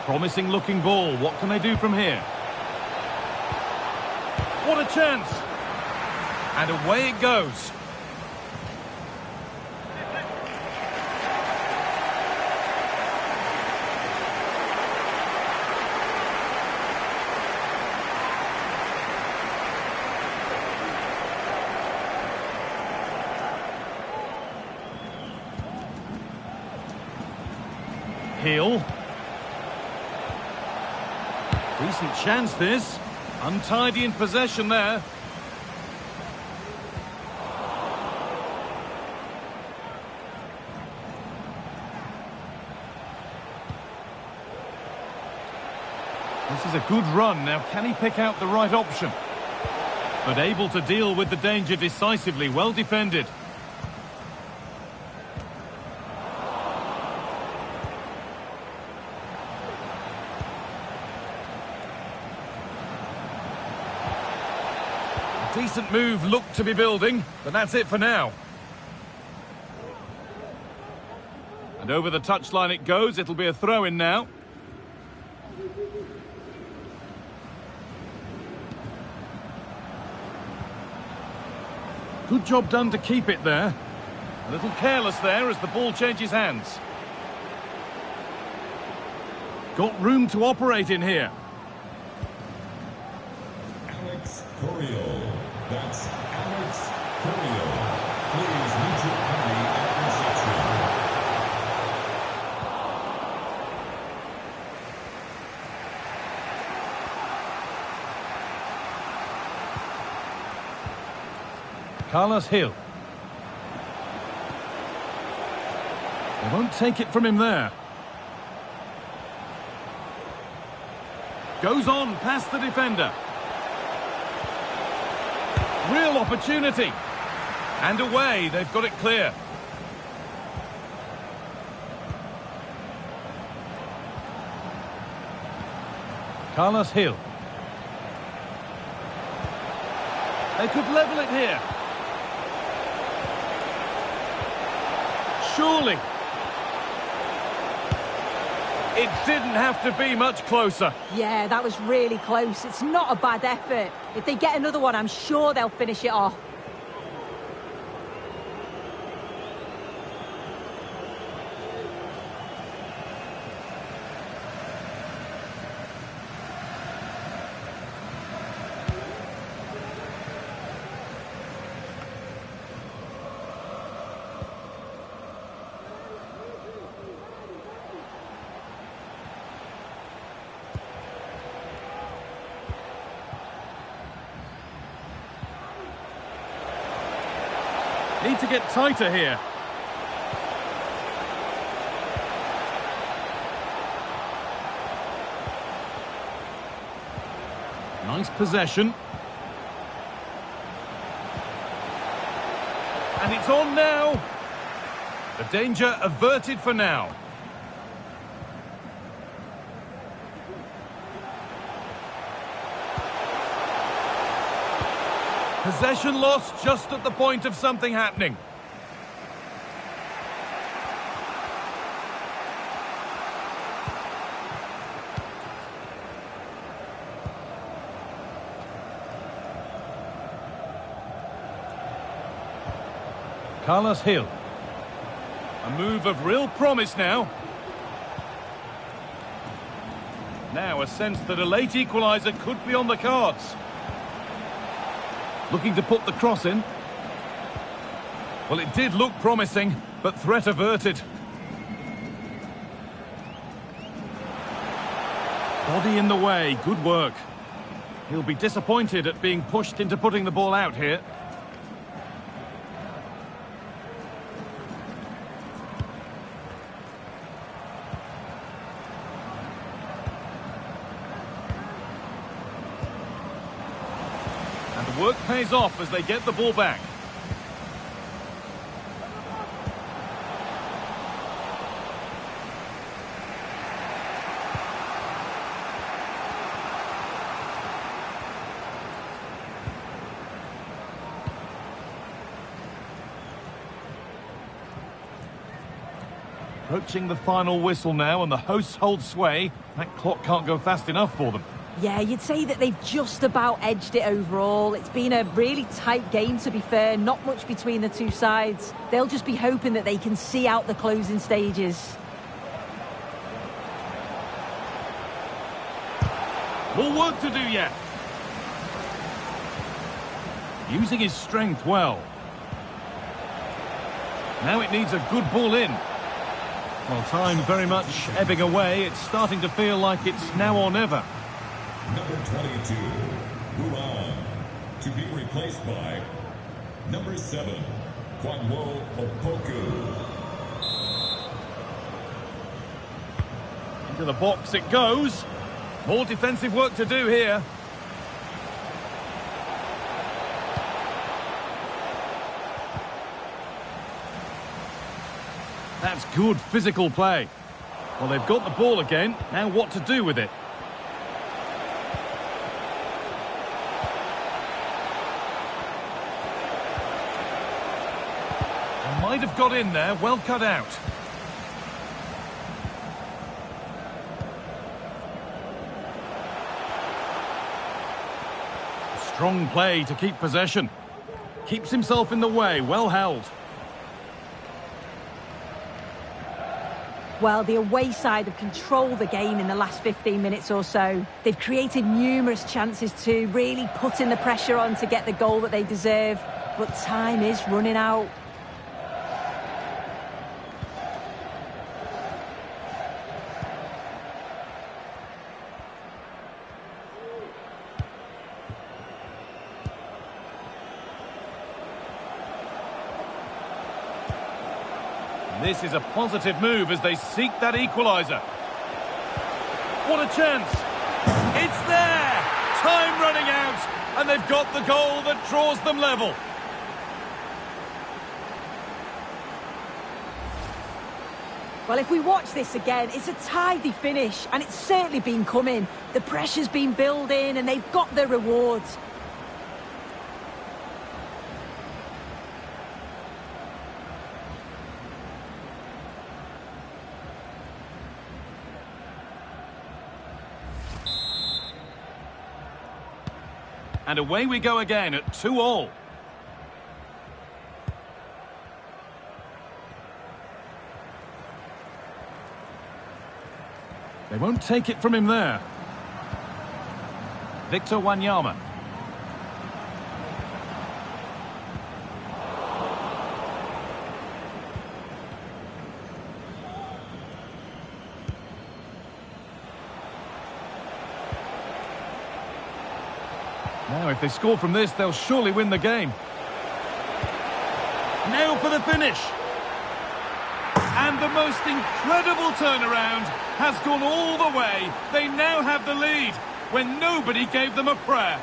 Promising looking ball. What can they do from here? What a chance! And away it goes. Hill. Decent chance this. Untidy in possession there. This is a good run. Now can he pick out the right option? But able to deal with the danger decisively. Well defended. Decent move looked to be building, but that's it for now. And over the touchline it goes. It'll be a throw-in now. Good job done to keep it there. A little careless there as the ball changes hands. Got room to operate in here. Alex Corio. That's Alex Corio. Please meet your party at reception. Carlos Hill. They won't take it from him there. Goes on past the defender. Real opportunity. And away, they've got it clear. Carlos Hill. They could level it here. Surely. It didn't have to be much closer. Yeah, that was really close. It's not a bad effort. If they get another one, I'm sure they'll finish it off. Need to get tighter here. Nice possession. And it's on now. The danger averted for now. Possession lost just at the point of something happening. Carlos Hill. A move of real promise now. Now a sense that a late equaliser could be on the cards. Looking to put the cross in. Well, it did look promising, but threat averted. Body in the way, good work. He'll be disappointed at being pushed into putting the ball out here. Work pays off as they get the ball back. Approaching the final whistle now, and the hosts hold sway. That clock can't go fast enough for them. Yeah, you'd say that they've just about edged it overall. It's been a really tight game, to be fair. Not much between the two sides. They'll just be hoping that they can see out the closing stages. More work to do yet. Using his strength well. Now it needs a good ball in. Well, time very much ebbing away. It's starting to feel like it's now or never. Number 22, Ruan, to be replaced by number 7, Kwanwo Opoku. Into the box it goes. More defensive work to do here. That's good physical play. Well, they've got the ball again. Now what to do with it? Might have got in there, well cut out. Strong play to keep possession. Keeps himself in the way, well held. Well, the away side have controlled the game in the last 15 minutes or so. They've created numerous chances to really put in the pressure on to get the goal that they deserve. But time is running out. This is a positive move as they seek that equaliser. What a chance! It's Time running out, and they've got the goal that draws them level. Well, if we watch this again, it's a tidy finish, and it's certainly been coming. The pressure's been building, and they've got their rewards. And away we go again at 2-2. They won't take it from him there. Victor Wanyama. Now, if they score from this, they'll surely win the game. Now for the finish. And the most incredible turnaround has gone all the way. They now have the lead when nobody gave them a prayer.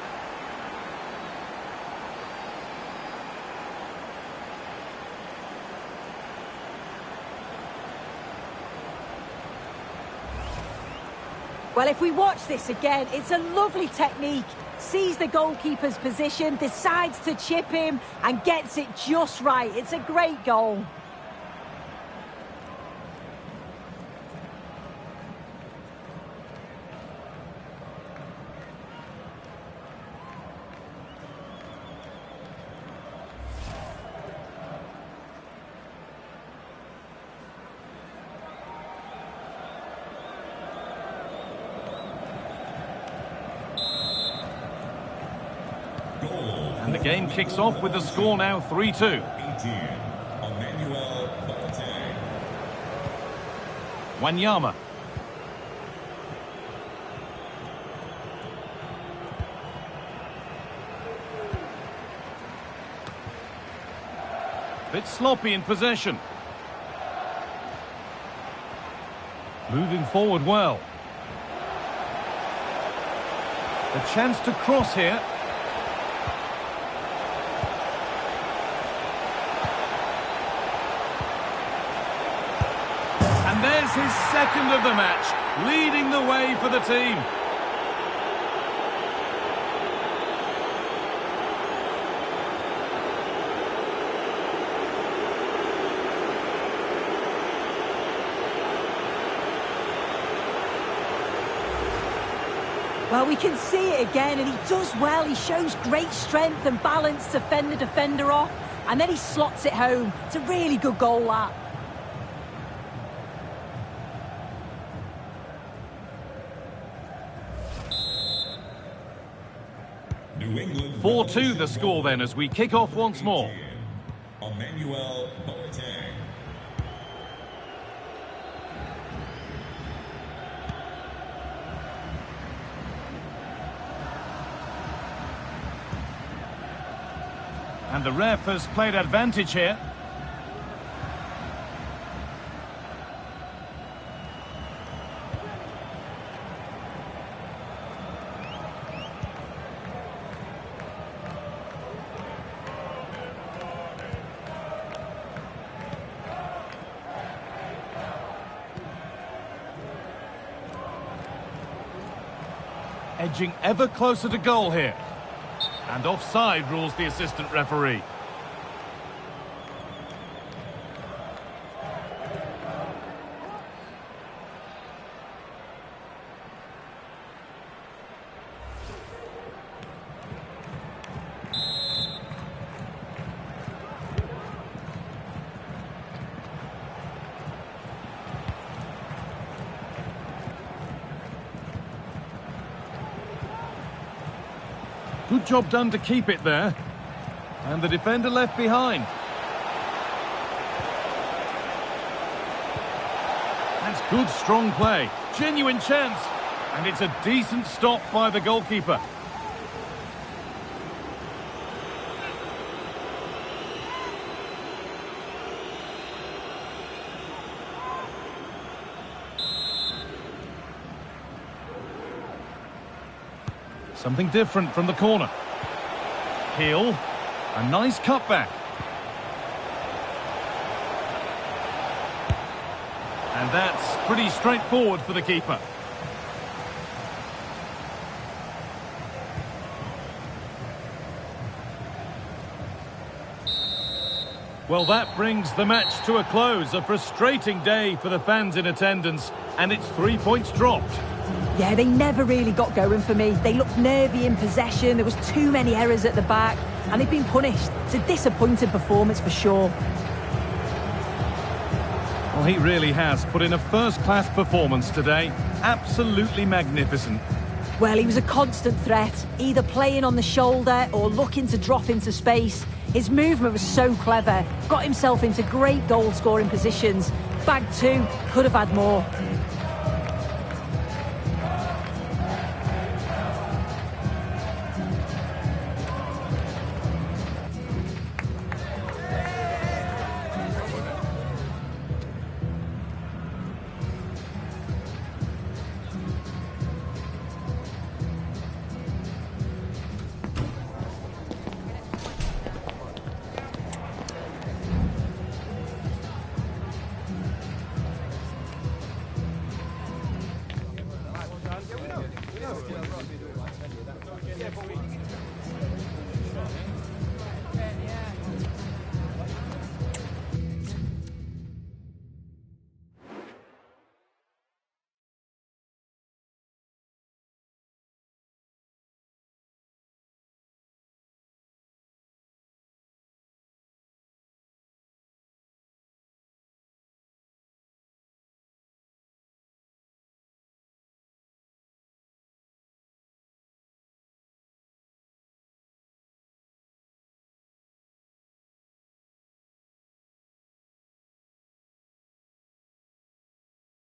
Well, if we watch this again, it's a lovely technique. Sees the goalkeeper's position, decides to chip him, and gets it just right. It's a great goal. And the game kicks off with the score now 3-2. Wanyama. Bit sloppy in possession. Moving forward well. A chance to cross here. And there's his second of the match, leading the way for the team. Well, we can see it again, and he does well. He shows great strength and balance to fend the defender off, and then he slots it home. It's a really good goal, that. New England 4-2 the score then as we kick off once more. Emmanuel Boateng. And the ref has played advantage here. Edging ever closer to goal here. And offside rules the assistant referee. Good job done to keep it there. And the defender left behind. That's good, strong play. Genuine chance. And it's a decent stop by the goalkeeper. Something different from the corner. Heel. A nice cutback. And that's pretty straightforward for the keeper. Well, that brings the match to a close. A frustrating day for the fans in attendance, and it's 3 points dropped. Yeah, they never really got going for me. They looked nervy in possession. There was too many errors at the back, and they've been punished. It's a disappointing performance for sure. Well, he really has put in a first-class performance today. Absolutely magnificent. Well, he was a constant threat, either playing on the shoulder or looking to drop into space. His movement was so clever, got himself into great goal-scoring positions. Bag two, could have had more.